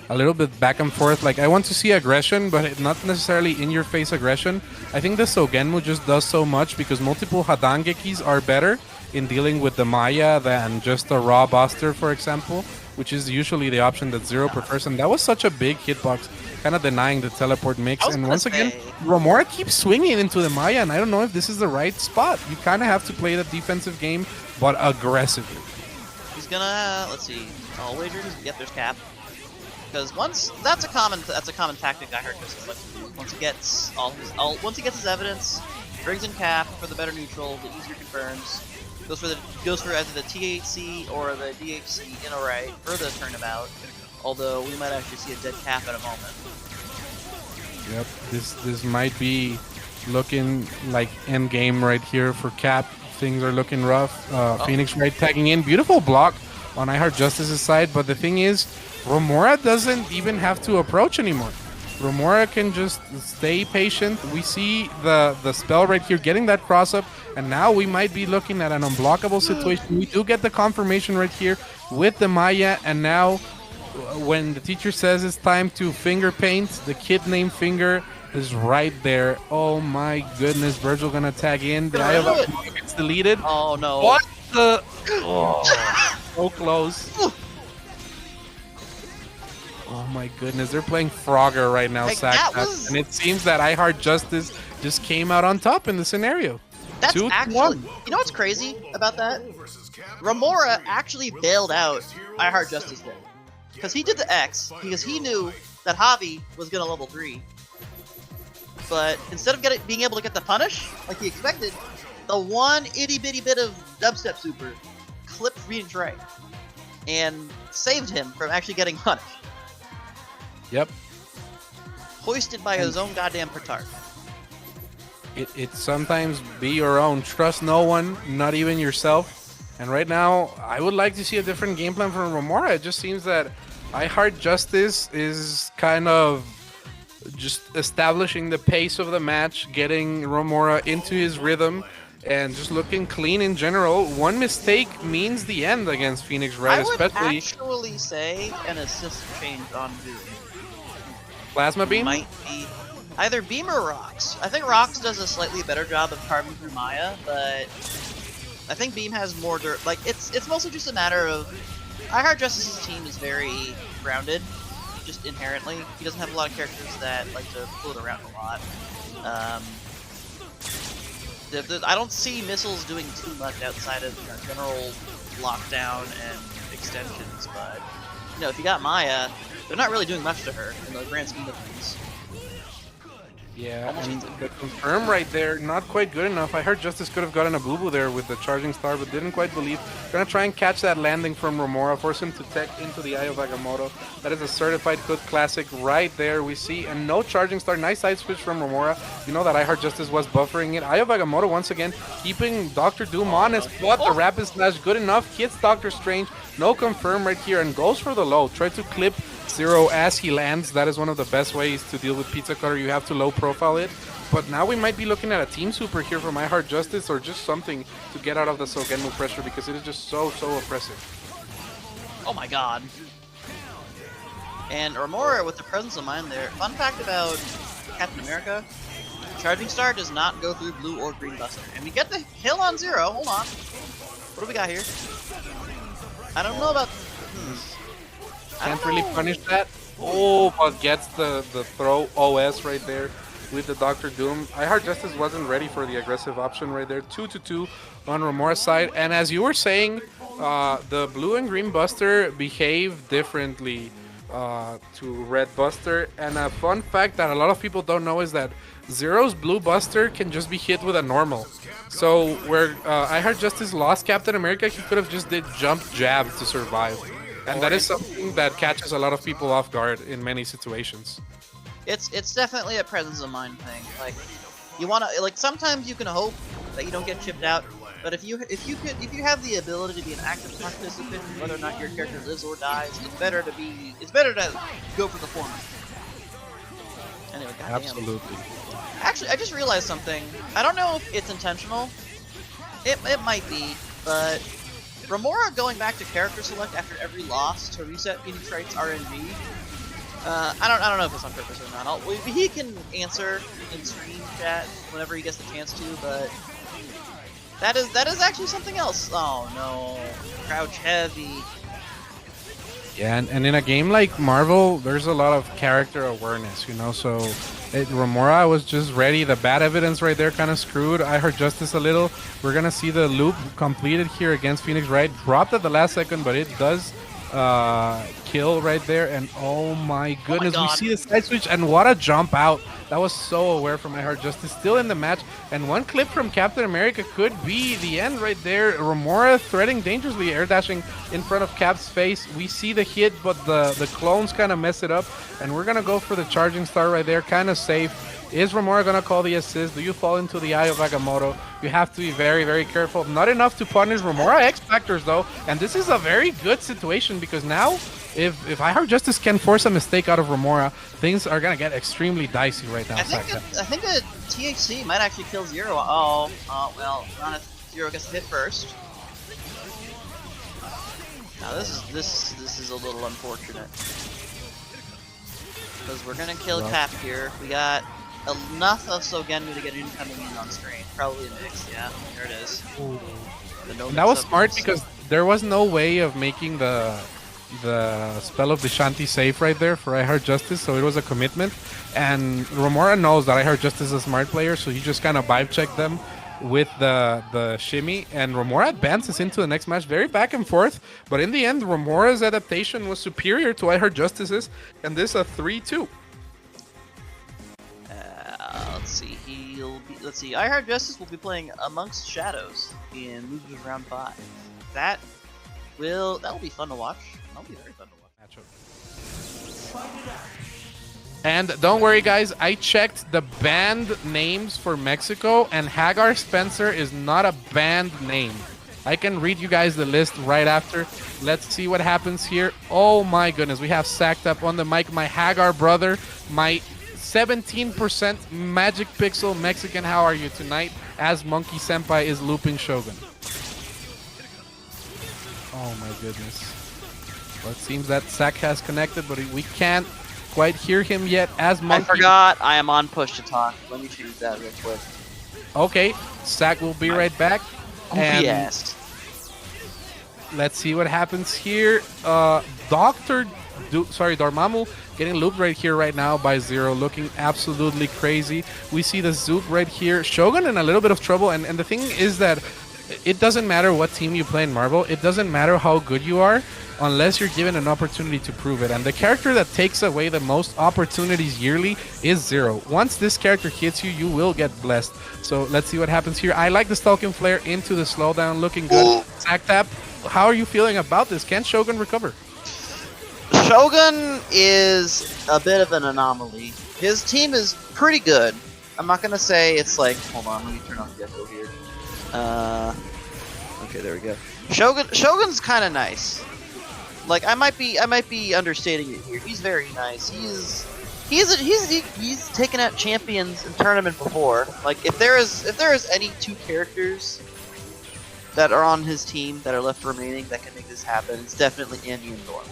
a little bit back and forth. Like, I want to see aggression, but not necessarily in-your-face aggression. I think the Sogenmu just does so much because multiple Hadangekis are better in dealing with the Maya than just a raw Buster, for example, which is usually the option that Zero prefers. And that was such a big hitbox, kind of denying the teleport mix. And once again, Remora keeps swinging into the Maya, and I don't know if this is the right spot. You kind of have to play the defensive game, but aggressively. He's gonna, let's see, I'll wager to get their cap. Because that's a common tactic I heard Chris likes to do. Once he gets his evidence, brings in cap for the better neutral, the easier confirms, goes for either the THC or the DHC in a right for the turnabout. Although we might actually see a dead cap in a moment. Yep, this might be looking like end game right here for Cap. Things are looking rough. Phoenix Wright tagging in, beautiful block on I Heart Justice's side, but the thing is, Remora doesn't even have to approach anymore. Remora can just stay patient. We see the spell right here getting that cross up, and now we might be looking at an unblockable situation. We do get the confirmation right here with the Maya, and now when the teacher says it's time to finger paint, the kid named Finger is right there. Oh my goodness, Virgil gonna tag in. The Eye of Agamotto gets deleted. Oh no. What the? Oh, so close. Oh my goodness, they're playing Frogger right now, Like, that Sack. was- And it seems that I Heart Justice just came out on top in the scenario. That's 2-1. actually, you know what's crazy about that? Remora actually bailed out I Heart Justice there. Because he did the X, because he knew that Javi was going to level 3. But instead of being able to get the punish, like he expected, the one itty bitty bit of dubstep super clipped Phoenix right. And saved him from actually getting punished. Yep. Hoisted by his own goddamn petard. It sometimes be your own. Trust no one, not even yourself. And right now, I would like to see a different game plan from Remora. It just seems that I Heart Justice is kind of just establishing the pace of the match, getting Remora into his rhythm, and just looking clean in general. One mistake means the end against Phoenix Wright, I would especially actually say an assist change on Doom. Plasma Beam. Might be either Beam or Rox. I think Rox does a slightly better job of carving through Maya, but I think Beam has more like it's mostly just a matter of I Heart Justice's team is very grounded, just inherently. He doesn't have a lot of characters that like to float around a lot. I don't see missiles doing too much outside of general lockdown and extensions, but you know, if you got Maya, they're not really doing much to her in the grand scheme of things. Yeah, Almost and easy. the confirm right there, not quite good enough. I heard Justice could have gotten a boo-boo there with the charging star, but didn't quite believe. Gonna try and catch that landing from Remora, force him to tech into the Eye of Agamotto. That is a certified good classic right there. We see, and no charging star. Nice side switch from Remora. You know that I Heart Justice was buffering it. Eye of Agamotto once again keeping Dr. Doom on his spot. The rapid slash good enough. Hits Doctor Strange. No confirm right here and goes for the low. Try to clip Zero as he lands. That is one of the best ways to deal with Pizza Cutter. You have to low profile it. But now we might be looking at a team super here from I Heart Justice or just something to get out of the Sogenmu pressure because it is just so oppressive. Oh my god. And Remora with the presence of mind there. Fun fact about Captain America, Charging Star does not go through blue or green buster. And we get the kill on Zero. Hold on. What do we got here? I don't know about... Can't really punish that. Oh, but gets the throw OS right there with the Dr. Doom. I Heart Justice wasn't ready for the aggressive option right there. 2-2 on Remora's side. And as you were saying, the blue and green buster behave differently to red buster. And a fun fact that a lot of people don't know is that Zero's blue buster can just be hit with a normal. So where I Heart Justice lost Captain America, he could have just did jump jab to survive. And that is something that catches a lot of people off guard in many situations. It's definitely a presence of mind thing. Like, you wanna, like, sometimes you can hope that you don't get chipped out, but if you have the ability to be an active participant, whether or not your character lives or dies, it's better to go for the former. Anyway, goddamn. Absolutely. Actually, I just realized something. I don't know if it's intentional. It might be, but Remora going back to character select after every loss to reset Phoenix Wright's RNG. I don't know if it's on purpose or not. He can answer in stream chat whenever he gets the chance to, but that is actually something else. Oh no, crouch heavy. Yeah, and in a game like Marvel, there's a lot of character awareness, you know, so Remora was just ready. The bad evidence right there kind of screwed I Heart Justice a little. We're going to see the loop completed here against Phoenix Wright. Dropped at the last second, but it does kill right there. And oh my goodness, we see the side switch, and what a jump out. That was so aware from I Heart Justice. Still in the match, and one clip from Captain America could be the end right there. Remora threading dangerously, air dashing in front of Cap's face. We see the hit, but the clones kind of mess it up, and we're gonna go for the charging star right there, kind of safe. Is Remora gonna call the assist? Do you fall into the Eye of Agamotto? You have to be very careful. Not enough to punish Remora X Factors though, and this is a very good situation because now if I Heart Justice can force a mistake out of Remora, things are gonna get extremely dicey right now. I think a THC might actually kill Zero. Oh well, not if Zero gets hit first. Now this is a little unfortunate because we're gonna kill Cap here. We got enough of Sogenmu to get an incoming in on screen. Probably a mix, yeah. There it is. The no That was mix-up smart is- because there was no way of making the spell of the Shanti safe right there for I Heart Justice, so it was a commitment. And Remora knows that I Heart Justice is a smart player, so he just kind of vibe checked them with the shimmy, and Remora advances into the next match very back and forth, but in the end Remora's adaptation was superior to I Heart Justice's, and this a 3-2. Let's see. Let's see. I Heart Justice will be playing Amongst Shadows in Losers Round 5. That will be fun to watch. That'll be very fun to watch. And don't worry, guys, I checked the banned names for Mexico, and Hagar Spencer is not a banned name. I can read you guys the list right after. Let's see what happens here. Oh my goodness, we have Sacked Up on the mic, my Hagar brother, my 17% Magic Pixel Mexican. How are you tonight? As Monkey Senpai is looping Shogun. Oh my goodness. Well, it seems that Sack has connected, but we can't quite hear him yet as Monkey. I forgot I am on push to talk. Let me change that real quick. Okay, Sack will be right back. And Yes. let's see what happens here. Dormammu getting looped right here right now by Zero, looking absolutely crazy. We see the Zoop right here. Shogun in a little bit of trouble, and the thing is that it doesn't matter what team you play in Marvel. It doesn't matter how good you are unless you're given an opportunity to prove it. And the character that takes away the most opportunities yearly is Zero. Once this character hits you, you will get blessed. So let's see what happens here. I like the Stalking Flare into the slowdown, looking good. Sack Tap, how are you feeling about this? Can Shogun recover? Shogun is a bit of an anomaly. His team is pretty good. I'm not gonna say it's like. Hold on, let me turn on the echo here. Okay, there we go. Shogun's kind of nice. Like I might be understating it here. He's very nice. He's taken out champions in tournament before. Like if there is any two characters that are on his team that are left remaining that can make this happen, it's definitely Andy and Dorm.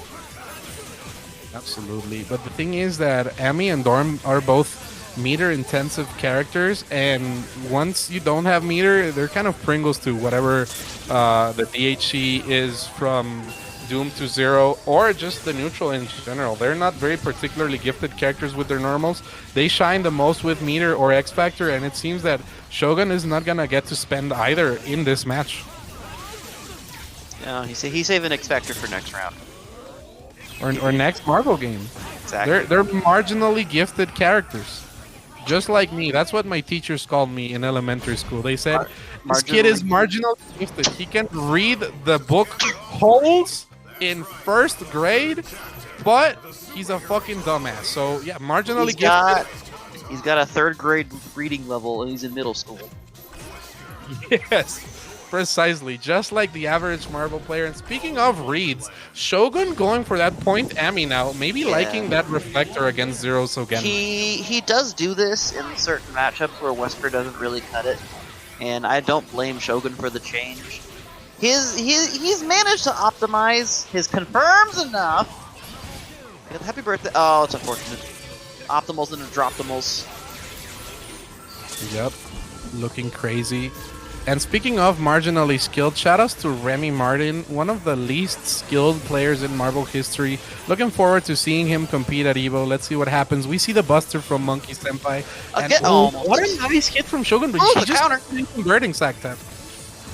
Absolutely, but the thing is that Amy and Dorm are both meter-intensive characters, and once you don't have meter, they're kind of Pringles to whatever the DHC is from Doom to Zero, or just the neutral in general. They're not very particularly gifted characters with their normals. They shine the most with meter or X Factor, and it seems that Shogun is not gonna get to spend either in this match. No, he's saving X Factor for next round. Or next Marvel game. Exactly. They're marginally gifted characters. Just like me. That's what my teachers called me in elementary school. They said, this kid is marginally gifted. He can read the book holes in first grade, but he's a fucking dumbass. So, yeah, marginally gifted. He's got a 3rd grade reading level, and he's in middle school. Yes. Precisely, just like the average Marvel player. And speaking of reads, Shogun going for that point Ami now, maybe liking that reflector against Zero Sogen. He does do this in certain matchups where Wesker doesn't really cut it, and I don't blame Shogun for the change. He's managed to optimize his confirms enough. Happy birthday! Oh, it's unfortunate. Optimals and Droptimals. Yep, looking crazy. And speaking of marginally skilled, shoutouts to Remy Martin, one of the least skilled players in Marvel history. Looking forward to seeing him compete at EVO. Let's see what happens. We see the Buster from Monkey Senpai. And what a nice hit from Shogun, but he just counter. converting Sack Tap.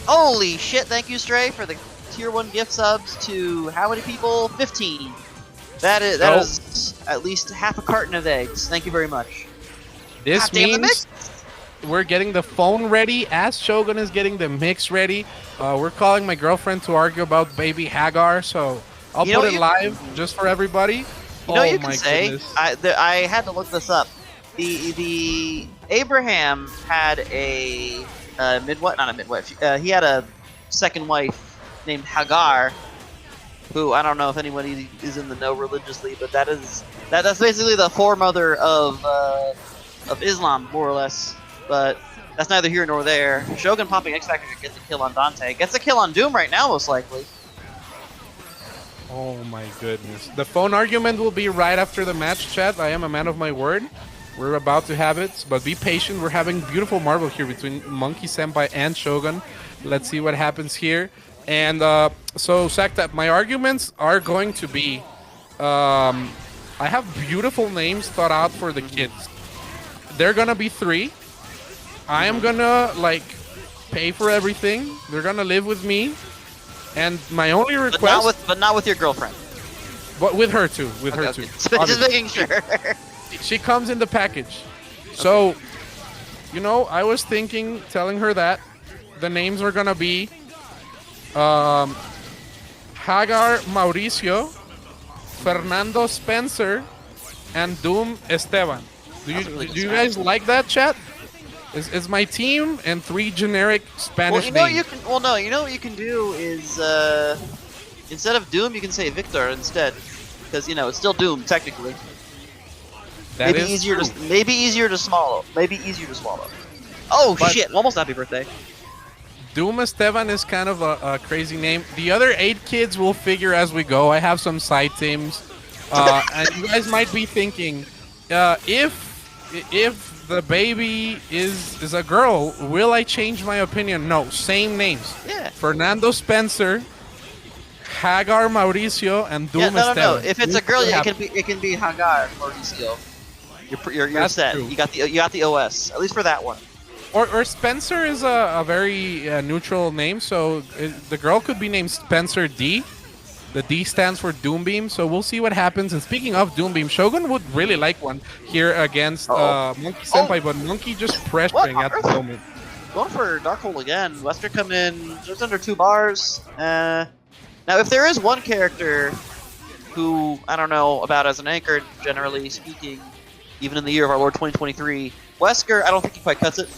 Holy shit, thank you, Stray, for the tier 1 gift subs to how many people? 15. That is at least half a carton of eggs. Thank you very much. This means we're getting the phone ready as Shogun is getting the mix ready. We're calling my girlfriend to argue about baby Hagar, so I'll put it live just for everybody. You know, you can say, I had to look this up. The Abraham had a midwife, not a midwife. He had a second wife named Hagar, who I don't know if anybody is in the know religiously, but that's basically the foremother of Islam, more or less. But that's neither here nor there. Shogun popping X Factor gets a kill on Dante. Gets a kill on Doom right now, most likely. Oh my goodness. The phone argument will be right after the match, chat. I am a man of my word. We're about to have it, but be patient. We're having beautiful marble here between Monkey Senpai and Shogun. Let's see what happens here. And so, Sakta, my arguments are going to be, I have beautiful names thought out for the kids. They're gonna be 3. I am gonna like pay for everything. They're gonna live with me, and my only request, but not with your girlfriend. but with her too, Okay. Just making sure. She comes in the package. So, you know, I was thinking, telling her that the names are gonna be Hagar Mauricio, Fernando Spencer, and Doom Esteban. Do you guys like that, chat? It's my team and 3 generic Spanish names. You know what you can do is instead of Doom, you can say Victor instead, because you know it's still Doom technically. That maybe is easier true. maybe easier to swallow. Oh But- shit! Almost happy birthday. Doom Esteban is kind of a crazy name. The other 8 kids will figure as we go. I have some side teams. And you guys might be thinking, if the baby is a girl, will I change my opinion? No, same names. Yeah. Fernando Spencer, Hagar Mauricio, and Doom Esteban. No. If it's a We'll girl, see yeah, what it can be Hagar Mauricio. You're That's set. true. You got the OS at least for that one. Or Spencer is a very neutral name, so the girl could be named Spencer D. The D stands for Doombeam, so we'll see what happens. And speaking of Doombeam, Shogun would really like one here against Monkey Senpai, but Monkey just pressuring What? at the moment. Going for Dark Hole again. Wester come in just under 2 bars. Now, if there is one character who I don't know about as an anchor, generally speaking, even in the year of our Lord 2023, Wesker, I don't think he quite cuts it.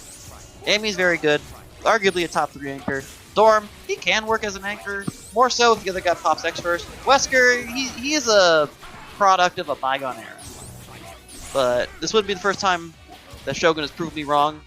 Amy's very good, arguably a top 3 anchor. Dorm, he can work as an anchor, more so if the other guy pops X first. Wesker, he is a product of a bygone era. But this wouldn't be the first time that Shogun has proved me wrong.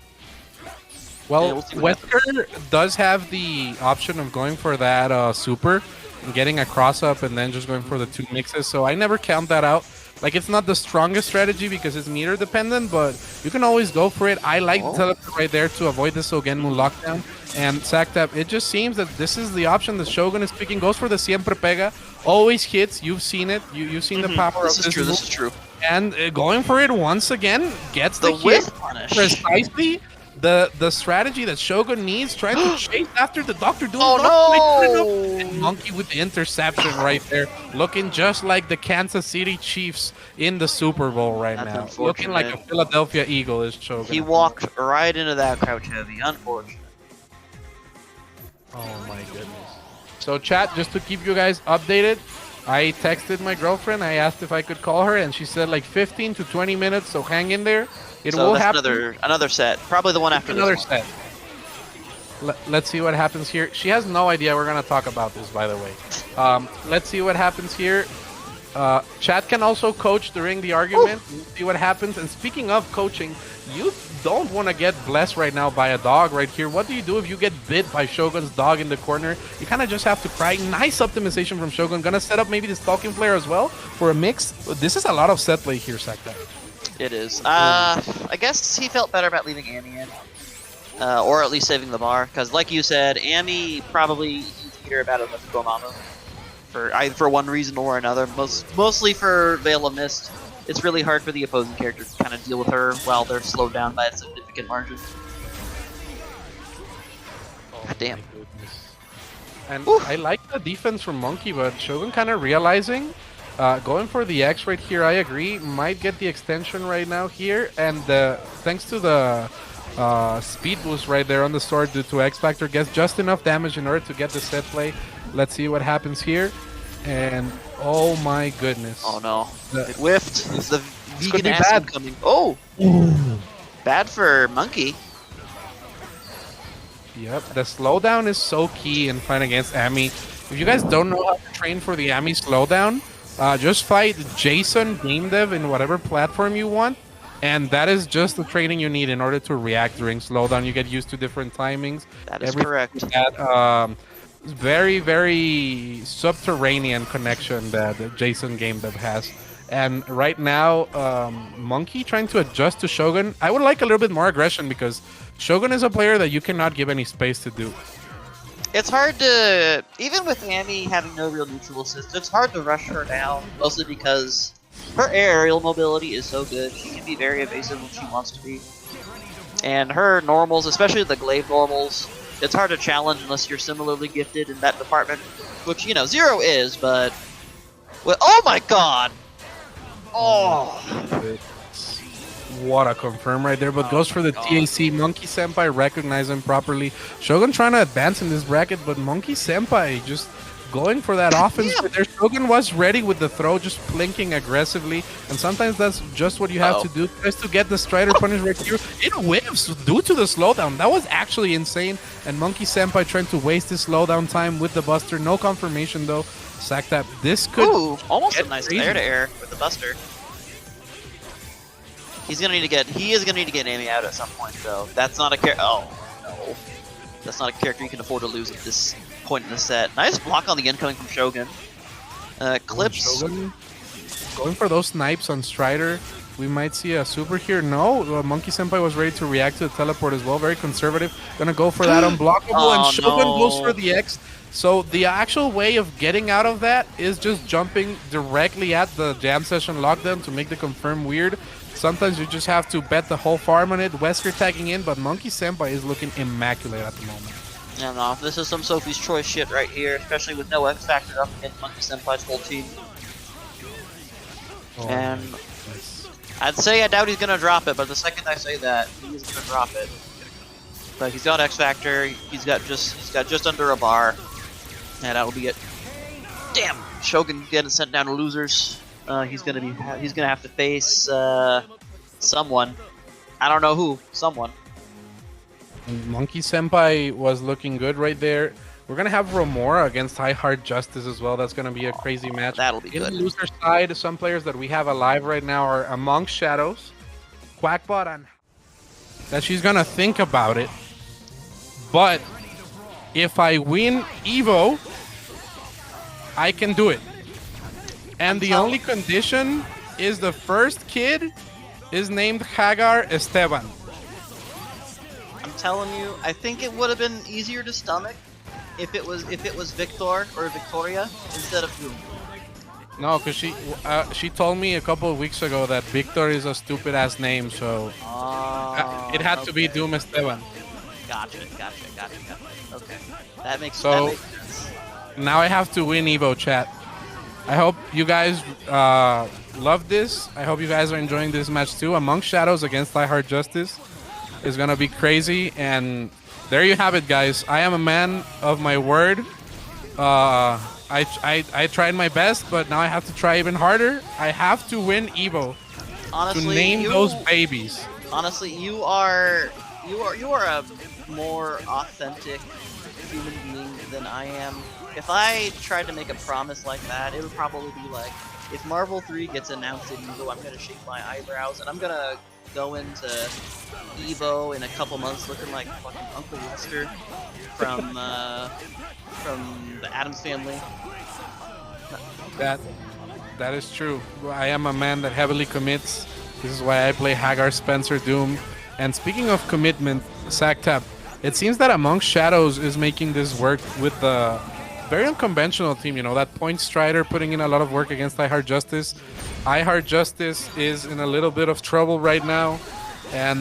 Well, Yeah, we'll see what Wesker does have the option of going for that super and getting a cross up and then just going for the 2 mixes, so I never count that out. Like, it's not the strongest strategy because it's meter dependent, but you can always go for it. I like the teleport right there to avoid the Sogenmu lockdown. And Saktap, it just seems that this is the option that Shogun is picking. Goes for the Siempre Pega. Always hits. You've seen it. You've seen the power This of is true. move. This is true. And going for it once again gets the The hit. whiff punish. Precisely the strategy that Shogun needs, trying to chase after the Dr. Doom. Oh, no! And Monkey with the interception right there, looking just like the Kansas City Chiefs in the Super Bowl right That's now. unfortunate. Looking like a Philadelphia Eagle is Shogun. He walked right into that crouch heavy. Unfortunate. Oh my goodness. So chat, just to keep you guys updated, I texted my girlfriend. I asked if I could call her, and she said like 15 to 20 minutes. So hang in there. It So will that's happen. another set. Probably the one after Another this one. set. Let's see what happens here. She has no idea we're gonna talk about this, by the way. Let's see what happens here. Chat can also coach during the argument. We'll see what happens. And speaking of coaching, you don't want to get blessed right now by a dog right here. What do you do if you get bit by Shogun's dog in the corner? You kind of just have to cry. Nice optimization from Shogun. Gonna set up maybe the Stalking Flare as well for a mix. This is a lot of set play here, Sakta. It is. I guess he felt better about leaving Amy in. Or at least saving the bar. Because like you said, Amy probably needs to hear about it with Gomamo. For one reason or another. Mostly for Veil of Mist. It's really hard for the opposing character to kind of deal with her while they're slowed down by a significant margin. God damn. And I like the defense from Monkey, but Shogun kind of realizing, going for the X right here, I agree, might get the extension right now here, and thanks to the speed boost right there on the sword due to X Factor, gets just enough damage in order to get the set play. Let's see what happens here, and oh my goodness. Oh no. The- It whiffed. It's the could vegan be acid bad. coming. Oh! Bad for Monkey. Yep, the slowdown is so key in fighting against Amy. If you guys don't know how to train for the Amy slowdown, just fight Jason Game Dev in whatever platform you want, and that is just the training you need in order to react during slowdown. You get used to different timings. That is Everything correct. That very, very subterranean connection that Jason Game Dev has. And right now, Monkey trying to adjust to Shogun. I would like a little bit more aggression because Shogun is a player that you cannot give any space to do. It's hard to, even with Amy having no real neutral assist, it's hard to rush her down, mostly because her aerial mobility is so good. She can be very evasive when she wants to be. And her normals, especially the glaive normals, it's hard to challenge unless you're similarly gifted in that department. Which, you know, Zero is, but... Well, oh my god! Oh! What a confirm right there, but goes for the TAC. Monkey Senpai recognize him properly. Shogun trying to advance in this bracket, but Monkey Senpai just going for that offense right there. Shogun was ready with the throw, just plinking aggressively, and sometimes that's just what you have to do. Tries to get the Strider punish right here. It whiffs due to the slowdown. That was actually insane, and Monkey Senpai trying to waste his slowdown time with the Buster. No confirmation though. Sack tap. This could almost a nice air-to-air with the Buster. He's gonna need to get. He is gonna need to get Amy out at some point, though. That's not a character. Oh no, that's not a character you can afford to lose at this point in the set. Nice block on the incoming from Shogun. Clips. Shogun going for those snipes on Strider. We might see a super here. No, Monkey Senpai was ready to react to the teleport as well. Very conservative. Gonna go for that unblockable, and Shogun goes for the X. So the actual way of getting out of that is just jumping directly at the jam session lockdown to make the confirm weird. Sometimes you just have to bet the whole farm on it. Wesker tagging in, but Monkey Senpai is looking immaculate at the moment. Yeah, no, this is some Sophie's Choice shit right here, especially with no X Factor up against Monkey Senpai's whole team. And I'd say I doubt he's gonna drop it, but the second I say that, he is gonna drop it. But he's got X Factor. He's got just under a bar, and that'll be it. Damn, Shogun getting sent down to losers. He's gonna have to face someone. I don't know who. Someone. Monkey Senpai was looking good right there. We're gonna have Remora against High Heart Justice as well. That's gonna be a crazy match. That'll be good. In the loser side, some players that we have alive right now are Amongst Shadows, Quackbot, and that she's gonna think about it. But if I win Evo, I can do it. And the only condition is the first kid is named Hagar Esteban. I'm telling you, I think it would have been easier to stomach if it was Victor or Victoria instead of Doom. No, because she told me a couple of weeks ago that Victor is a stupid ass name, so it had to be Doom Esteban. Gotcha. Okay, that makes so sense. Now I have to win Evo, chat. I hope you guys love this. I hope you guys are enjoying this match too. Amongst Shadows against Die Hard Justice is gonna be crazy, and there you have it, guys. I am a man of my word. I tried my best, but now I have to try even harder. I have to win Evo. Honestly, to name those babies. Honestly, you are a more authentic human being than I am. If I tried to make a promise like that, it would probably be like, if Marvel 3 gets announced at EVO, I'm gonna shake my eyebrows and I'm gonna go into EVO in a couple months looking like fucking Uncle Lester from the Addams Family. That is true. I am a man that heavily commits. This is why I play Hagar, Spencer, Doom. And speaking of commitment, Sacktap, it seems that Amongst Shadows is making this work with the very unconventional team, you know, that Point Strider putting in a lot of work against I Heart Justice. I Heart Justice is in a little bit of trouble right now. And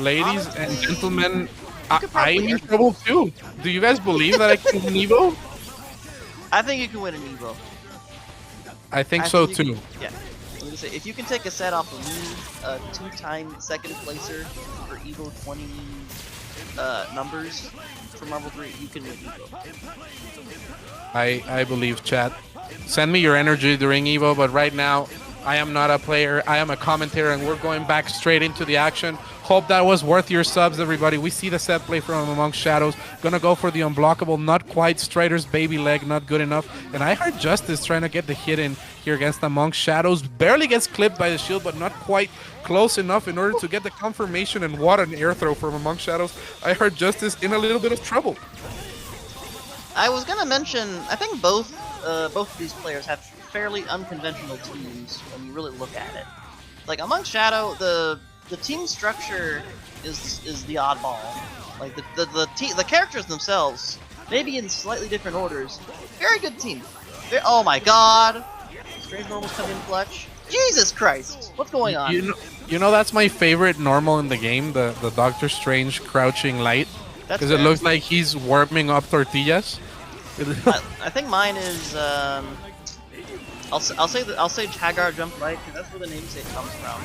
ladies and gentlemen, I'm in trouble too. Do you guys believe that I can win Evo? I think you can win an Evo. I think so too. Yeah. I'm gonna say, if you can take a set off of me, a 2-time second placer for Evo 20 numbers for Marvel 3, you can win Evo. I believe, chat. Send me your energy during Evo, but right now, I am not a player. I am a commentator, and we're going back straight into the action. Hope that was worth your subs, everybody. We see the set play from Amongst Shadows. Gonna go for the unblockable, not quite. Strider's baby leg, not good enough. And I Heart Justice trying to get the hit in here against Amongst Shadows. Barely gets clipped by the shield, but not quite close enough in order to get the confirmation, and what an air throw from Amongst Shadows. I Heart Justice in a little bit of trouble. I was gonna mention, I think both of these players have fairly unconventional teams when you really look at it. Like among Shadow, the team structure is the oddball. Like the characters themselves, maybe in slightly different orders, very good team. Oh my god! Strange normals come in clutch. Jesus Christ! What's going on? You know that's my favorite normal in the game, the Doctor Strange crouching light, because it looks like he's warming up tortillas. I think mine is I'll say Hagar jump light because that's where the namesake comes from.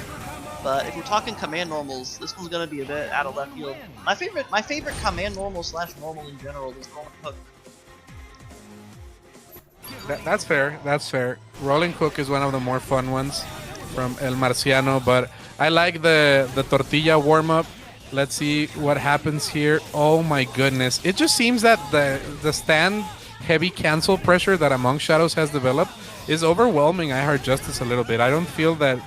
But if we're talking command normals, this one's gonna be a bit out of left field. My favorite command normal / normal in general is Rolling Hook. That's fair. That's fair. Rolling Hook is one of the more fun ones from El Marciano, but I like the tortilla warm up. Let's see what happens here. Oh my goodness! It just seems that the stand heavy cancel pressure that Among Shadows has developed is overwhelming I Heart Justice a little bit. I don't feel that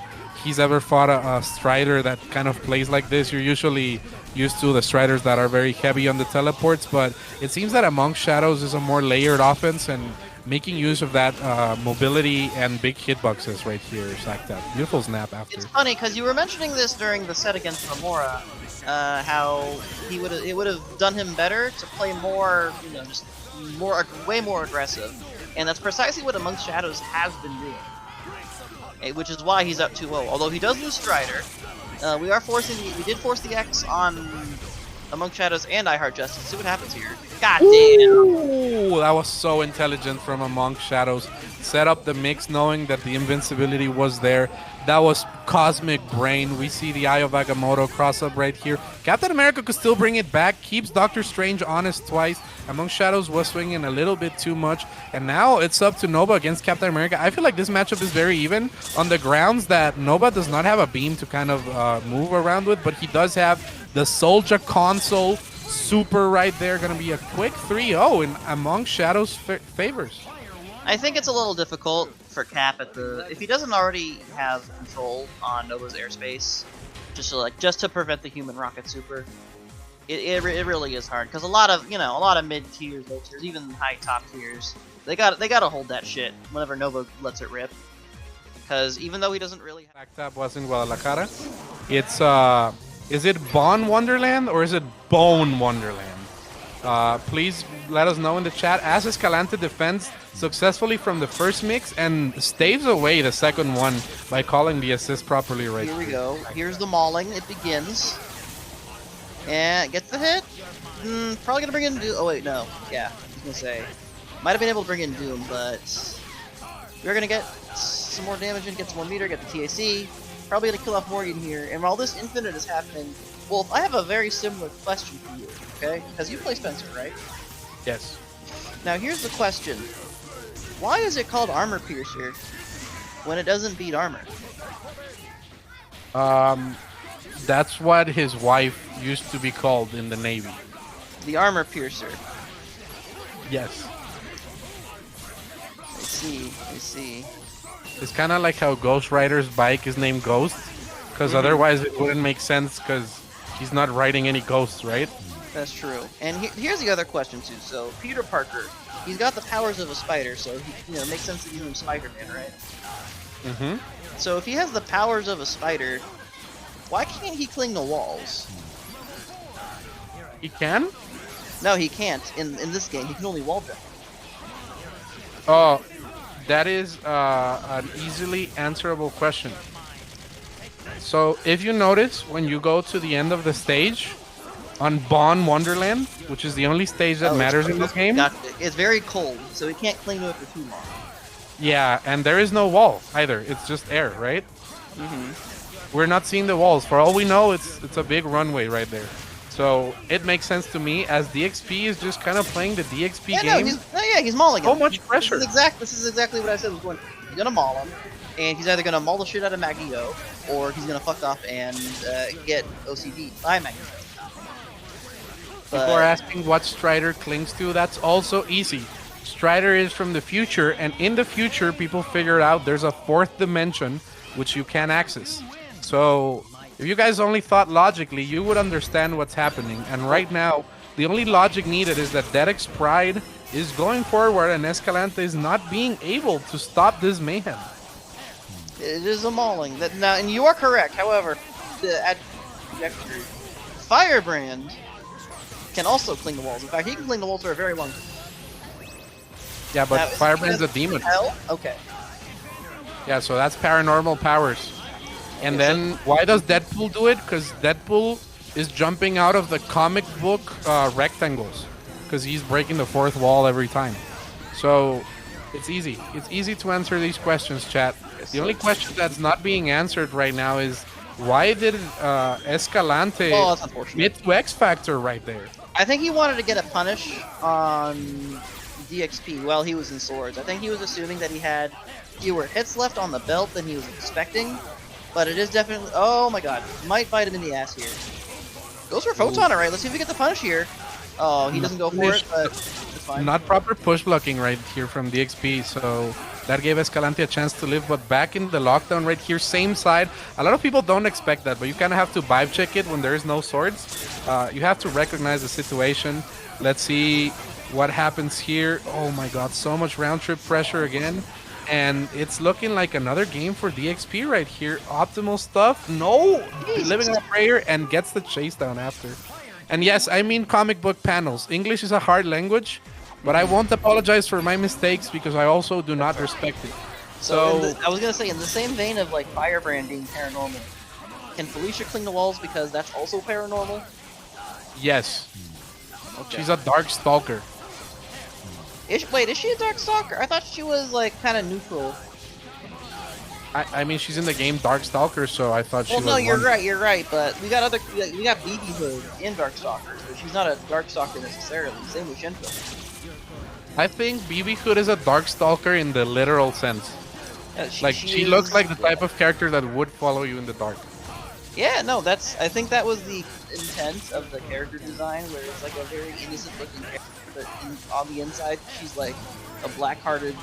he's ever fought a Strider that kind of plays like this. You're usually used to the Striders that are very heavy on the teleports, but it seems that Among Shadows is a more layered offense and making use of that mobility and big hitboxes right here. It's like that beautiful snap after. It's funny because you were mentioning this during the set against Remora, how it would have done him better to play more, just way more aggressive, and that's precisely what Amongst Shadows has been doing, which is why he's up 2-0. Although he does lose Strider, we did force the X on Amongst Shadows and I Heart Justice. See what happens here. God damn! Ooh, that was so intelligent from Amongst Shadows. Set up the mix knowing that the invincibility was there. That was cosmic brain. We see the Eye of Agamotto cross up right here. Captain America could still bring it back. Keeps Doctor Strange honest twice. Amongst Shadows was swinging a little bit too much. And now it's up to Nova against Captain America. I feel like this matchup is very even on the grounds that Nova does not have a beam to kind of move around with, but he does have the Soldier console super right there. Going to be a quick 3-0 in Amongst Shadows favors. I think it's a little difficult for Cap if he doesn't already have control on Nova's airspace, just to prevent the human rocket super. It really is hard because a lot of mid tiers, low tiers, even high top tiers, they gotta hold that shit whenever Nova lets it rip. Because even though he doesn't really Back up was in Guadalajara. It's is it Bon Wonderland or is it Bone Wonderland? Please let us know in the chat. As Escalante defends successfully from the first mix and staves away the second one by calling the assist properly right here. Here we go. Here's the mauling. It begins. And gets the hit. Probably gonna bring in Doom. Oh wait, no. Yeah, I was gonna say. Might have been able to bring in Doom, but we're gonna get some more damage in, get some more meter, get the TAC. Probably gonna kill off Morgan here. And while this infinite is happening, Wolf, I have a very similar question for you. Okay? Because you play Spencer, right? Yes. Now here's the question. Why is it called Armor Piercer when it doesn't beat armor? That's what his wife used to be called in the Navy. The Armor Piercer. Yes. I see. It's kind of like how Ghost Rider's bike is named Ghost, because otherwise it wouldn't make sense because he's not riding any ghosts, right? That's true. And here's the other question too. So Peter Parker, he's got the powers of a spider, so he, makes sense to use him Spider-Man, right? Mm-hmm. So if he has the powers of a spider, why can't he cling to walls? He can? No, he can't. In this game, he can only wall jump. Oh, that is an easily answerable question. So if you notice, when you go to the end of the stage, on Bon Wonderland, which is the only stage that matters in this game. It's very cold, so he can't cling to it for too long. Yeah, and there is no wall either. It's just air, right? Mm-hmm. We're not seeing the walls. For all we know, it's a big runway right there. So it makes sense to me as DXP is just kind of playing the DXP game. He's mauling him. So much pressure. This is exactly what I said was going. He's gonna maul him, and he's either gonna maul the shit out of Magneto, or he's gonna fuck off and get OCD by Magneto. People are asking what Strider clings to. That's also easy. Strider is from the future, and in the future, people figured out there's a fourth dimension which you can't access. So if you guys only thought logically, you would understand what's happening. And right now, the only logic needed is that Derek's Pride is going forward, and Escalante is not being able to stop this mayhem. It is a mauling. Now, and you are correct. However, the Firebrand can also cling the walls. In fact, he can cling the walls for a very long time. Yeah, but Now, Firebrand's a demon. Hell? Okay. Yeah, so that's paranormal powers. And then, why does Deadpool do it? Because Deadpool is jumping out of the comic book rectangles. Because he's breaking the fourth wall every time. So, it's easy. It's easy to answer these questions, chat. The only question that's not being answered right now is, why did Escalante hit to X Factor right there? I think he wanted to get a punish on DXP while he was in swords. I think he was assuming that he had fewer hits left on the belt than he was expecting. But it is definitely... Oh my god. Might bite him in the ass here. Goes for Photon, alright. Let's see if we get the punish here. Oh, he doesn't go for it, but it's fine. Not proper push blocking right here from DXP, so that gave Escalante a chance to live. But back in the lockdown right here, same side. A lot of people don't expect that, but you kind of have to vibe check it when there is no swords. You have to recognize the situation. Let's see what happens here. Oh my god, so much round trip pressure again. And it's looking like another game for DXP right here. Optimal stuff. No! Living on a prayer and gets the chase down after. And yes, I mean comic book panels. English is a hard language, but I won't apologize for my mistakes because I also do not respect it. So I was going to say, in the same vein of like Firebrand being paranormal, can Felicia cling the walls because that's also paranormal? Yes. Okay. She's a dark stalker. Wait, is she a Dark Stalker? I thought she was like kind of neutral. I mean, she's in the game Dark Stalker, so I thought she was. Well, no, you're right. But we got BB Hood in Dark Stalker, so she's not a Dark Stalker necessarily. Same with Shinto. I think BB Hood is a Dark Stalker in the literal sense. Yeah, she looks like the type of character that would follow you in the dark. Yeah, no, I think that was the intent of the character design, where it's like a very innocent-looking character, but on the inside, she's like a black-hearted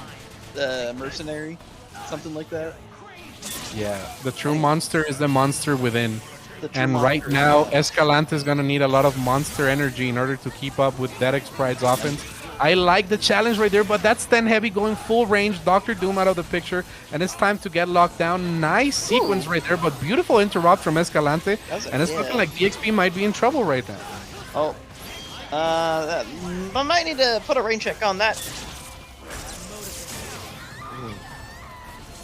mercenary, something like that. Yeah, the true monster is the monster within. And monster. right now, Escalante is going to need a lot of monster energy in order to keep up with Dedex Pride's offense. I like the challenge right there, but that's 10 heavy going full range. Dr. Doom out of the picture, and it's time to get locked down. Nice sequence right there, but beautiful interrupt from Escalante. And it's looking like DXP might be in trouble right now. Oh. I might need to put a rain check on that.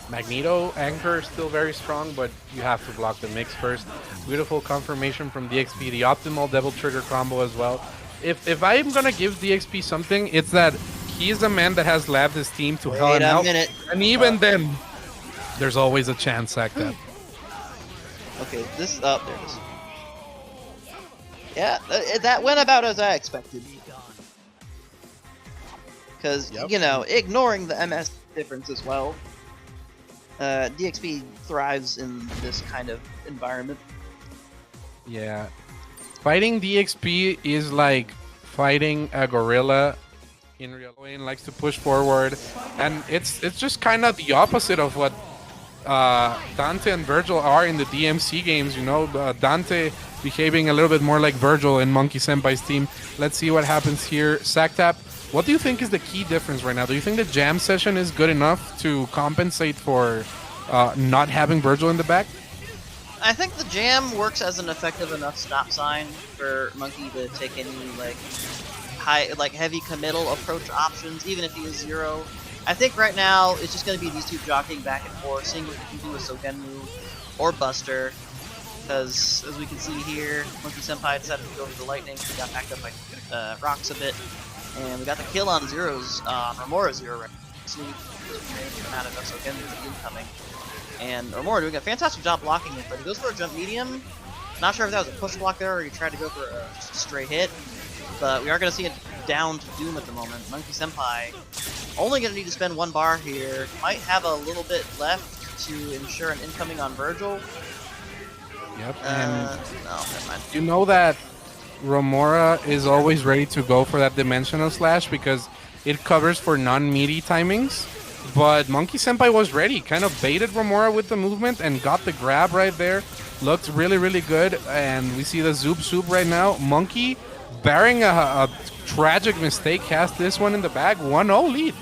Magneto Anchor is still very strong, but you have to block the mix first. Beautiful confirmation from DXP, the optimal double trigger combo as well. If I'm gonna give DXP something, it's that he is a man that has labbed his team to hell and out. And even then, there's always a chance like that. Okay, this there it is. Yeah, that went about as I expected. Because you know, ignoring the MS difference as well, DXP thrives in this kind of environment. Yeah. Fighting DXP is like fighting a gorilla in real life. Likes to push forward, and it's just kind of the opposite of what Dante and Virgil are in the DMC games. You know, Dante behaving a little bit more like Virgil in Monkey Senpai's team. Let's see what happens here. Sactap, what do you think is the key difference right now? Do you think the jam session is good enough to compensate for not having Virgil in the back? I think the jam works as an effective enough stop sign for Monkey to take any heavy committal approach options, even if he is 0. I think right now it's just going to be these two jockeying back and forth, seeing what he can do with Sogenmu or Buster. Because as we can see here, Monkey Senpai decided to go for the lightning. He got backed up by rocks a bit, and we got the kill on Remora 0 right now. So we out of Sogenmu to the incoming. And Remora doing a fantastic job blocking it, but he goes for a jump medium. Not sure if that was a push block there or he tried to go for just a straight hit. But we are going to see it down to Doom at the moment. Monkey Senpai only going to need to spend 1 bar here. Might have a little bit left to ensure an incoming on Virgil. Yep. And no, never mind. You know that Remora is always ready to go for that dimensional slash because it covers for non-meaty timings. But Monkey Senpai was ready, kind of baited Remora with the movement and got the grab right there. Looked really, really good. And we see the Zoop Soup right now. Monkey barring a tragic mistake, has this one in the bag. 1-0 lead.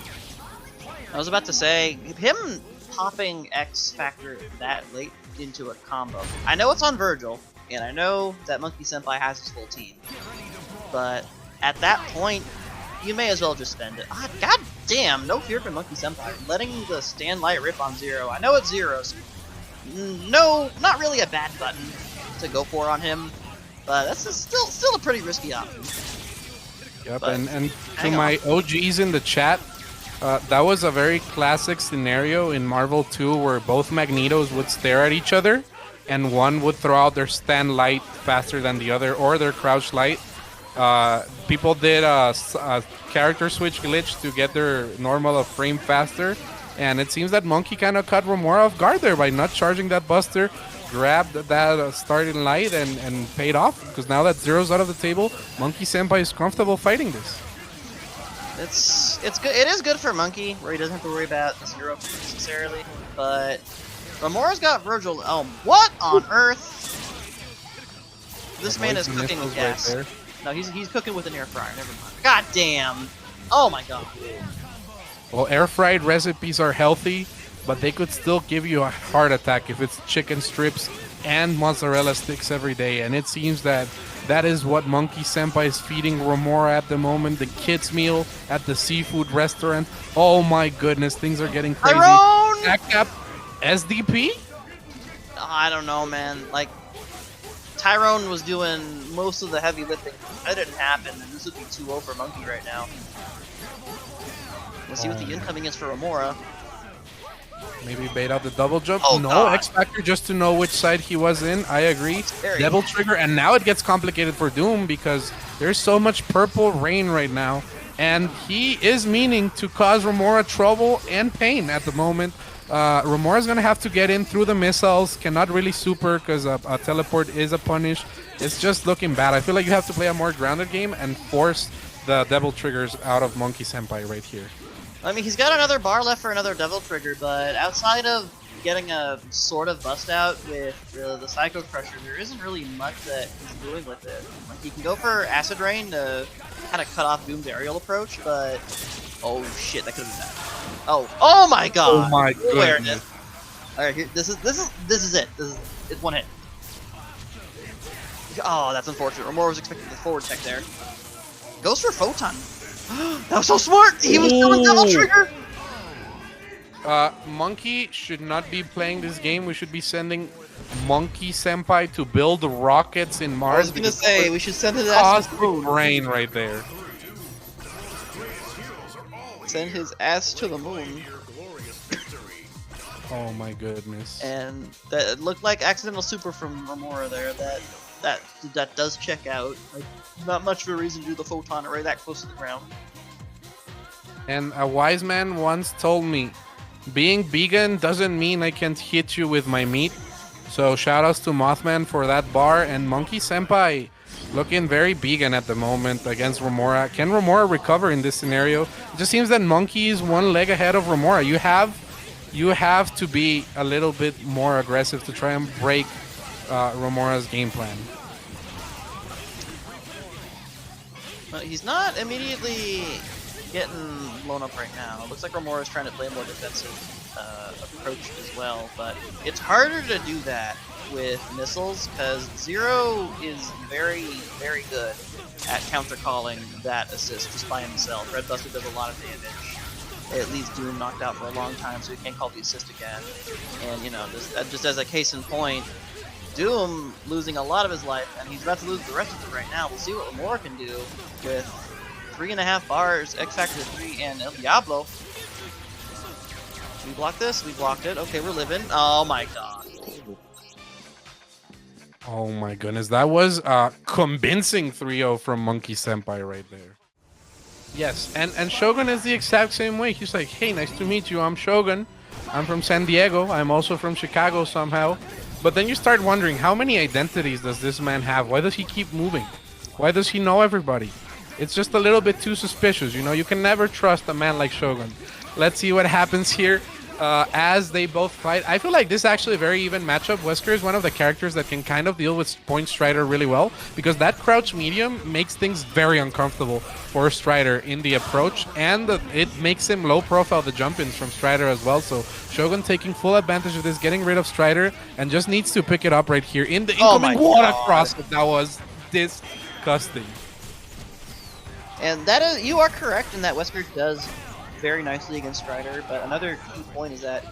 I was about to say, him popping X Factor that late into a combo. I know it's on Virgil, and I know that Monkey Senpai has his full team, but at that point, you may as well just spend it. Ah, God damn, no fear from Monkey Senpai. Letting the stand light rip on Zero. I know it's Zero, so no, not really a bad button to go for on him, but that's still a pretty risky option. Yep, But and to hang my OGs in the chat, that was a very classic scenario in Marvel 2 where both Magnetos would stare at each other, and one would throw out their stand light faster than the other, or their crouch light. People did a character switch glitch to get their normal frame faster, and it seems that Monkey kind of caught Remora off guard there by not charging that Buster, grabbed that starting light, and paid off, because now that Zero's out of the table, Monkey Senpai is comfortable fighting this. It's good. It is good for Monkey, where he doesn't have to worry about the Zero necessarily, but Remora's got Virgil. Oh, what on earth? This man is cooking with gas. Right, No, he's cooking with an air fryer. Never mind. God damn. Oh my god. well, air fried recipes are healthy, but they could still give you a heart attack if it's chicken strips and mozzarella sticks every day, and it seems that that is what Monkey Senpai is feeding Remora at the moment. The kids' meal at the seafood restaurant. Oh my goodness, things are getting crazy. Tyrone! Back up SDP? I don't know, man. Like, Tyrone was doing most of the heavy lifting. That didn't happen, and this would be 2-0 for Monkey right now. Let's see what the incoming is for Remora. Maybe bait out the double jump. Oh, no, God. X Factor just to know which side he was in. I agree. Very- Double trigger, and now it gets complicated for Doom because there's so much purple rain right now, and he is meaning to cause Remora trouble and pain at the moment. Remora's gonna have to get in through the missiles. Cannot really super because a teleport is a punish. It's just looking bad. I feel like you have to play a more grounded game and force the double triggers out of Monkey Senpai right here. I mean, he's got another bar left for another Devil Trigger, but outside of getting a sort of bust out with the Psycho Crusher, there isn't really much that he's doing with it. Like, he can go for Acid Rain to kind of cut off Doom's aerial approach, but oh shit, that could have been bad. Oh my god! Oh my Awareness. All right, here, this is it. It's one hit. Oh, that's unfortunate. Remora was expecting the forward tech there. Goes for Photon. That was so smart! He was doing Devil Trigger! Monkey should not be playing this game. We should be sending Monkey Senpai to build rockets in Mars. I was gonna say, we should send his ass Cosmic to the moon. brain right there. Send his ass to the moon. Oh my goodness. And that looked like accidental super from Remora there. That does check out. Like, not much of a reason to do the photon array that close to the ground. And a wise man once told me, being vegan doesn't mean I can't hit you with my meat. So shoutouts to Mothman for that bar, and Monkey Senpai looking very vegan at the moment against Remora. Can Remora recover in this scenario? It just seems that Monkey is one leg ahead of Remora. You have to be a little bit more aggressive to try and break Remora's game plan. Well, he's not immediately getting blown up right now. It looks like Remora is trying to play a more defensive approach as well, but it's harder to do that with missiles because Zero is very, very good at counter-calling that assist just by himself. Red Buster does a lot of damage. It leaves Doom knocked out for a long time, so he can't call the assist again. And, you know, just as a case in point, Doom losing a lot of his life, and he's about to lose the rest of it right now. We'll see what Remora can do with 3.5 bars, X Factor 3, and El Diablo. We blocked this? We blocked it. Okay, we're living. Oh my god. Oh my goodness, that was a convincing 3-0 from Monkey Senpai right there. Yes, and Shogun is the exact same way. He's like, hey, nice to meet you, I'm Shogun. I'm from San Diego. I'm also from Chicago somehow. But then you start wondering, how many identities does this man have? Why does he keep moving? Why does he know everybody? It's just a little bit too suspicious, you know? You can never trust a man like Shogun. Let's see what happens here. as they both fight. I feel like this is actually a very even matchup. Wesker is one of the characters that can kind of deal with Point Strider really well, because that crouch medium makes things very uncomfortable for Strider in the approach, and it makes him low profile the jump-ins from Strider as well. So Shogun taking full advantage of this, getting rid of Strider, and just needs to pick it up right here in the incoming water cross. That was disgusting. And that is, you are correct in that Wesker does very nicely against Strider, but another key point is that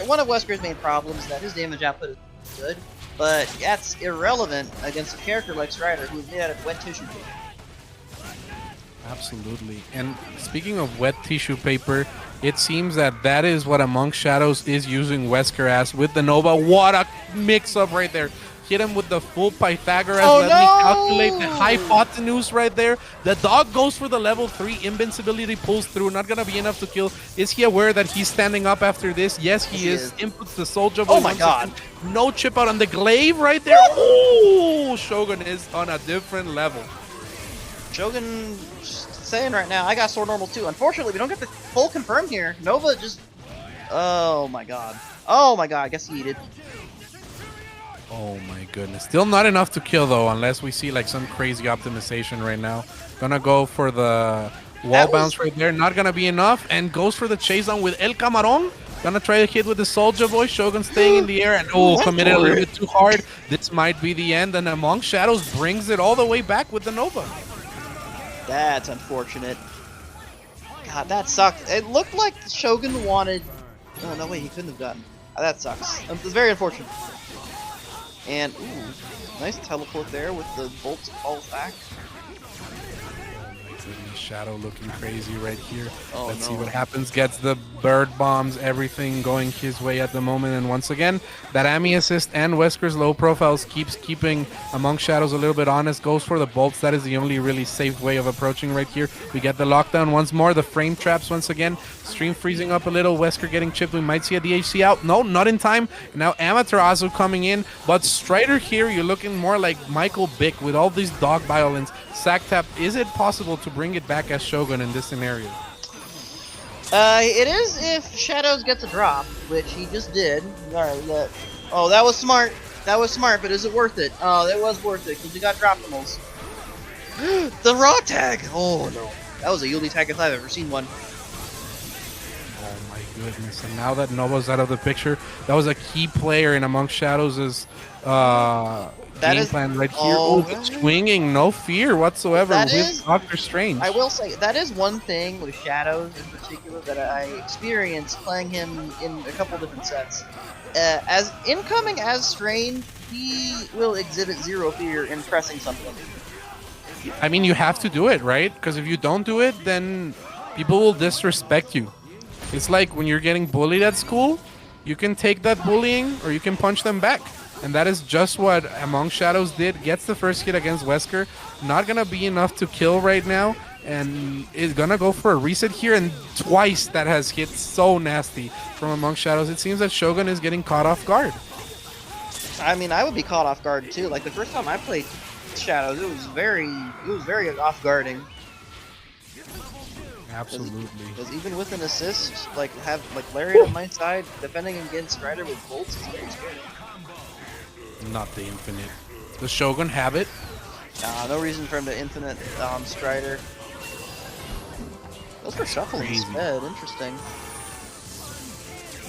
one of Wesker's main problems is that his damage output is good, but that's irrelevant against a character like Strider, who's made out of wet tissue paper. Absolutely. And speaking of wet tissue paper, it seems that is what Among Shadows is using Wesker as with the Nova. What a mix-up right there. Hit him with the full Pythagoras. Oh, Let me calculate the hypotenuse right there. The dog goes for the level 3. Invincibility pulls through. Not going to be enough to kill. Is he aware that he's standing up after this? Yes, he is. Inputs the soldier. Oh my god. No chip out on the glaive right there. Oh, Shogun is on a different level. Shogun saying right now, I got sword normal too. Unfortunately, we don't get the full confirm here. Nova just... Oh my god. Oh my god, I guess he did. Oh my goodness. Still not enough to kill though, unless we see like some crazy optimization right now. Gonna go for the wall bounce right there. Not gonna be enough, and goes for the chase down with El Camarón. Gonna try to hit with the Soldier Boy. Shogun staying in the air, and committed a little bit too hard. This might be the end, and Among Shadows brings it all the way back with the Nova. That's unfortunate. God, that sucked. It looked like Shogun wanted... Oh, no, wait, he couldn't have done. That sucks. It's very unfortunate. And, ooh, nice teleport there with the bolts falls back. Shadow looking crazy right here. Oh, Let's see what happens. Gets the bird bombs, everything going his way at the moment. And once again, that Ami assist and Wesker's low profiles keeps keeping Among Shadows a little bit honest. Goes for the bolts. That is the only really safe way of approaching right here. We get the lockdown once more. The frame traps once again. Stream freezing up a little. Wesker getting chipped. We might see a DHC out. No, not in time. Now Amaterasu coming in. But Strider here, you're looking more like Michael Bick with all these dog violence. Sack tap. Is it possible to bring it back as Shogun in this scenario? It is if Shadows gets a drop, which he just did. Alright, oh, that was smart. That was smart, but is it worth it? Oh, that was worth it, because we got drop-emos. The raw tag! Oh, no. That was a Yuli tag if I've ever seen one. Oh my goodness. And now that Nova's out of the picture, that was a key player in Among Shadows' game plan right here. Oh, swinging, no fear whatsoever with Doctor Strange. I will say, that is one thing with Shadows in particular that I experienced playing him in a couple different sets. As incoming as Strange, he will exhibit zero fear in pressing something. I mean, you have to do it, right? Because if you don't do it, then people will disrespect you. It's like when you're getting bullied at school, you can take that bullying or you can punch them back. And that is just what Among Shadows did. Gets the first hit against Wesker. Not going to be enough to kill right now. And is going to go for a reset here. And twice that has hit so nasty from Among Shadows. It seems that Shogun is getting caught off guard. I mean, I would be caught off guard too. Like the first time I played Shadows, it was very off guarding. Absolutely. Because even with an assist, like Lariat on my side, defending against Strider with bolts is very scary. Not the infinite. Does Shogun have it? No reason for him to infinite Strider. Those were shuffling instead. Interesting.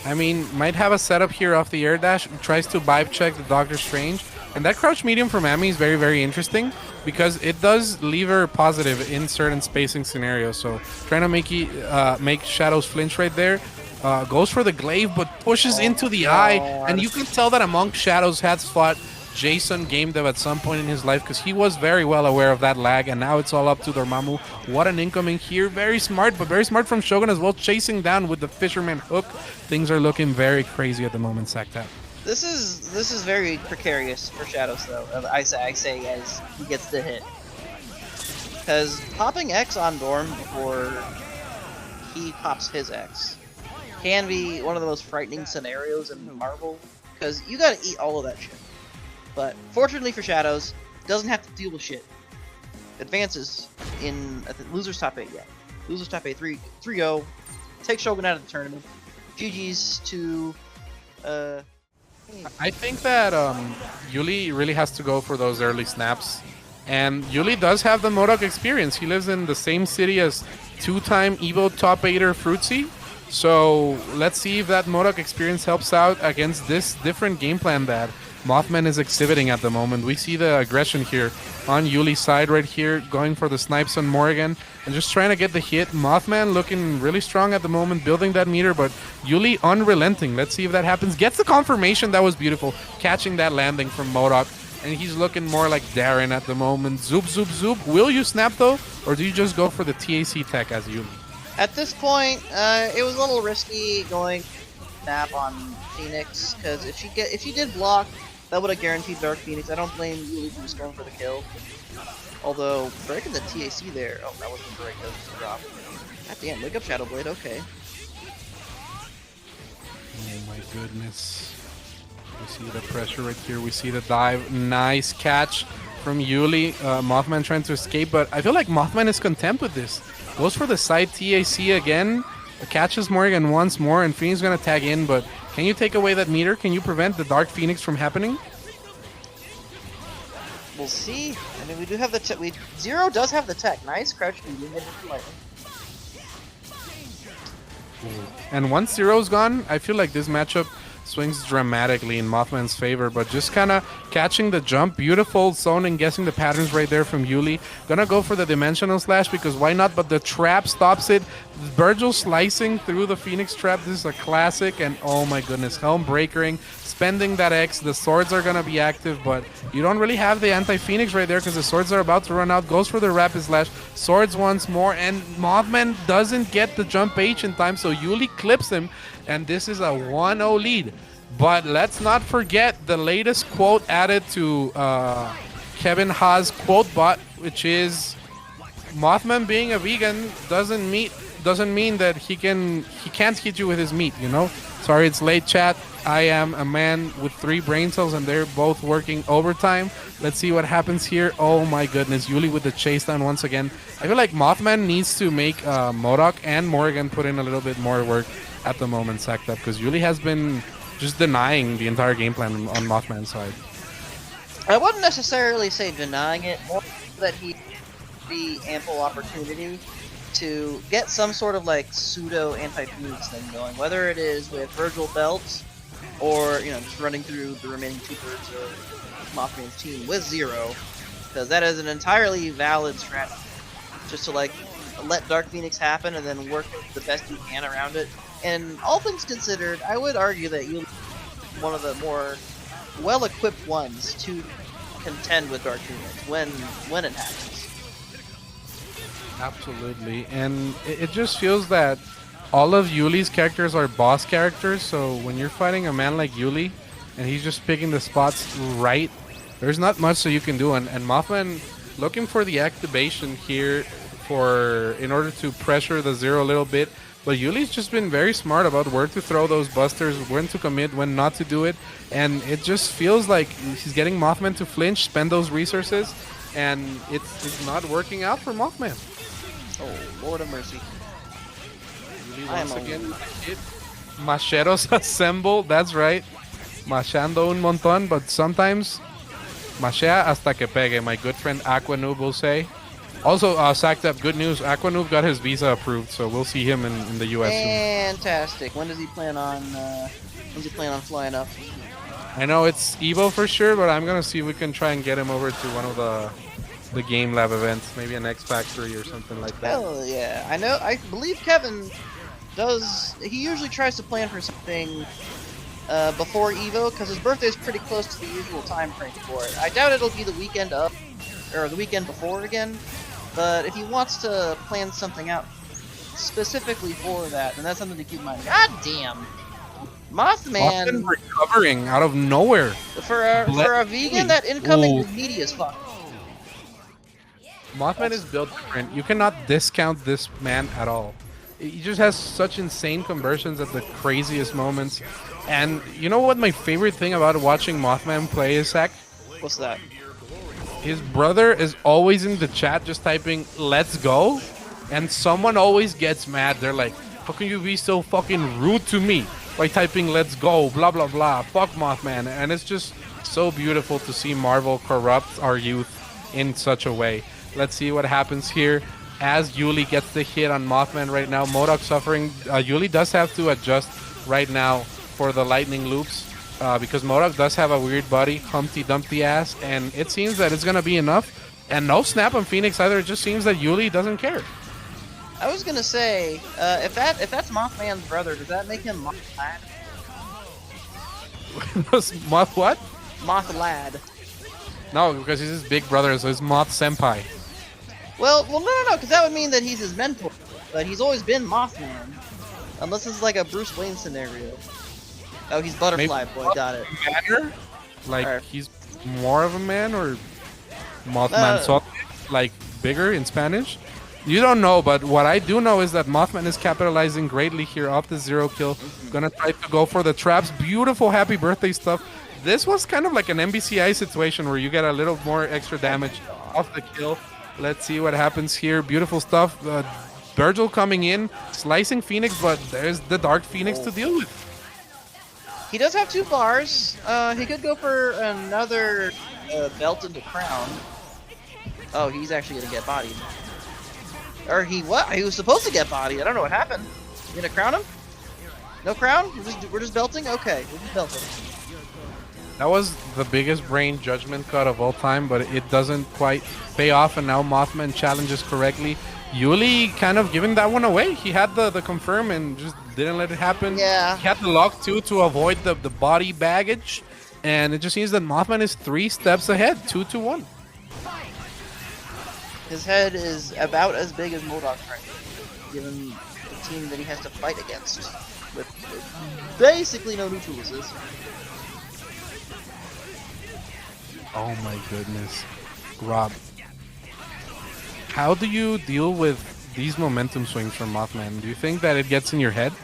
I mean, might have a setup here off the air dash. Tries to vibe check the Doctor Strange. And that crouch medium from Ami is very, very interesting because it does leave her positive in certain spacing scenarios. So trying to make Shadows flinch right there. Goes for the glaive, but pushes into the eye. And you can tell that Among Shadows has fought Jason game dev at some point in his life because he was very well aware of that lag, and now it's all up to Dormammu. What an incoming here. Very smart, but very smart from Shogun as well, chasing down with the Fisherman hook. Things are looking very crazy at the moment, Saktap. This is very precarious for Shadows though. I say as he gets the hit. Because popping X on Dorm before he pops his X can be one of the most frightening scenarios in Marvel, because you gotta eat all of that shit. But fortunately for Shadows, doesn't have to deal with shit. Advances in losers top 8, yeah. Losers top 8, 3-0, take Shogun out of the tournament. GG's to I think that Yuli really has to go for those early snaps. And Yuli does have the Modok experience. He lives in the same city as two-time Evo top 8er Fruitsy. So let's see if that Modok experience helps out against this different game plan that Mothman is exhibiting at the moment. We see the aggression here on Yuli's side right here, going for the snipes on Morgan and just trying to get the hit. Mothman looking really strong at the moment, building that meter, but Yuli unrelenting. Let's see if that happens. Gets the confirmation. That was beautiful. Catching that landing from Modok. And he's looking more like Darren at the moment. Zoop, zoop, zoop. Will you snap though? Or do you just go for the TAC tech as Yuli? At this point, it was a little risky going snap on Phoenix, because if she did block, that would have guaranteed Dark Phoenix. I don't blame Yuli for just going for the kill. Although, breaking the TAC there, oh, that wasn't break, that was just a drop. God damn, wake up Shadow Blade, okay. Oh my goodness. We see the pressure right here. We see the dive. Nice catch from Yuli. Mothman trying to escape, but I feel like Mothman is content with this. Goes for the side TAC again. Catches Morgan once more, and Phoenix is going to tag in, but can you take away that meter? Can you prevent the Dark Phoenix from happening? We'll see. I mean, we do have the tech. Zero does have the tech. Nice crouch medium. And once Zero's gone, I feel like this matchup swings dramatically in Mothman's favor, but just kind of catching the jump. Beautiful Sona and guessing the patterns right there from Yuli. Gonna go for the dimensional slash because why not, but the trap stops it. Virgil slicing through the Phoenix trap. This is a classic, and oh my goodness, Helm breakering, spending that X. The swords are gonna be active, but you don't really have the anti-Phoenix right there because the swords are about to run out. Goes for the rapid slash, swords once more, and Mothman doesn't get the jump H in time, so Yuli clips him, and this is a 1-0 lead. But let's not forget the latest quote added to Kevin Ha's quote bot, which is Mothman being a vegan doesn't mean that he can't hit you with his meat, you know? Sorry, it's late, chat. I am a man with 3 brain cells and they're both working overtime. Let's see what happens here. Oh my goodness, Yuli with the chase down once again. I feel like Mothman needs to make Modok and Morgan put in a little bit more work at the moment, sacked up, because Yuli has been just denying the entire game plan on Mothman's side. I wouldn't necessarily say denying it, more that he be ample opportunity to get some sort of like pseudo anti-Phoenix thing going, whether it is with Virgil Belt or, you know, just running through the remaining 2/3 of Mothman's team with Zero, because that is an entirely valid strategy. Just to like let Dark Phoenix happen and then work the best you can around it. And all things considered, I would argue that you're one of the more well-equipped ones to contend with Dark Phoenix when it happens. Absolutely, and it just feels that all of Yuli's characters are boss characters, so when you're fighting a man like Yuli, and he's just picking the spots right, there's not much that you can do, and Mothman looking for the activation here in order to pressure the Zero a little bit. But Yuli's just been very smart about where to throw those busters, when to commit, when not to do it. And it just feels like he's getting Mothman to flinch, spend those resources, and it's not working out for Mothman. Oh, Lord of mercy. Yuli once again hit. Macheros assemble, that's right. Machando un montón, but sometimes machea hasta que pegue, my good friend Aquanoob will say. Also, sacked up, good news, Aquanoob got his visa approved, so we'll see him in the US soon. Fantastic. When does he plan on flying up? I know it's Evo for sure, but I'm gonna see if we can try and get him over to one of the Game Lab events, maybe an X Factory or something like that. Hell yeah. I believe Kevin he usually tries to plan for something before Evo, because his birthday is pretty close to the usual time frame for it. I doubt it'll be the weekend up, or the weekend before again, but if he wants to plan something out specifically for that, then that's something to keep in mind. God damn! Mothman recovering out of nowhere. For a vegan, that incoming is meaty as fuck. Mothman is built different. You cannot discount this man at all. He just has such insane conversions at the craziest moments. And you know what my favorite thing about watching Mothman play is, Zach? What's that? His brother is always in the chat just typing, "Let's go," and someone always gets mad. They're like, How can you be so fucking rude to me by typing let's go, blah, blah, blah, fuck Mothman. And it's just so beautiful to see Marvel corrupt our youth in such a way. Let's see what happens here as Yuli gets the hit on Mothman right now. MODOK suffering. Yuli does have to adjust right now for the lightning loops because MODOK does have a weird body, Humpty Dumpty ass, and it seems that it's going to be enough. And no snap on Phoenix either. It just seems that Yuli doesn't care. I was gonna say, if that's Mothman's brother, does that make him Moth Lad? Moth what? Moth Lad. No, because he's his big brother, so it's Moth Senpai. Well, no, because that would mean that he's his mentor, but he's always been Mothman, unless it's like a Bruce Wayne scenario. Oh, he's Butterfly Boy. Got it. Manner? Like Right. he's more of a man, or Mothman, so like bigger in Spanish? You don't know, but what I do know is that Mothman is capitalizing greatly here off the 0 kill. Gonna try to go for the traps. Beautiful happy birthday stuff. This was kind of like an MBCI situation where you get a little more extra damage off the kill. Let's see what happens here. Beautiful stuff. Virgil coming in, slicing Phoenix, but there's the Dark Phoenix to deal with. He does have 2 bars. He could go for another belt into crown. Oh, he's actually gonna get bodied. Or he what? He was supposed to get bodied. I don't know what happened. You gonna crown him? No crown? We're just belting? Okay, we're just belting. That was the biggest brain judgment cut of all time, but it doesn't quite pay off, and now Mothman challenges correctly. Yuli kind of giving that one away. He had the confirm and just didn't let it happen. Yeah. He had the lock too to avoid the body baggage, and it just seems that Mothman is 3 steps ahead, 2-1. His head is about as big as MODOK's right now, given the team that he has to fight against, with basically no neutral assist. Oh my goodness. Rob, how do you deal with these momentum swings from Mothman? Do you think that it gets in your head?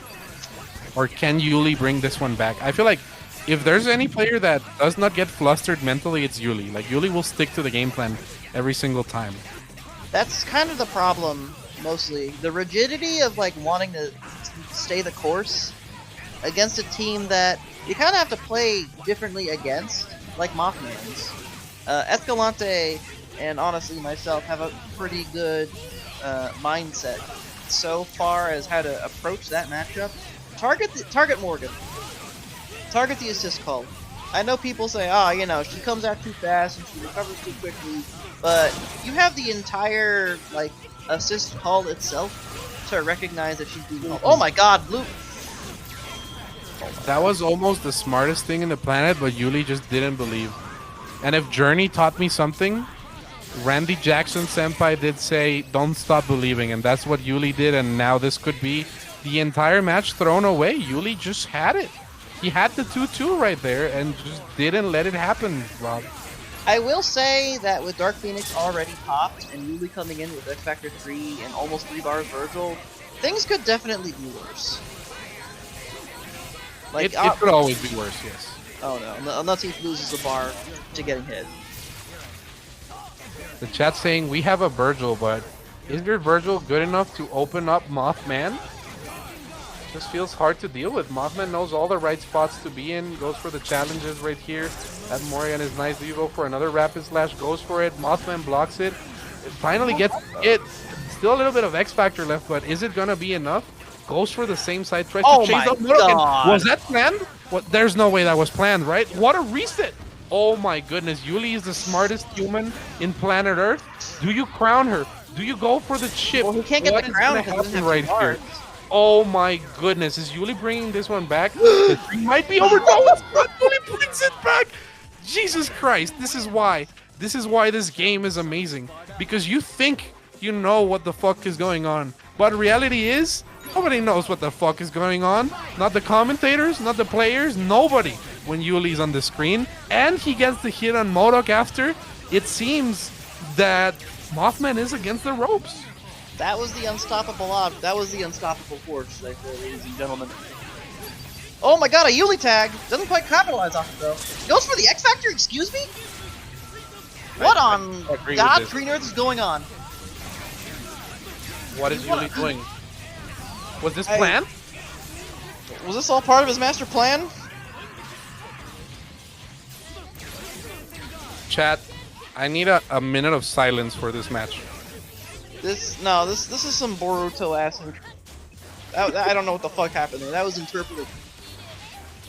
Or can Yuli bring this one back? I feel like if there's any player that does not get flustered mentally, it's Yuli. Like, Yuli will stick to the game plan every single time. That's kind of the problem, mostly. The rigidity of, like, wanting to stay the course against a team that you kind of have to play differently against, like Mothman's. Escalante, and honestly myself, have a pretty good mindset so far as how to approach that matchup. Target Morgan. Target the assist call. I know people say, you know, she comes out too fast and she recovers too quickly, but you have the entire, like, assist call itself to recognize that she's being... Oh my god, Blue! That was almost the smartest thing in the planet, but Yuli just didn't believe. And if Journey taught me something, Randy Jackson Senpai did say, don't stop believing, and that's what Yuli did, and now this could be the entire match thrown away. Yuli just had it. He had the 2-2 right there and just didn't let it happen, Rob. I will say that with Dark Phoenix already popped and Yuli coming in with X Factor 3 and almost 3 bars Virgil, things could definitely be worse. Like, It could always be worse, yes. Oh no, unless he loses a bar to getting hit. The chat's saying, we have a Virgil, but is your Virgil good enough to open up Mothman? Just feels hard to deal with. Mothman knows all the right spots to be in, goes for the challenges right here. That Morgan is nice. Do you go for another rapid slash? Goes for it. Mothman blocks it. It finally gets it. Still a little bit of X Factor left, but is it gonna be enough? Goes for the same side, tries to chase up Morgan. Was that planned? What? There's no way that was planned, right? What a reset! Oh my goodness, Yuli is the smartest human in planet Earth. Do you crown her? Do you go for the chip? Well, he can't get the crown because he doesn't have right cards. here? Oh my goodness, is Yuli bringing this one back? The thing might be over. No, it's not. Yuli brings it back. Jesus Christ, this is why this game is amazing. Because you think you know what the fuck is going on, but reality is nobody knows what the fuck is going on. Not the commentators, not the players, nobody. When Yuli's on the screen and he gets the hit on MODOK after, it seems that Mothman is against the ropes. That was the unstoppable that was the unstoppable force, right there, ladies and gentlemen. Oh my god, a Yuli tag! Doesn't quite capitalize off it though. Goes for the X Factor, excuse me? What on God Green Earth is going on? What is Yuli doing? Was this planned? Was this all part of his master plan? Chat, I need a minute of silence for this match. This is some Boruto ass. I don't know what the fuck happened there. That was interpreted.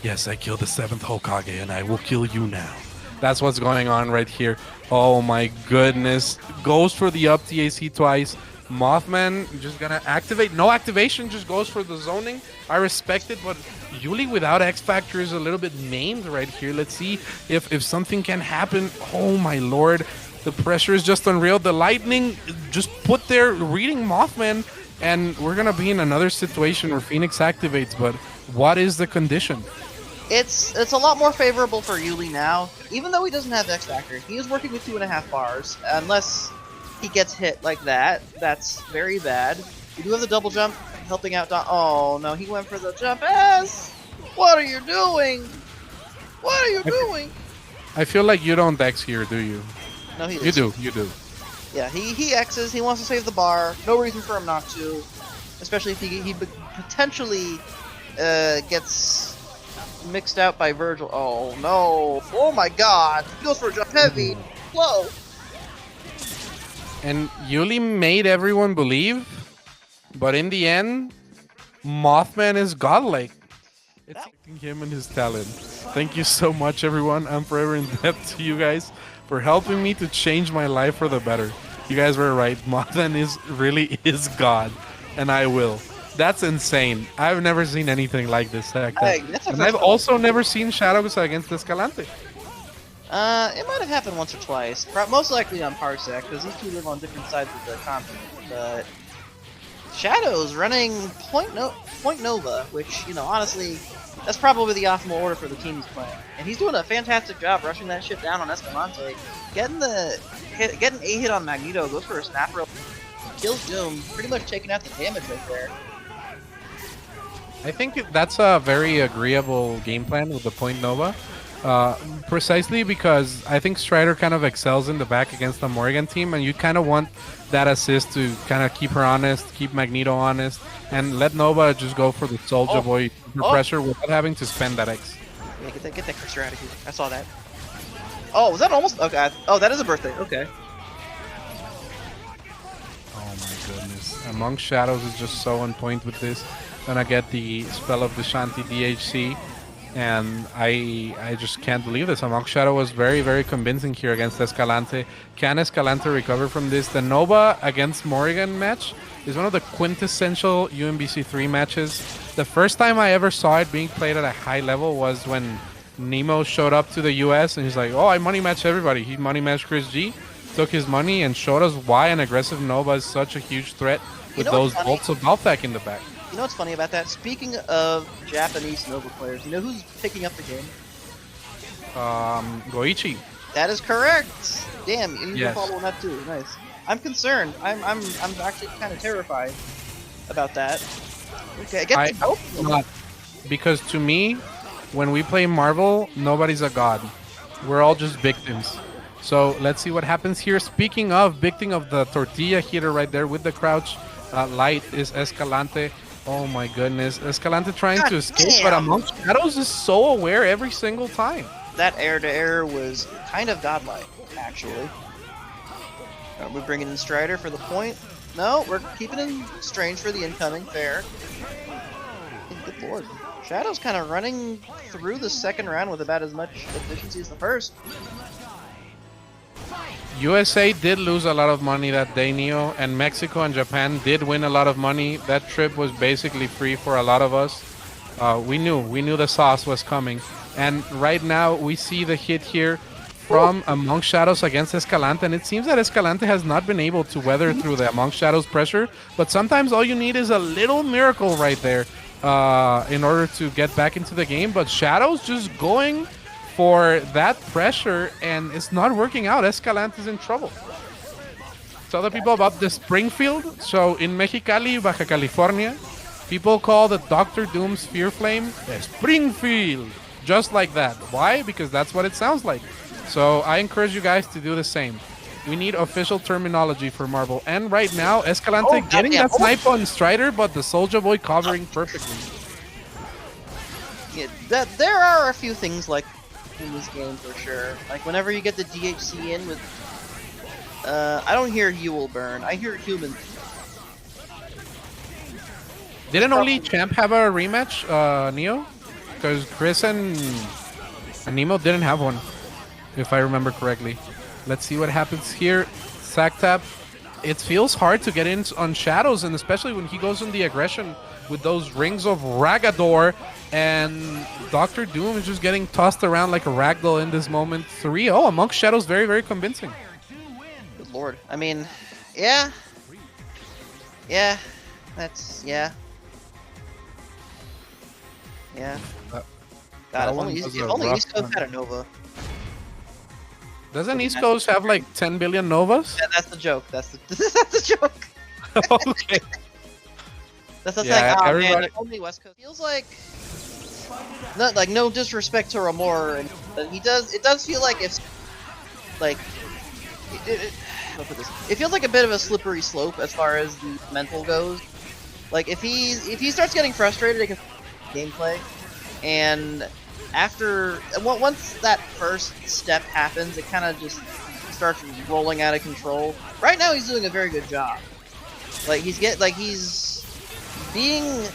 Yes, I killed the 7th Hokage, and I will kill you now. That's what's going on right here. Oh my goodness. Goes for the up TAC twice. Mothman just gonna activate. No activation, just goes for the zoning. I respect it, but Yuli without X Factor is a little bit maimed right here. Let's see if something can happen. Oh my lord. The pressure is just unreal. The lightning just put there, reading Mothman, and we're gonna be in another situation where Phoenix activates, but what is the condition? It's a lot more favorable for Yuli now, even though he doesn't have X Factor. He is working with 2.5 bars, unless he gets hit like that. That's very bad. We do have the double jump helping out Don. Oh no, he went for the jump S! What are you doing? What are you doing? I feel like you don't X here, do you? No, he You does. do, you do. Yeah, he X's, he wants to save the bar. No reason for him not to. Especially if he potentially gets mixed out by Virgil. Oh no. Oh my god. He goes for a jump heavy. Low. And Yuli made everyone believe, but in the end, Mothman is godlike. It's him and his talent. Thank you so much, everyone. I'm forever in debt to you guys for helping me to change my life for the better. You guys were right. Mothman really is God, and I will. That's insane. I've never seen anything like this. And I've also never seen Shadows against Escalante. It might have happened once or twice. Most likely on Parsec, because these two live on different sides of the continent. But Shadows running Point Nova, which, you know, honestly, that's probably the optimal order for the team he's playing. And he's doing a fantastic job rushing that shit down on Escalante. Getting a hit on Magneto, goes for a snap rope, kills Doom, pretty much taking out the damage right there. I think that's a very agreeable game plan with the Point Nova. Precisely because I think Strider kind of excels in the back against the Morgan team, and you kind of want that assist to kind of keep her honest, keep Magneto honest, and let Nova just go for the Soldier Boy pressure without having to spend that X. Yeah, get that cursor out of here. I saw that. Oh, was that almost? Okay. Oh, that is a birthday. Okay. Oh my goodness. Among Shadows is just so on point with this. Gonna get the spell of the Shanti DHC. And I just can't believe this. Among Shadow was very, very convincing here against Escalante. Can Escalante recover from this? The Nova against Morrigan match is one of the quintessential UMvC3 matches. The first time I ever saw it being played at a high level was when Nemo showed up to the US and he's like, oh, I money matched everybody. He money matched Chris G, took his money and showed us why an aggressive Nova is such a huge threat with those bolts of Balthak in the back. You know what's funny about that? Speaking of Japanese Nova players, you know who's picking up the game? Goichi. That is correct. Damn, you're Yes. following that too. Nice. I'm concerned. I'm actually kind of terrified about that. Okay, get the not, because to me, when we play Marvel, nobody's a god. We're all just victims. So let's see what happens here. Speaking of victim of the tortilla hitter right there with the crouch, light is Escalante. Oh my goodness. Escalante trying to escape, but Among Shadows is so aware every single time. That air-to-air was kind of godlike, actually. Are we bringing in Strider for the point? No, we're keeping in Strange for the incoming. Fair. Good lord. Shadow's kind of running through the second round with about as much efficiency as the first. USA did lose a lot of money that day, Neo, and Mexico and Japan did win a lot of money. That trip was basically free for a lot of us. We knew the sauce was coming. And right now, we see the hit here from Among Shadows against Escalante, and it seems that Escalante has not been able to weather through the Among Shadows pressure, but sometimes all you need is a little miracle right there in order to get back into the game. But Shadows just going for that pressure, and it's not working out. Escalante is in trouble. Tell the people about the Springfield. So in Mexicali, Baja California, people call the Dr. Doom's Fear Flame the Springfield. Just like that. Why? Because that's what it sounds like. So I encourage you guys to do the same. We need official terminology for Marvel. And right now, Escalante getting goddamn. that snipe on Strider, but the Soldier Boy covering perfectly. Yeah, there are a few things like in this game for sure. Like whenever you get the DHC in with, I don't hear Yule burn. I hear human. Didn't only Champ have a rematch, Neo? Because Chris and Nemo didn't have one, if I remember correctly. Let's see what happens here. Sack tap. It feels hard to get in on Shadows, and especially when he goes in the aggression with those rings of Ragador, and Dr. Doom is just getting tossed around like a ragdoll in this moment. 3-0 amongst Shadows, very, very convincing. Good lord. I mean, yeah. Yeah. That's, yeah. Yeah. God, if only East Coast had a Nova. Doesn't East Coast have like 10 billion Novas? Yeah, that's the joke. That's the joke. Okay. That's the Yeah, thing. Oh everybody- man, if only West Coast feels like. Not like no disrespect to Remora, but it does feel like if like how to put this? It feels like a bit of a slippery slope as far as the mental goes. Like if he starts getting frustrated, it can gameplay, and once that first step happens, it kind of just starts rolling out of control. Right now, he's doing a very good job. Like he's being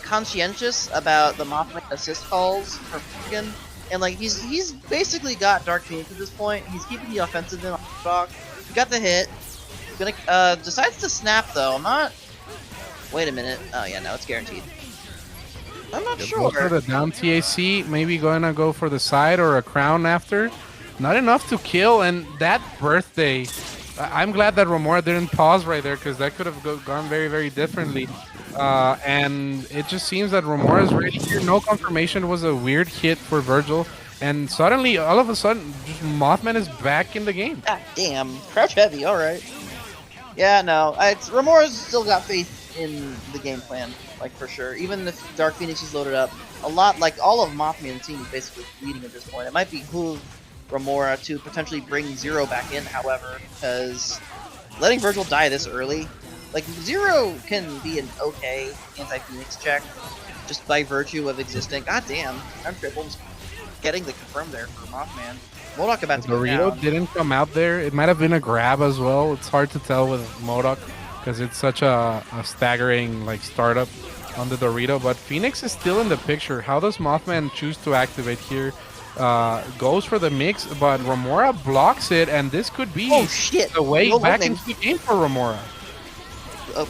conscientious about the Mothman assist calls for Shogun, and like he's basically got Dark Phoenix at this point. He's keeping the offensive in on Shock. He got the hit. Gonna decides to snap though. I'm not. Wait a minute. Oh yeah, no, it's guaranteed. I'm not sure. For the down TAC, maybe gonna go for the side or a crown after. Not enough to kill, and that birthday. I'm glad that Remora didn't pause right there, because that could have gone very, very differently. And it just seems that Remora is ready here. No confirmation. Was a weird hit for Virgil, and suddenly, all of a sudden, just Mothman is back in the game. God damn, crouch heavy. All right. Yeah, no, Remora's still got faith in the game plan, like for sure. Even if Dark Phoenix is loaded up, a lot, like all of Mothman's team is basically leading at this point. It might behoove Remora to potentially bring Zero back in, however, because letting Virgil die this early, like Zero can be an okay anti-Phoenix check just by virtue of existing. God damn, I'm triples getting the confirm there for Mothman. Modok about to go Dorito down. didn't come out there. It might have been a grab as well. It's hard to tell with Modok, because it's such a staggering like startup on the Dorito. But Phoenix is still in the picture. How does Mothman choose to activate here? Goes for the mix, but Remora blocks it, and this could be the way back into the game for Remora.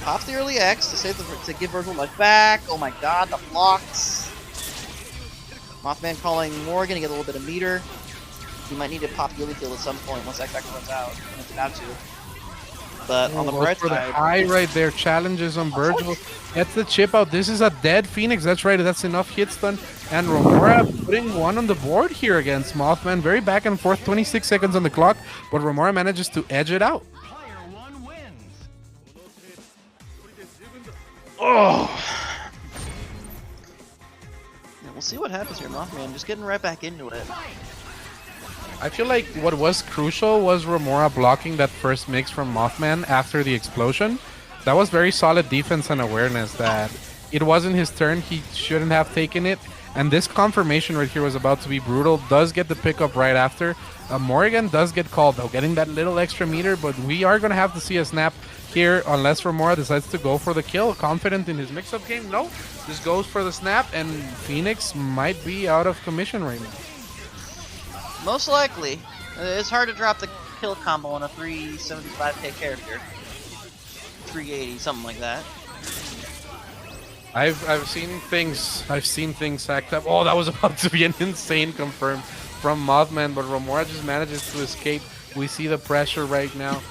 Pops the early X to save to give Virgil life back. Oh my god, the blocks. Mothman calling more, gonna get a little bit of meter. He might need to pop Yuli field at some point once X runs out, and it's about to. But on the bright for side, the high right there, challenges on Virgil. Gets the chip out. This is a dead Phoenix. That's right. That's enough hit stun. And Remora putting one on the board here against Mothman. Very back and forth. 26 seconds on the clock, but Remora manages to edge it out. oh. Yeah, we'll see what happens here, Mothman. Just getting right back into it. I feel like what was crucial was Remora blocking that first mix from Mothman after the explosion. That was very solid defense and awareness that it wasn't his turn. He shouldn't have taken it. And this confirmation right here was about to be brutal. Does get the pickup right after. Morrigan does get called though, getting that little extra meter, but we are going to have to see a snap here unless Remora decides to go for the kill. Confident in his mix-up game? No. Just goes for the snap, and Phoenix might be out of commission right now. Most likely. It's hard to drop the kill combo on a 375k character. 380, something like that. I've seen things sacked up. Oh, that was about to be an insane confirm from Mothman, but Remora just manages to escape. We see the pressure right now.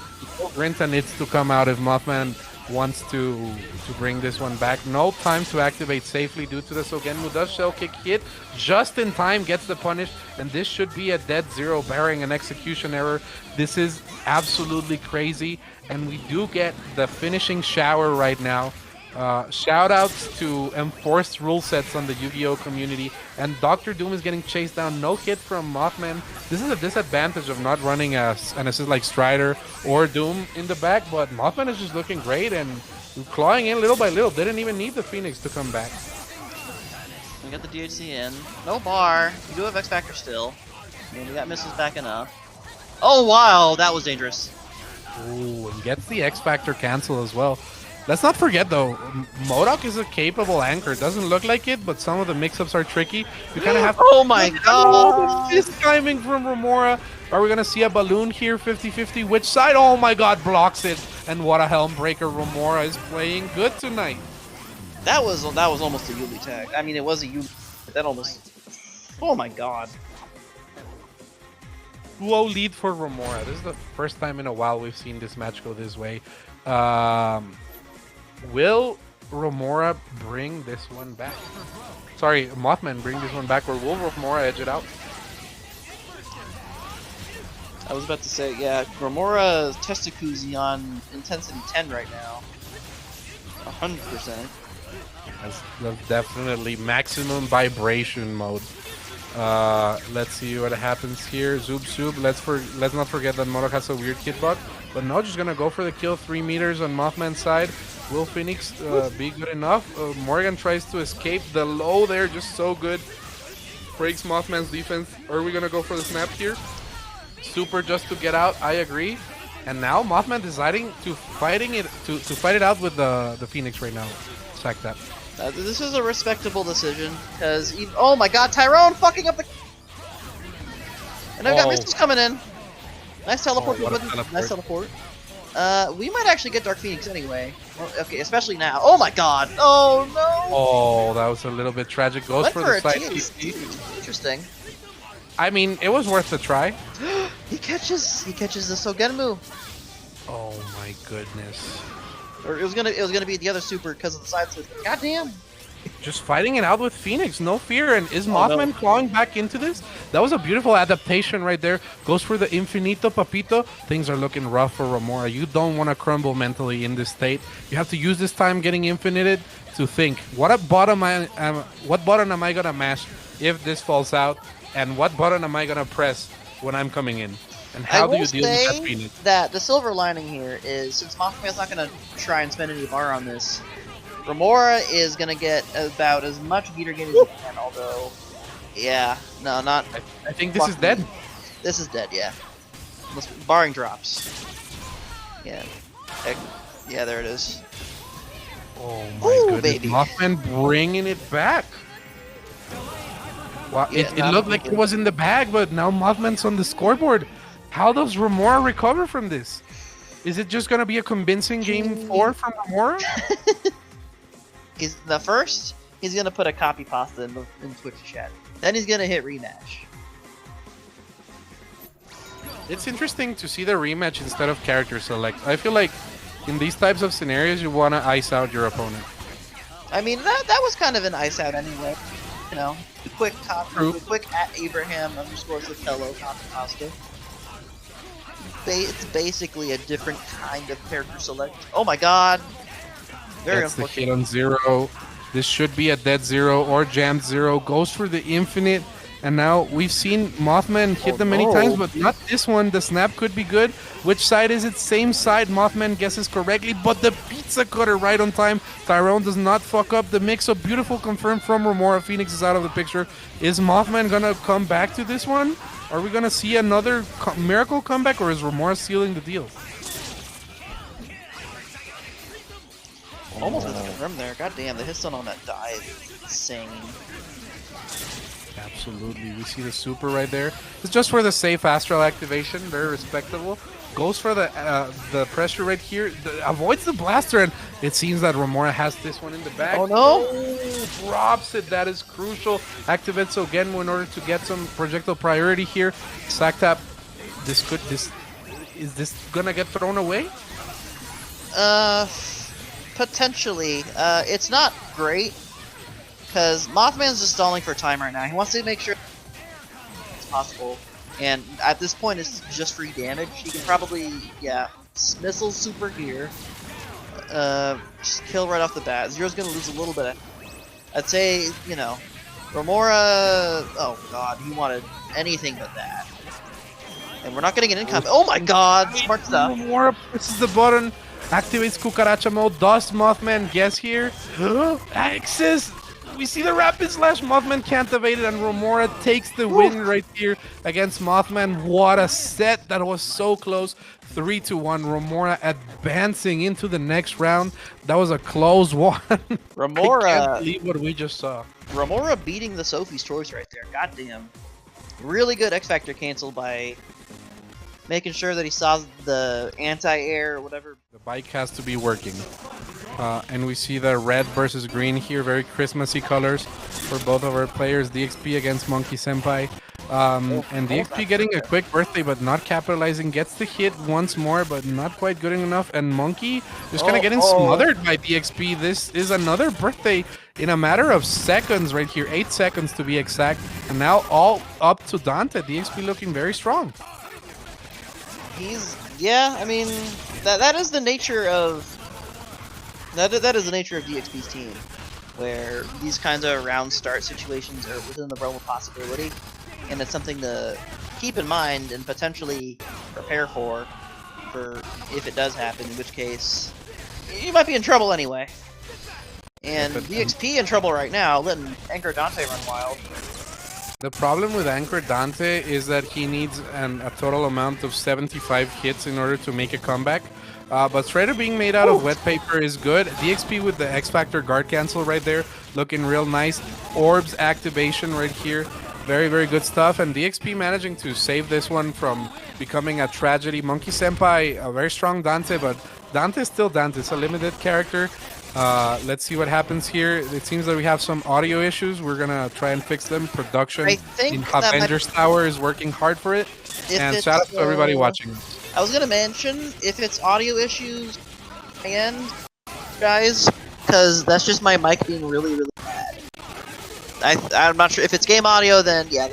Grinta needs to come out if Mothman wants to bring this one back. No time to activate safely due to the Shogun. Does shell kick hit just in time, gets the punish, and this should be a dead Zero barring an execution error. This is absolutely crazy, and we do get the finishing shower right now. Shout outs to enforced rule sets on the Yu-Gi-Oh community, and Dr. Doom is getting chased down. No hit from Mothman. This is a disadvantage of not running an assist like Strider or Doom in the back, but Mothman is just looking great and clawing in little by little. Didn't even need the Phoenix to come back. We got the DHC in. No bar. You do have X Factor still. And we got missiles backing up. Oh wow, that was dangerous. Ooh, and gets the X Factor cancel as well. Let's not forget though, MODOK is a capable anchor. Doesn't look like it, but some of the mix-ups are tricky. You kind of have to... Oh my god! This timing from Remora. Are we going to see a balloon here, 50-50? Which side? Oh my god, blocks it. And what a helm breaker. Remora is playing good tonight. That was almost a Yuli tag. I mean, it was a Yuli, but that almost... Oh my god. Low lead for Remora. This is the first time in a while we've seen this match go this way. Will Remora bring this one back? Sorry, Mothman bring this one back, or will Remora edge it out? I was about to say, yeah, Remora Testakuzi on intensity 10 right now. 100%. That's definitely maximum vibration mode. Let's see what happens here. Zoob. Let's not forget that MODOK has a weird hitbox. But no, just gonna go for the kill. 3 meters on Mothman's side. Will Phoenix be good enough? Morgan tries to escape. The low there, just so good. Breaks Mothman's defense. Are we gonna go for the snap here? Super just to get out. I agree. And now Mothman deciding to fight it out with the Phoenix right now. Sack that. This is a respectable decision, because oh my god, Tyrone fucking up the... And I've got missiles coming in. Nice teleport, nice teleport. We might actually get Dark Phoenix anyway. Well, okay, especially now. Oh my god! Oh no! Oh, that was a little bit tragic. Goes for the side. Interesting. I mean, it was worth a try. He catches the Sogenmu. Oh my goodness. Or it was gonna be the other super because of the side switch. Goddamn! Just fighting it out with Phoenix, no fear. And is Mothman clawing back into this? That was a beautiful adaptation right there. Goes for the Infinito Papito. Things are looking rough for Remora. You don't want to crumble mentally in this state. You have to use this time getting infinited to think, what button am I gonna mash if this falls out? And what button am I gonna press when I'm coming in? And how do you deal with that Phoenix? That the silver lining here is, since Mothman's not gonna try and spend any bar on this, Remora is gonna get about as much meter gain as he can, although, yeah, no, not... I think this is dead. This is dead, yeah. Barring drops. Yeah. Yeah, there it is. Oh my goodness, baby. Mothman bringing it back. Wow, Yeah, it looked like it was in the bag, but now Mothman's on the scoreboard. How does Remora recover from this? Is it just gonna be a convincing game 4 from Remora? He's gonna put a copy pasta in Twitch chat. Then he's gonna hit rematch. It's interesting to see the rematch instead of character select. I feel like in these types of scenarios, you want to ice out your opponent. I mean, that was kind of an ice out anyway. You know, the quick copy, quick at Abraham_Sotelo copy pasta. It's basically a different kind of character select. Oh my god! Very That's the unfortunate. hit on 0. This should be a dead 0 or jammed 0. Goes for the infinite. And now we've seen Mothman hit them many times, but not this one. The snap could be good. Which side is it? Same side. Mothman guesses correctly, but the pizza cutter right on time. Tyrone does not fuck up the mix. So beautiful confirmed from Remora. Phoenix is out of the picture. Is Mothman gonna come back to this one? Are we gonna see another miracle comeback, or is Remora sealing the deal? Almost doesn't confirm there. God damn, the hit on that die is insane. Absolutely. We see the super right there. It's just for the safe astral activation. Very respectable. Goes for the pressure right here. Avoids the blaster, and it seems that Remora has this one in the bag. Oh no! Oh, drops it. That is crucial. Activates Sogenmu in order to get some projectile priority here. Sack tap. Is this gonna get thrown away? Potentially. It's not great, because Mothman's just stalling for time right now. He wants to make sure it's possible, and at this point it's just free damage. He can probably, yeah, missile super here. just kill right off the bat. Zero's gonna lose a little bit. I'd say, you know, Remora. Oh god, he wanted anything but that. And we're not getting an income. Oh my god, smart stuff. Remora presses the button, activates Cucaracha mode. Does Mothman guess here? Access. We see the rapid slash. Mothman can't evade it, and Remora takes the win right here against Mothman. What a set. That was so close. 3-1. Remora advancing into the next round. That was a close one. Remora. I can't believe what we just saw. Remora beating the Sophie's choice right there. Goddamn. Really good X Factor cancel by making sure that he saw the anti-air or whatever. The bike has to be working. And we see the red versus green here, very Christmassy colors for both of our players. DXP against Monkey Senpai. And DXP getting a quick birthday, but not capitalizing. Gets the hit once more, but not quite good enough. And Monkey just kind of getting smothered by DXP. This is another birthday in a matter of seconds right here. 8 seconds to be exact. And now all up to Dante. DXP looking very strong. Yeah, I mean, that is the nature of... That is the nature of DXP's team, where these kinds of round start situations are within the realm of possibility, and it's something to keep in mind and potentially prepare for if it does happen, in which case you might be in trouble anyway. And DXP in trouble right now, letting Anchor Dante run wild. The problem with Anchor Dante is that he needs a total amount of 75 hits in order to make a comeback. But Shredder being made out of wet paper is good. DXP with the X Factor guard cancel right there, looking real nice. Orbs activation right here, very, very good stuff. And DXP managing to save this one from becoming a tragedy. Monkey Senpai, a very strong Dante, but Dante's still Dante. It's a limited character. Let's see what happens here. It seems that we have some audio issues. We're gonna try and fix them. Production in HAVENGERS Tower is working hard for it. And shout out to everybody watching. I was gonna mention, if it's audio issues, and guys, because that's just my mic being really, really bad. I'm not sure if it's game audio. Then yeah,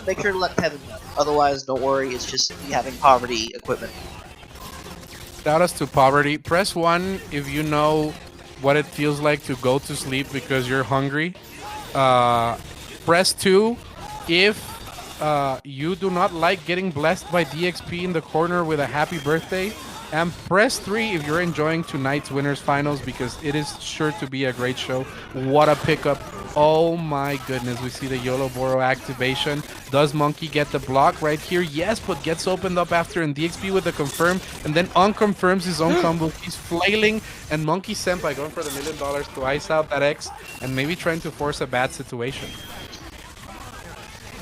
make sure to let Kevin know. Otherwise, don't worry. It's just me having poverty equipment. Shout out to poverty. Press 1 if you know what it feels like to go to sleep because you're hungry. Press 2 if you do not like getting blessed by DXP in the corner with a happy birthday. And press 3 if you're enjoying tonight's Winners Finals, because it is sure to be a great show. What a pickup. Oh my goodness, we see the YOLO Boro activation. Does Monkey get the block right here? Yes, but gets opened up after, and DXP with the confirm, and then unconfirms his own combo. He's flailing, and Monkey Senpai going for the $1 million to ice out that X, and maybe trying to force a bad situation.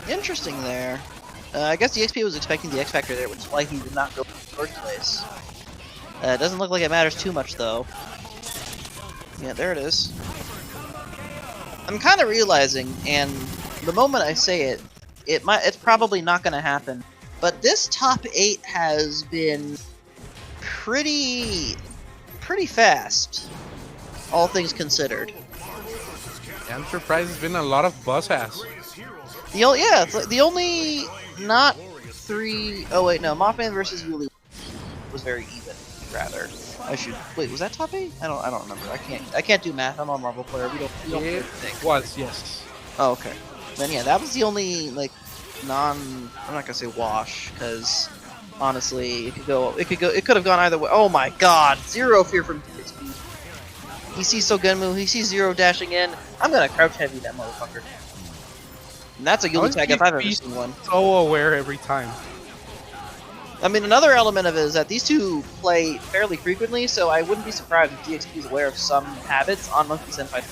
Interesting there. I guess DXP was expecting the X Factor there, which is why he did not go in the first place. It doesn't look like it matters too much, though. Yeah, there it is. I'm kind of realizing, and the moment I say it, it's probably not going to happen, but this top 8 has been pretty fast, all things considered. Enterprise has been a lot of buzz ass. The only not 3. Oh wait, no, Mothman versus Yuli was very even. Rather, I should wait. Was that top 8? I don't remember. I can't do math. I'm a Marvel player. We don't it was, yes. Oh, okay. Then yeah, that was the only like I'm not gonna say wash, because honestly, it could have gone either way. Oh my God, zero fear from DXP. He sees Shogun, he sees Zero dashing in. I'm gonna crouch heavy that motherfucker. And that's a Yuli tag if I've ever seen one. So aware every time. I mean, another element of it is that these two play fairly frequently, so I wouldn't be surprised if DXP is aware of some habits on Monkey Senpai.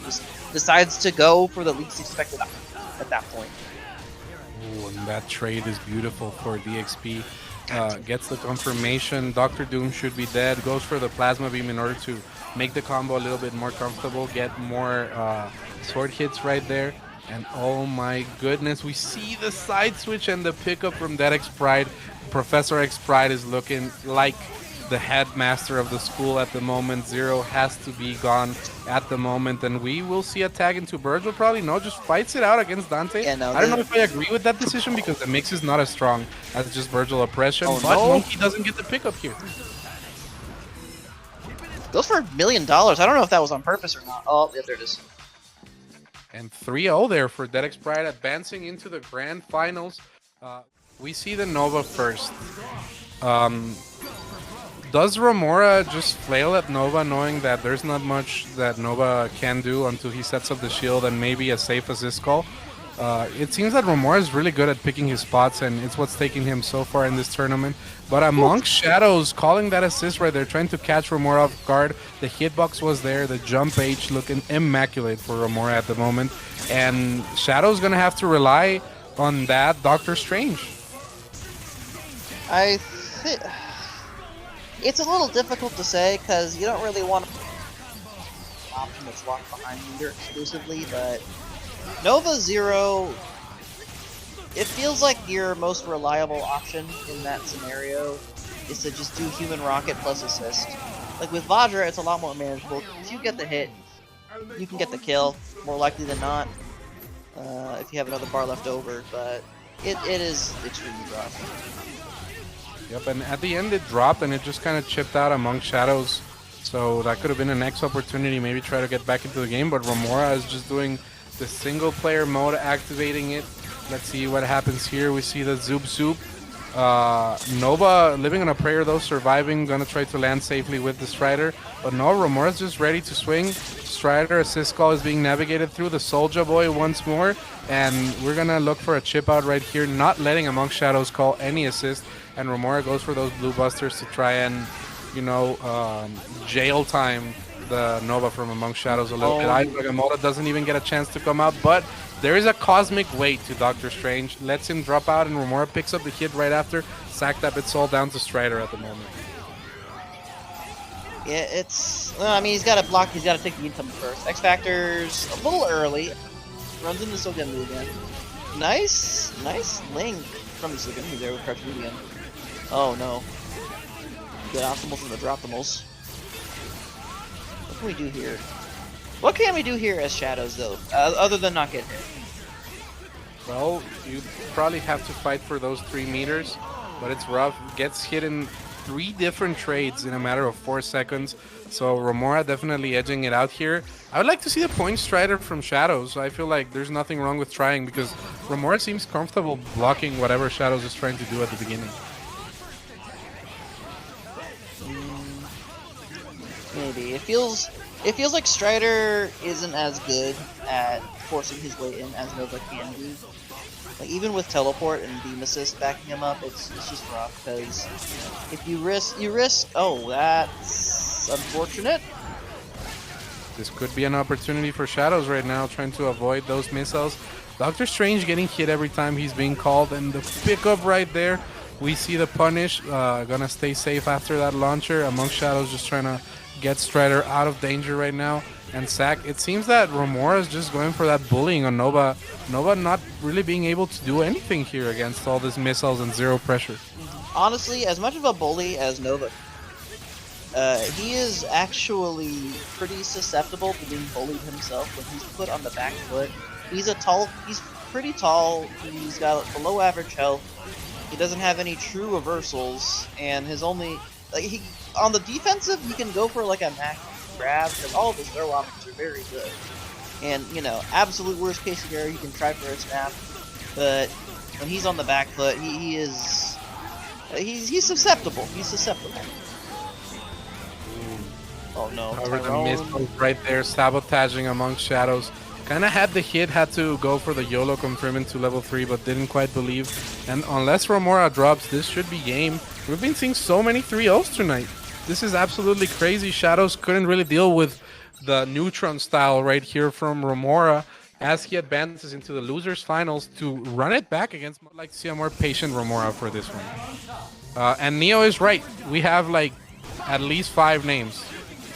Just decides to go for the least expected at that point. Ooh, and that trade is beautiful for DXP. Gets the confirmation. Dr. Doom should be dead. Goes for the Plasma Beam in order to make the combo a little bit more comfortable. Get more sword hits right there. And oh my goodness, we see the side switch and the pickup from that X Pride. Professor X Pride is looking like the headmaster of the school at the moment. Zero has to be gone at the moment, and we will see a tag into Virgil. Probably no, just fights it out against Dante. Yeah, no, I don't know if I agree with that decision because the mix is not as strong as just Virgil oppression. Oh, but no. Monkey doesn't get the pickup here. Goes for $1 million. I don't know if that was on purpose or not. Oh, yeah, there it is. And 3-0 there for DX Pride, advancing into the grand finals. We see the Nova first. Does Remora just flail at Nova, knowing that there's not much that Nova can do until he sets up the shield and maybe a safe assist call? It seems that Remora is really good at picking his spots, and it's what's taking him so far in this tournament. But amongst Shadows, calling that assist right there, trying to catch Remora off guard. The hitbox was there, the jump H looking immaculate for Remora at the moment. And Shadow's going to have to rely on that Doctor Strange. I think it's a little difficult to say because you don't really want an option that's locked behind meter exclusively, but Nova Zero, it feels like your most reliable option in that scenario is to just do Human Rocket plus assist. Like with Vajra, it's a lot more manageable. If you get the hit, you can get the kill, more likely than not, if you have another bar left over, but it is extremely rough. Yep, and at the end it dropped and it just kind of chipped out among Shadows. So that could have been a next opportunity, maybe try to get back into the game, but Remora is just doing the single player mode, activating it. Let's see what happens here. We see the Zoop Zoop. Nova living on a prayer though, surviving, gonna try to land safely with the Strider. But no, Remora's just ready to swing. Strider assist call is being navigated through the Soulja Boy once more. And we're gonna look for a chip out right here, not letting Among Shadows call any assist. And Remora goes for those blue busters to try and, you know, jail time the Nova from Among Shadows a little bit. Nagamoto doesn't even get a chance to come out, but there is a cosmic weight to Doctor Strange. Lets him drop out, and Remora picks up the hit right after. Sack that bit's all down to Strider at the moment. Yeah, it's... I mean, he's got to block, he's got to take the income first. X Factor's a little early. Runs into Shogun again. Nice link from the Shogun there with Crouch again. Oh no. Get optimals from the droptimals. What can we do here? What can we do here as Shadows, though, other than not get hit? Well, you probably have to fight for those 3 meters, but it's rough. Gets hit in 3 different trades in a matter of 4 seconds, so Remora definitely edging it out here. I would like to see the point Strider from Shadows. I feel like there's nothing wrong with trying, because Remora seems comfortable blocking whatever Shadows is trying to do at the beginning. Maybe. It feels like Strider isn't as good at forcing his way in as Nova can be. Like even with teleport and beam assist backing him up, it's just rough because if you risk. Oh, that's unfortunate. This could be an opportunity for Shadows right now, trying to avoid those missiles. Doctor Strange getting hit every time he's being called, and the pickup right there. We see the punish. Gonna stay safe after that launcher. Among Shadows just trying to get Strider out of danger right now. And Sack, it seems that Remora is just going for that bullying on Nova. Nova not really being able to do anything here against all these missiles and zero pressure. Honestly, as much of a bully as Nova, he is actually pretty susceptible to being bullied himself when he's put on the back foot. He's pretty tall, he's got below average health, he doesn't have any true reversals, and his only... Like on the defensive, he can go for like a max grab because all of his throw options are very good. And you know, absolute worst case scenario, he can try for a snap. But when he's on the back foot, he's susceptible. He's susceptible. Oh no! However, the missile right there, sabotaging Among Shadows. Kind of had the hit, had to go for the YOLO confirm into level 3, but didn't quite believe. And unless Remora drops, this should be game. We've been seeing so many 3-0s tonight. This is absolutely crazy. Shadows couldn't really deal with the Neutron style right here from Remora as he advances into the losers finals to run it back against. I'd like to see a more patient Remora for this one. And Neo is right. We have like at least 5 names.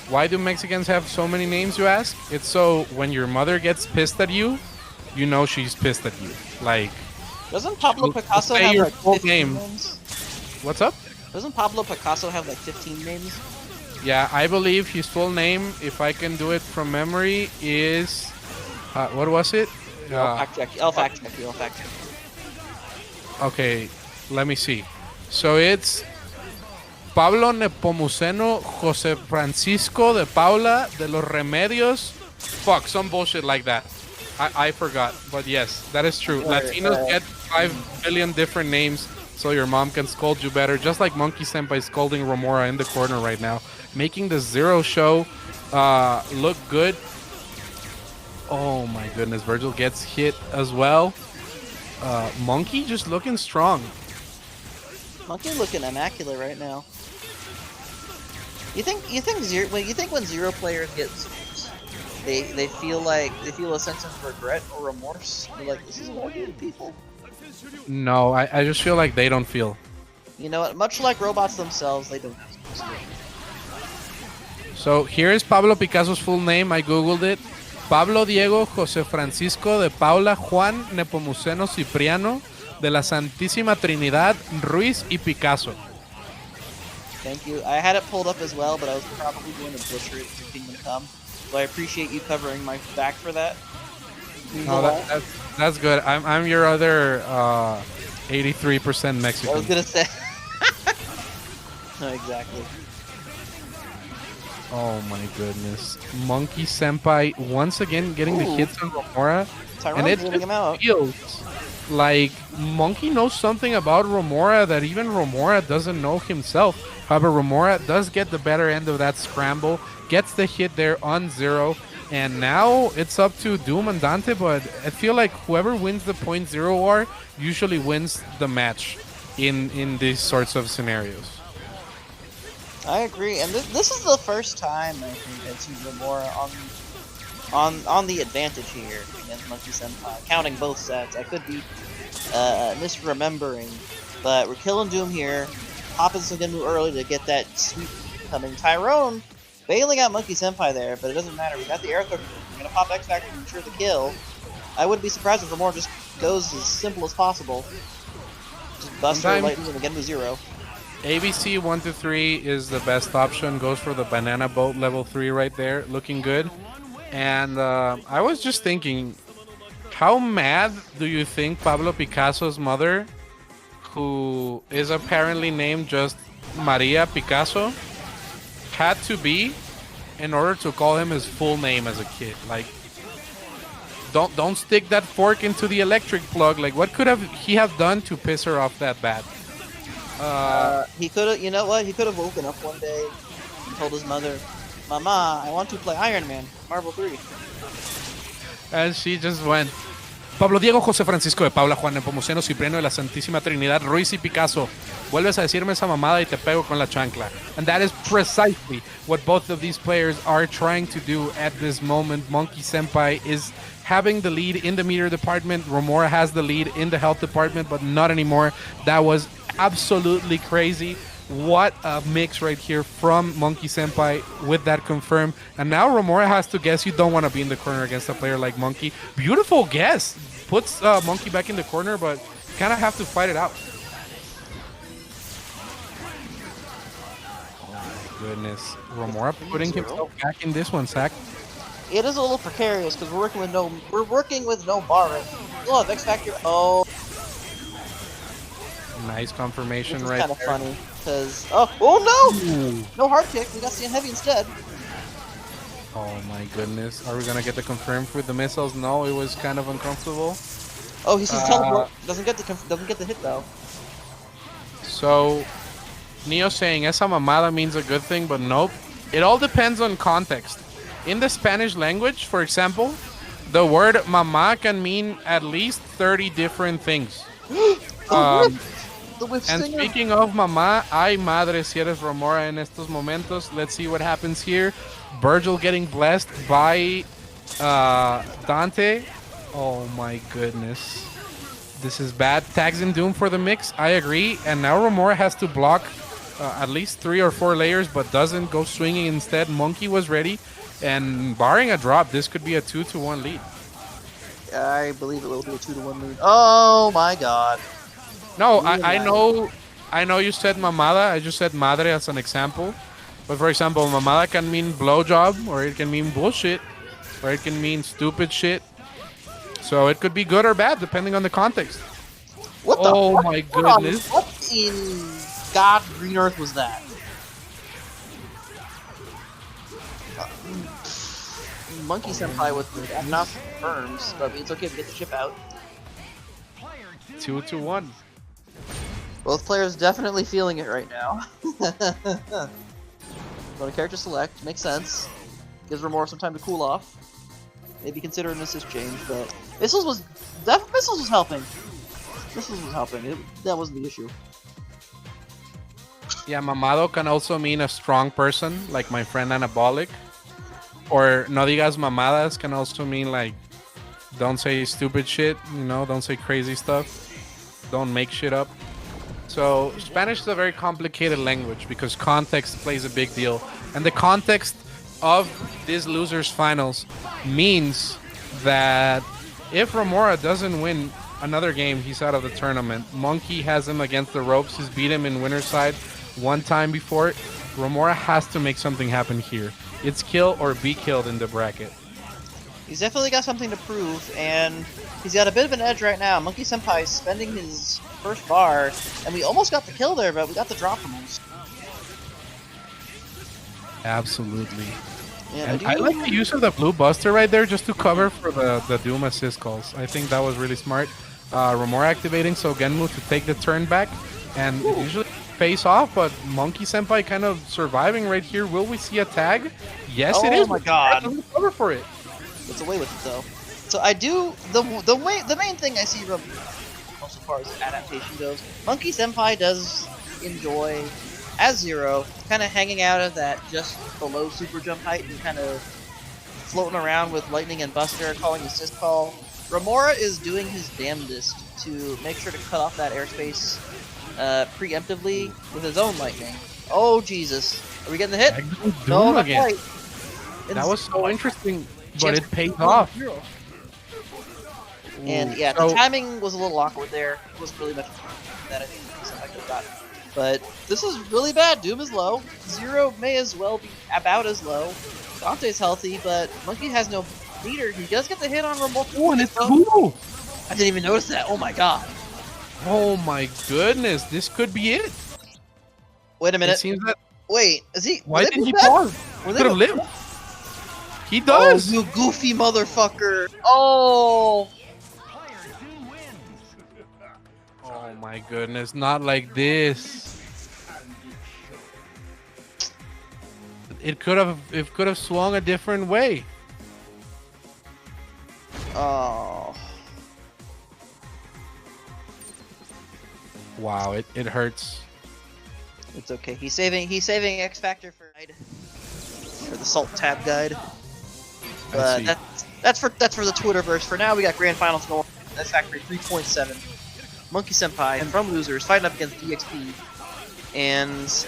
Why do Mexicans have so many names, you ask? It's so when your mother gets pissed at you, you know she's pissed at you. Like, doesn't Pablo Picasso have like 15 names? What's up? Doesn't Pablo Picasso have like 15 names? Yeah, I believe his full name, if I can do it from memory, is... what was it? I'll fact check you. Okay, let me see. So it's Pablo Nepomuceno José Francisco de Paula de los Remedios. Fuck, some bullshit like that. I forgot, but yes, that is true. Latinos get 5 billion different names so your mom can scold you better, just like Monkey Senpai scolding Remora in the corner right now, making the Zero show look good. Oh my goodness, Virgil gets hit as well. Monkey just looking strong. Monkey looking immaculate right now. You think when zero players get sweeps, they feel a sense of regret or remorse? They're like, this is what I do to people. No, I just feel like they don't feel. You know what? Much like robots themselves, they don't have supposed to. So here is Pablo Picasso's full name. I googled it. Pablo Diego José Francisco de Paula Juan Nepomuceno Cipriano de la Santísima Trinidad Ruiz y Picasso. Thank you. I had it pulled up as well, but I was probably going to butcher it for Kingdom Come. So I appreciate you covering my back for that. No, that's good. I'm your other 83% Mexican. I was gonna say. No, exactly. Oh my goodness. Monkey Senpai once again getting the hits on Remora. And it getting him out. feels like Monkey knows something about Remora that even Remora doesn't know himself. However, Remora does get the better end of that scramble, gets the hit there on Zero, and now it's up to Doom and Dante, but I feel like whoever wins the .0 war usually wins the match in these sorts of scenarios. I agree, and this is the first time I think I've seen Remora on the advantage here against Monkey Senpai, counting both sets. I could be misremembering, but we're killing Doom here. Popping some good move early to get that sweep coming. Tyrone bailing out Monkey Senpai there, but it doesn't matter. We got the air cooker. We're gonna pop X Factor to ensure the kill. I wouldn't be surprised if Remora just goes as simple as possible. Just bust her lightning and get him to zero. ABC 1-3 is the best option. Goes for the banana boat level 3 right there, looking good. And I was just thinking, how mad do you think Pablo Picasso's mother, who is apparently named just Maria Picasso, had to be in order to call him his full name as a kid? Like, don't stick that fork into the electric plug. Like, what could he have done to piss her off that bad? He could have, you know what? He could have woken up one day and told his mother, "Mama, I want to play Iron Man, Marvel 3." And she just went, Pablo Diego José Francisco de Paula Juan Nepomuceno Cipriano de la Santísima Trinidad Ruiz y Picasso. Vuelves a decirme esa mamada y te pego con la chancla. And that is precisely what both of these players are trying to do at this moment. Monkey Senpai is having the lead in the meter department. Remora has the lead in the health department, but not anymore. That was absolutely crazy. What a mix right here from Monkey Senpai with that confirmed. And now Remora has to guess. You don't want to be in the corner against a player like Monkey. Beautiful guess. Puts Monkey back in the corner, but kind of have to fight it out. Oh my goodness. Remora putting himself back in this one, Zach. It is a little precarious because we're working with no barring. Oh, X Factor. Oh. Nice confirmation right there. Kind of funny because no, no hard kick. We got Stand Heavy instead. Oh my goodness, are we gonna get the confirmed with the missiles? No, it was kind of uncomfortable. Oh, he sees teleport. Doesn't get the hit though. So Neo saying esa mamada means a good thing, but nope. It all depends on context. In the Spanish language, for example, the word mama can mean at least 30 different things. And speaking of mama, ay madre si eres Remora en estos momentos. Let's see what happens here. Virgil getting blessed by Dante. Oh my goodness. This is bad. Tags in Doom for the mix. I agree. And now Remora has to block at least 3 or 4 layers, but doesn't go swinging instead. Monkey was ready. And barring a drop, this could be a 2-1 lead. I believe it will be a 2-1 lead. Oh my god. No, I know you said mamada. I just said madre as an example. But for example, mamada can mean blowjob, or it can mean bullshit, or it can mean stupid shit. So it could be good or bad depending on the context. What the Oh my goodness. What in God Green Earth was that? Monkey Senpai with enough firms, but it's okay to get the chip out. 2-1. Both players definitely feeling it right now. Go to character select, makes sense. Gives Remora some time to cool off. Maybe consider an assist change, but Missiles was helping. Missiles was helping. That wasn't the issue. Yeah, mamado can also mean a strong person, like my friend Anabolic. Or no digas mamadas can also mean like, don't say stupid shit, you know, don't say crazy stuff. Don't make shit up. So Spanish is a very complicated language because context plays a big deal. And the context of this losers finals means that if Remora doesn't win another game, he's out of the tournament. Monkey has him against the ropes. He's beat him in winner's side one time before. Remora has to make something happen here. It's kill or be killed in the bracket. He's definitely got something to prove, and he's got a bit of an edge right now. Monkey Senpai is spending his first bar, and we almost got the kill there, but we got the drop from him. Absolutely. Yeah, and I like the use of the blue buster right there just to cover for the Doom assist calls. I think that was really smart. Remora activating Sogenmu to take the turn back, and it usually pays off, but Monkey Senpai kind of surviving right here. Will we see a tag? Yes, it is. Oh my god. Cover for it. Gets away with it though. So I do the main thing I see from as far as adaptation goes, Monkey Senpai does enjoy as Zero kind of hanging out at that just below super jump height and kind of floating around with Lightning and Buster calling assist call. Remora is doing his damnedest to make sure to cut off that airspace preemptively with his own Lightning. Oh Jesus. Are we getting the hit? No, not quite. That was so interesting. But it paid off. And yeah, the timing was a little awkward there. It wasn't really much that I think I could have gotten. But this is really bad. Doom is low. Zero may as well be about as low. Dante's healthy, but Monkey has no meter. He does get the hit on Remora. Oh, and it's cool. I didn't even notice that. Oh my god. Oh my goodness. This could be it. Wait a minute. It seems that... Wait, is he... Why didn't he pause? Could have lived. He does! Oh, you goofy motherfucker! Oh! Oh my goodness, not like this. It could have swung a different way. Oh. Wow, it hurts. It's okay. He's saving X Factor for the Salt Tab guide. That's for the Twitterverse. For now, we got Grand Finals going. That's Factory 3.7. Monkey Senpai from losers fighting up against DXP, and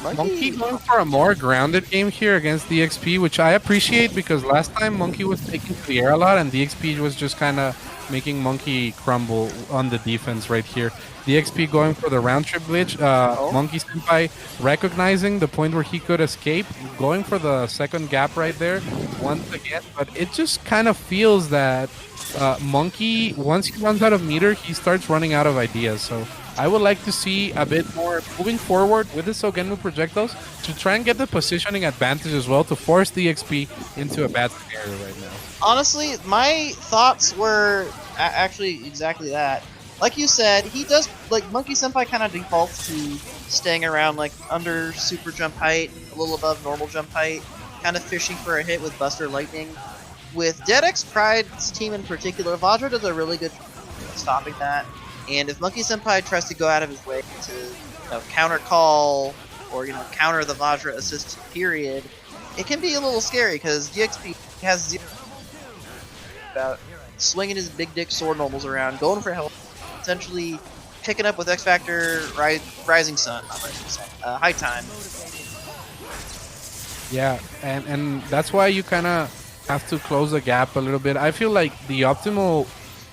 Monkey going for a more grounded game here against DXP, which I appreciate because last time Monkey was taking to the air a lot, and DXP was just kind of making Monkey crumble on the defense right here. DXP going for the round trip glitch. Monkey Senpai recognizing the point where he could escape, going for the second gap right there once again. But it just kind of feels that Monkey, once he runs out of meter, he starts running out of ideas. So I would like to see a bit more moving forward with the Sogenmu projectiles to try and get the positioning advantage as well to force DXP into a bad scenario right now. Honestly, my thoughts were actually exactly that. Like you said, he does, like, Monkey Senpai kind of defaults to staying around, like, under super jump height, a little above normal jump height, kind of fishing for a hit with Buster Lightning. With DX Pride's team in particular, Vajra does a really good job stopping that. And if Monkey Senpai tries to go out of his way to, counter call or, counter the Vajra assist period, it can be a little scary because DXP has zero about swinging his big dick sword normals around, going for help, essentially picking up with X Factor, Rising Sun, High Time. Yeah, and that's why you kind of have to close the gap a little bit. I feel like the optimal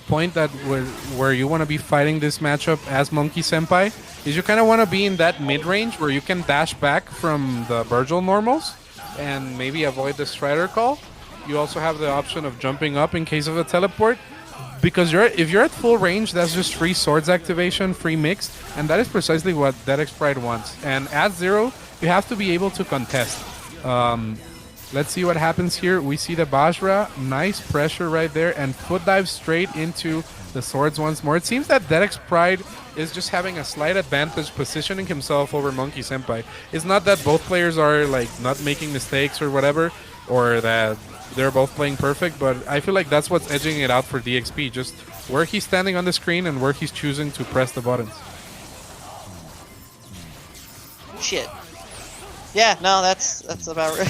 point that where you want to be fighting this matchup as Monkey Senpai is you kind of want to be in that mid-range where you can dash back from the Virgil normals and maybe avoid the Strider call. You also have the option of jumping up in case of a teleport. Because if you're at full range, that's just free swords activation, free mix, and that is precisely what DX Pride wants. And at Zero, you have to be able to contest. Let's see what happens here. We see the Bajra. Nice pressure right there. And foot dive straight into the swords once more. It seems that Derek's Pride is just having a slight advantage positioning himself over Monkey Senpai. It's not that both players are like not making mistakes or whatever, or that they're both playing perfect, but I feel like that's what's edging it out for DXP. Just where he's standing on the screen and where he's choosing to press the buttons. Shit. Yeah, no, that's about right.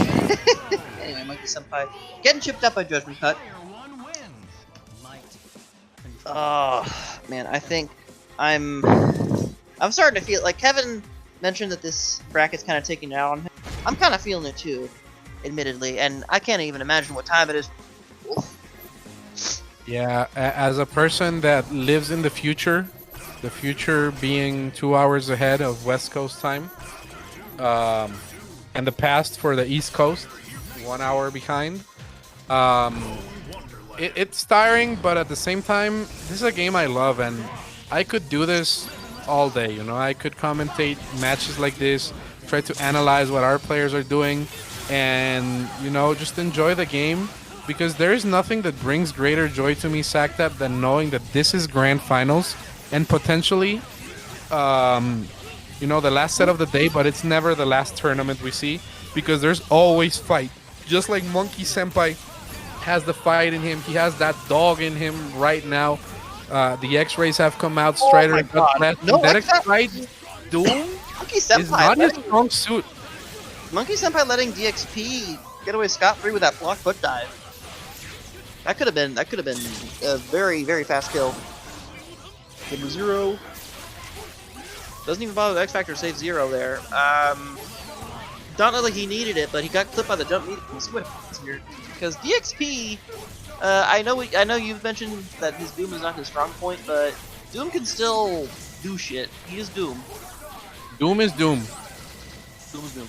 Anyway, Monkey Senpai getting chipped up by Judgment Cut. Oh man, I think I'm starting to feel like Kevin mentioned that this bracket's kind of taking it out on him. I'm kind of feeling it too, admittedly, and I can't even imagine what time it is. Yeah, as a person that lives in the future being 2 hours ahead of West Coast time, and the past for the East Coast, 1 hour behind. It's tiring, but at the same time, this is a game I love, and I could do this all day. You know, I could commentate matches like this, try to analyze what our players are doing, and you know, just enjoy the game. Because there is nothing that brings greater joy to me, Sactap, than knowing that this is Grand Finals and potentially, you know, the last set of the day, but it's never the last tournament we see because there's always fight. Just like Monkey Senpai has the fight in him, he has that dog in him right now. The X-rays have come out. Strider and Derek's fight. Doom Monkey Senpai is not his strong suit. Monkey Senpai letting DXP get away scot-free with that block foot dive. That could have been a very, very fast kill. Give him 0. Doesn't even bother the X Factor to save 0 there. Don't look like he needed it, but he got clipped by the jump meet and Swift here. Because DXP, I know you've mentioned that his Doom is not his strong point, but Doom can still do shit. He is Doom. Doom is Doom. Doom is Doom.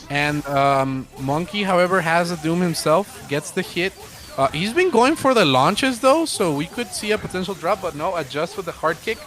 And Monkey, however, has a Doom himself, gets the hit. He's been going for the launches though, so we could see a potential drop, but no, adjust with the hard kick.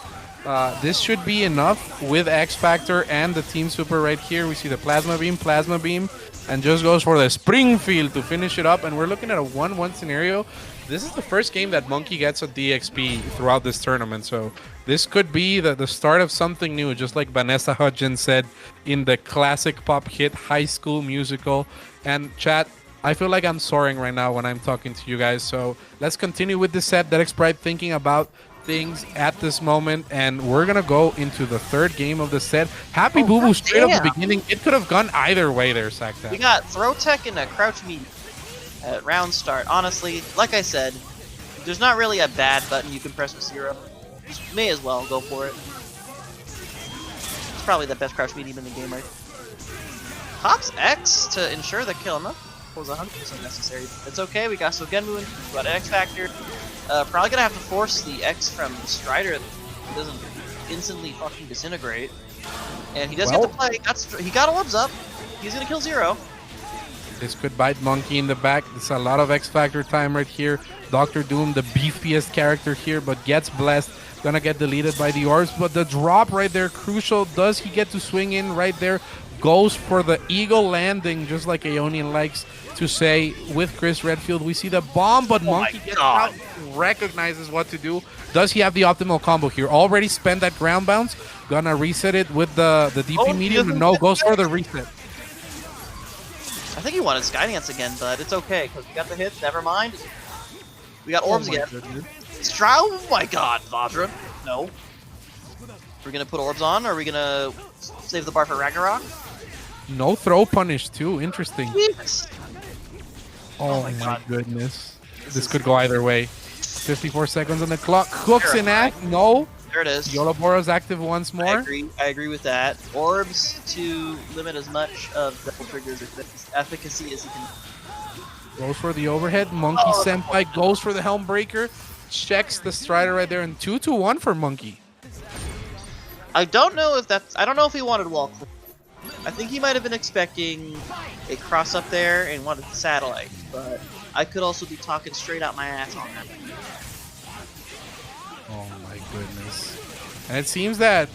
This should be enough with X Factor and the Team Super right here. We see the Plasma Beam, and just goes for the Springfield to finish it up. And we're looking at a 1-1 scenario. This is the first game that Monkey gets a DXP throughout this tournament, so this could be the start of something new, just like Vanessa Hudgens said in the classic pop hit High School Musical. And chat, I feel like I'm soaring right now when I'm talking to you guys, so let's continue with this set. Derek's Pride thinking about things at this moment, and we're gonna go into the third game of the set. Happy Boo Boo straight up the beginning. It could have gone either way there, Sactap. We got throw tech and a crouch meet at round start. Honestly, like I said, there's not really a bad button you can press with 0. Just may as well go for it. It's probably the best crouch medium in the game, right? Pops X to ensure the kill. No, was 100% necessary. It's okay. We got Shogun, we got an X Factor. Probably gonna have to force the X from Strider. It doesn't instantly fucking disintegrate. And he does get to play. He got orbs up. He's gonna kill 0. This could bite Monkey in the back. There's a lot of X Factor time right here. Dr. Doom, the beefiest character here, but gets blessed. Gonna get deleted by the orbs, but the drop right there, crucial. Does he get to swing in right there? Goes for the eagle landing, just like Aeonian likes to say with Chris Redfield. We see the bomb, but Monkey gets out, recognizes what to do. Does he have the optimal combo here? Already spent that ground bounce. Gonna reset it with the DP medium. No, goes for the reset. I think he wanted Skydance again, but it's okay, because we got the hits. Never mind. We got orbs again. Oh my god, Vajra. No. We're gonna put orbs on, or are we gonna save the bar for Ragnarok? No throw punish too. Interesting. Yes. Oh my goodness. This could go either way. 54 seconds on the clock. Hooks in act. No. There it is. Yoloboro's active once more. I agree with that. Orbs to limit as much of double triggers efficacy as he can. Goes for the overhead. Monkey Senpai goes for the Helm Breaker. Checks the Strider right there, and 2-1 for Monkey. I don't know if he wanted wall clip. I think he might have been expecting a cross up there and wanted the satellite, but I could also be talking straight out my ass on that. Oh my goodness. And it seems that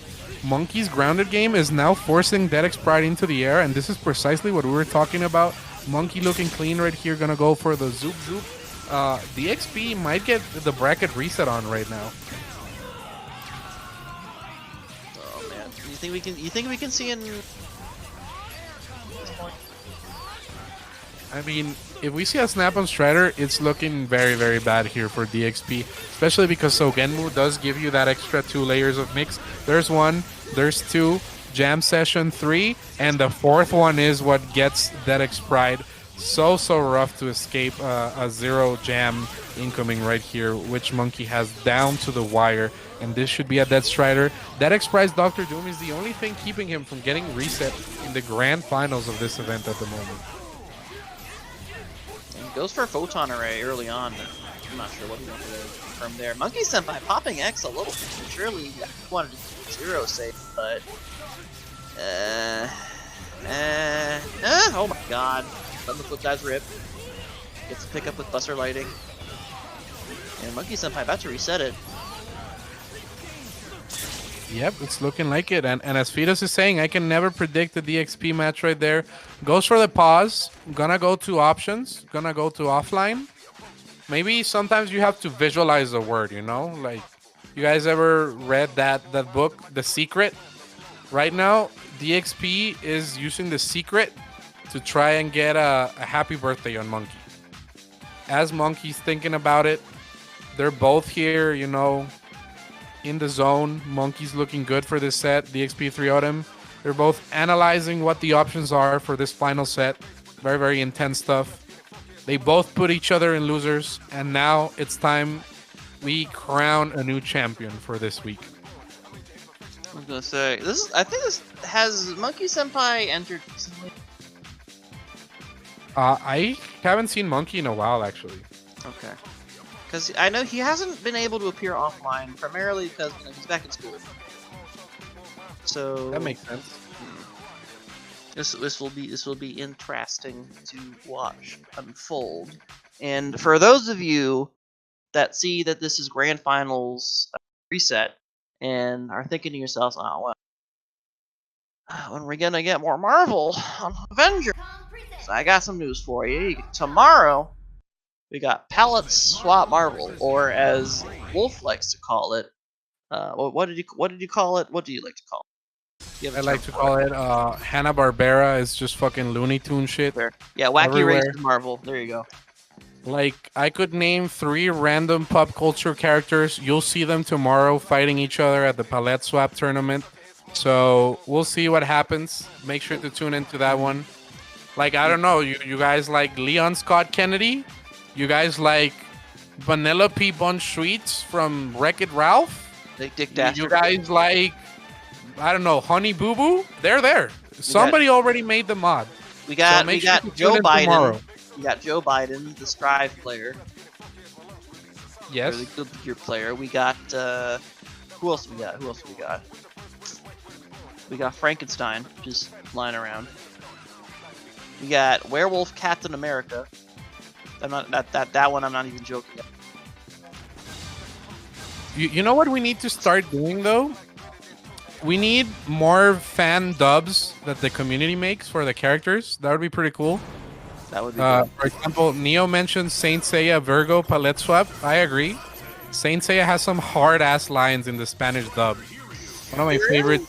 Monkey's grounded game is now forcing Derek's Pride into the air, and this is precisely what we were talking about Monkey looking clean right here. Gonna go for the zoop zoop. DXP might get the bracket reset on right now. Oh man, you think we can see in this point? I mean, if we see a snap on Strider, it's looking very, very bad here for DXP, especially because Sogenmu does give you that extra 2 layers of mix. There's 1, there's 2, Jam Session 3, and the 4th one is what gets DX Pride so rough to escape a 0 jam incoming right here, which Monkey has down to the wire, and this should be a dead Strider. DX Pride's Dr. Doom is the only thing keeping him from getting reset in the grand finals of this event at the moment. Goes for a photon array early on. I'm not sure what he wanted to confirm there. Monkey Senpai popping X a little bit. Surely he wanted to keep 0 safe, but oh my god. Let the flip dives rip. Gets to pick up with Buster Lighting. And Monkey Senpai about to reset it. Yep, it's looking like it. And as Fetus is saying, I can never predict the DXP match right there. Goes for the pause. Gonna go to options. Gonna go to offline. Maybe sometimes you have to visualize a word, you know? Like, you guys ever read that book, The Secret? Right now, DXP is using The Secret to try and get a happy birthday on Monkey. As Monkey's thinking about it, they're both here, you know, in the zone. Monkey's looking good for this set. DXP 3-0'd him. They're both analyzing what the options are for this final set. Very, very intense stuff. They both put each other in losers, and now it's time we crown a new champion for this week. I was gonna say I think this has Monkey Senpai entered recently. I haven't seen Monkey in a while, actually. Okay. Because I know he hasn't been able to appear offline, primarily because he's back in school. So That makes sense. This will be interesting to watch unfold. And for those of you that see that this is Grand Finals reset and are thinking to yourselves, "Oh well, when are we gonna get more Marvel on Avengers?" So I got some news for you. Tomorrow, we got palette swap Marvel, or as Wolf likes to call it. What did you call it? What do you like to call it? I like to call it Hanna-Barbera is just fucking Looney Tune shit. There. Yeah, Wacky Everywhere. Races Marvel. There you go. Like, I could name 3 random pop culture characters. You'll see them tomorrow fighting each other at the palette swap tournament. So we'll see what happens. Make sure to tune into that one. Like, I don't know, you guys like Leon Scott Kennedy? You guys like Vanellope Bunch Sweets from Wreck-It Ralph? Dick Dasher. You guys like, I don't know, Honey Boo Boo? They're there. Somebody already made the mod. We got So make we sure got to tune Joe in Biden. tomorrow. We got Joe Biden, the Strive player. Yes. Really good gear player. We got who else we got? We got Frankenstein just lying around. We got Werewolf Captain America. I'm not that one. I'm not even joking. You know what we need to start doing though? We need more fan dubs that the community makes for the characters. That would be pretty cool. That would be good. For example, Neo mentioned Saint Seiya Virgo palette swap. I agree. Saint Seiya has some hard-ass lines in the Spanish dub. One of my favorites.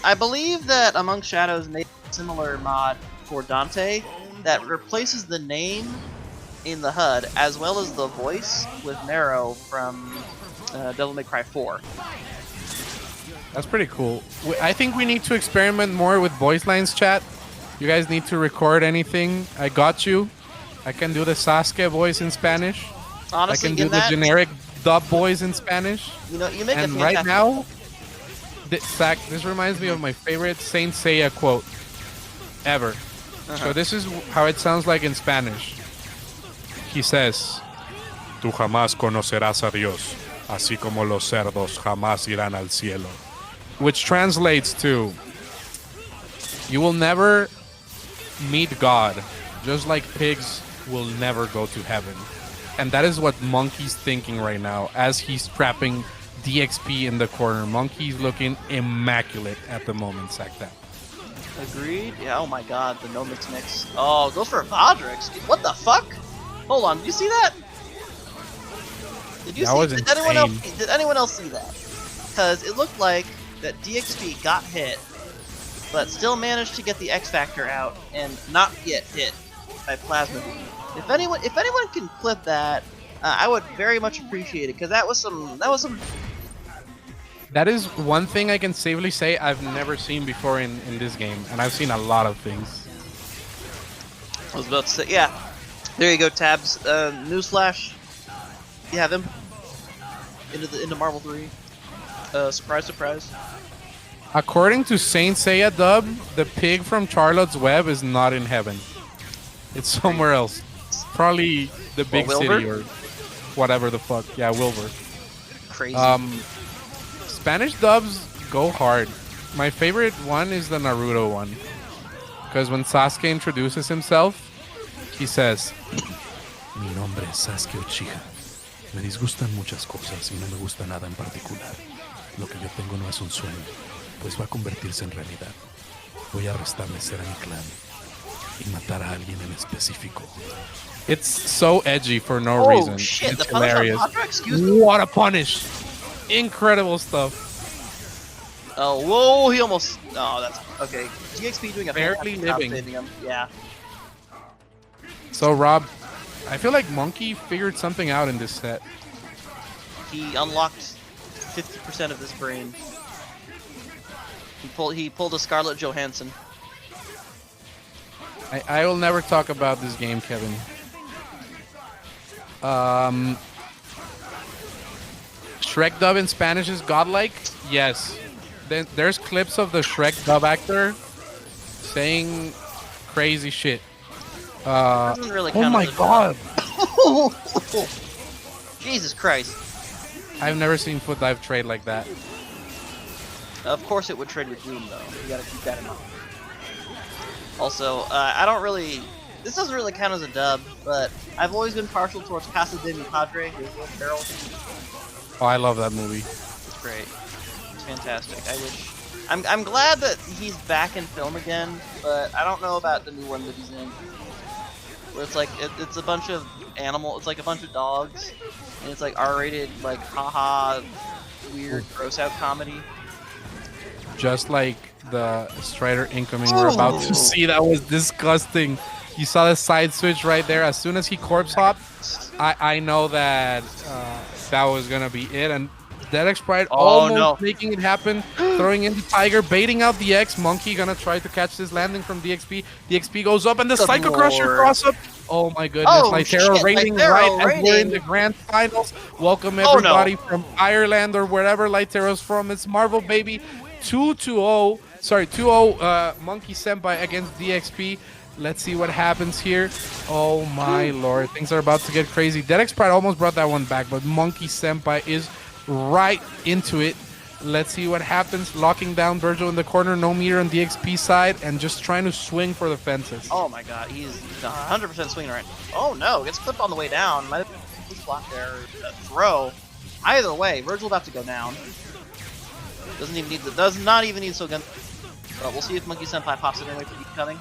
I believe that Among Shadows made a similar mod for Dante that replaces the name in the HUD as well as the voice with Nero from Devil May Cry 4. That's pretty cool. I think we need to experiment more with voice lines, chat. You guys need to record anything. I got you. I can do the Sasuke voice in Spanish. Honestly, I can do the generic dub voice in Spanish. You know, you make And a right now, this reminds me of my favorite Saint Seiya quote ever. So this is how it sounds like in Spanish. He says, "Tú jamás conocerás a Dios, así como los cerdos jamás irán al cielo." Which translates to, you will never meet God, just like pigs will never go to heaven. And that is what Monkey's thinking right now as he's trapping DXP in the corner. Monkey's looking immaculate at the moment, Sakta. Agreed. Yeah. Oh my God, the no mix. Oh, goes for a Podrix. What the fuck? Hold on. Did you see that? Did you That see? was Did anyone else? insane. Did anyone else see that? Because it looked like that DXP got hit, but still managed to get the X Factor out and not get hit by Plasma Beam. If anyone can clip that, I would very much appreciate it, because that was some. That is one thing I can safely say I've never seen before in this game, and I've seen a lot of things. I was about to say, yeah. There you go, Tabs. Newsflash. You have him into Marvel 3. Surprise, surprise. According to Saint Seiya Dub, the pig from Charlotte's Web is not in heaven. It's somewhere else. Probably the big Wilbur? city or whatever the fuck. Yeah, Wilbur. Crazy. Spanish dubs go hard. My favorite one is the Naruto one. Because when Sasuke introduces himself, he says, Mi nombre es Sasuke Uchiha. Me disgustan muchas cosas y no me gusta nada en particular. Lo que yo tengo no es un sueño, pues va a convertirse en realidad. Voy a restablecer a mi clan y matar a alguien en específico. It's so edgy for no reason. Shit, It's the punish on hilarious. Podrix? Excuse me? What a punish! Incredible stuff. Oh, whoa, he almost... Oh, that's... Okay. DXP doing a Barely fantastic job living. saving him. Yeah. So, Rob, I feel like Monkey figured something out in this set. He unlocked 50% of his brain. He pulled a Scarlett Johansson. I will never talk about this game, Kevin. Shrek dub in Spanish is godlike? Yes. Then there's clips of the Shrek dub actor saying crazy shit. Doesn't really Oh count my as a god! Jesus Christ. I've never seen Foot Dive trade like that. Of course it would trade with Doom, though. You gotta keep that in mind. Also, I don't really... This doesn't really count as a dub, but I've always been partial towards Casa de Mi Padre, his little barrel. Oh, I love that movie. It's great. It's fantastic. I wish... I'm glad that he's back in film again, but I don't know about the new one that he's in. Where it's like, it's a bunch of it's like a bunch of dogs, and it's like R-rated, like, haha, weird, gross-out comedy. Just like the Strider incoming we're about to see. That was disgusting. You saw the side switch right there. As soon as he corpse hopped, I know that that was gonna be it. And DX Pride almost making it happen, throwing in the Tiger, baiting out the X. Monkey gonna try to catch this landing from DXP. DXP goes up and the Psycho Crusher cross up. Oh my goodness, Lytero raining right as we're in the grand finals. Welcome everybody from Ireland or wherever Lytero's from. It's Marvel, baby. 2-0. Sorry, 2-0 Monkey Senpai against DXP. Let's see what happens here. Oh my lord, things are about to get crazy. DX Pride almost brought that one back, but Monkey Senpai is right into it. Let's see what happens. Locking down Virgil in the corner, no meter on DXP side, and just trying to swing for the fences. Oh my god, he's 100% swinging right now. Oh no, gets clipped on the way down. Might have been a push block there, a throw. Either way, Virgil about to go down. Does not even need Shogun. But we'll see if Monkey Senpai pops it in. Wait for Rika coming.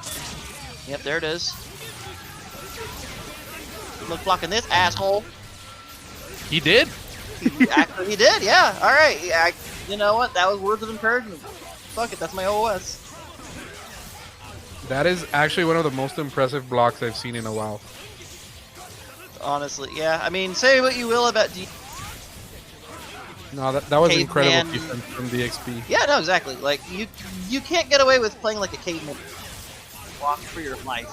Yep, there it is. Look, blocking this asshole. He did? Actually, he did, yeah. Alright, yeah, you know what? That was words of encouragement. Fuck it, that's my OS. That is actually one of the most impressive blocks I've seen in a while. Honestly, yeah. I mean, say what you will about No, that was incredible Caveman. defense from DXP. Yeah, no, exactly. Like, you can't get away with playing like a caveman. Walk for your life.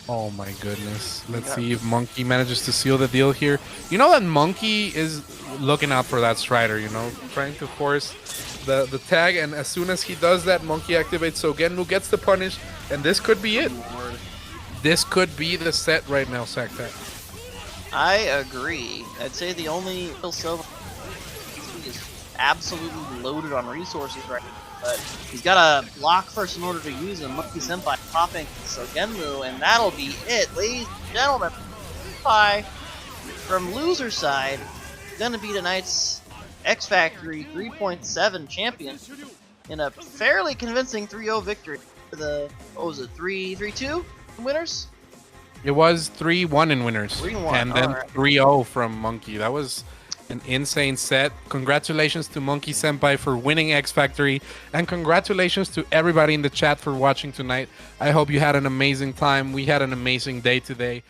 Oh my goodness. Let's see if Monkey manages to seal the deal here. You know that Monkey is looking out for that Strider, you know? Trying to force the tag, and as soon as he does that, Monkey activates Sogenmu, gets the punish, and this could be it. This could be the set right now, Saktat. I agree. I'd say the only real silver is absolutely loaded on resources right now. But he's got to block first in order to use him. Monkey Senpai popping Sogenmu, and that'll be it, ladies and gentlemen. Senpai from loser side gonna be tonight's X Factory 3.7 champion. in a fairly convincing 3-0 victory for the, what was it, 3-2 winners? It was 3-1 in winners. 3-1, and then alright. 3-0 from Monkey. That was an insane set. Congratulations to Monkey Senpai for winning X Factory, and congratulations to everybody in the chat for watching tonight. I hope you had an amazing time. We had an amazing day today.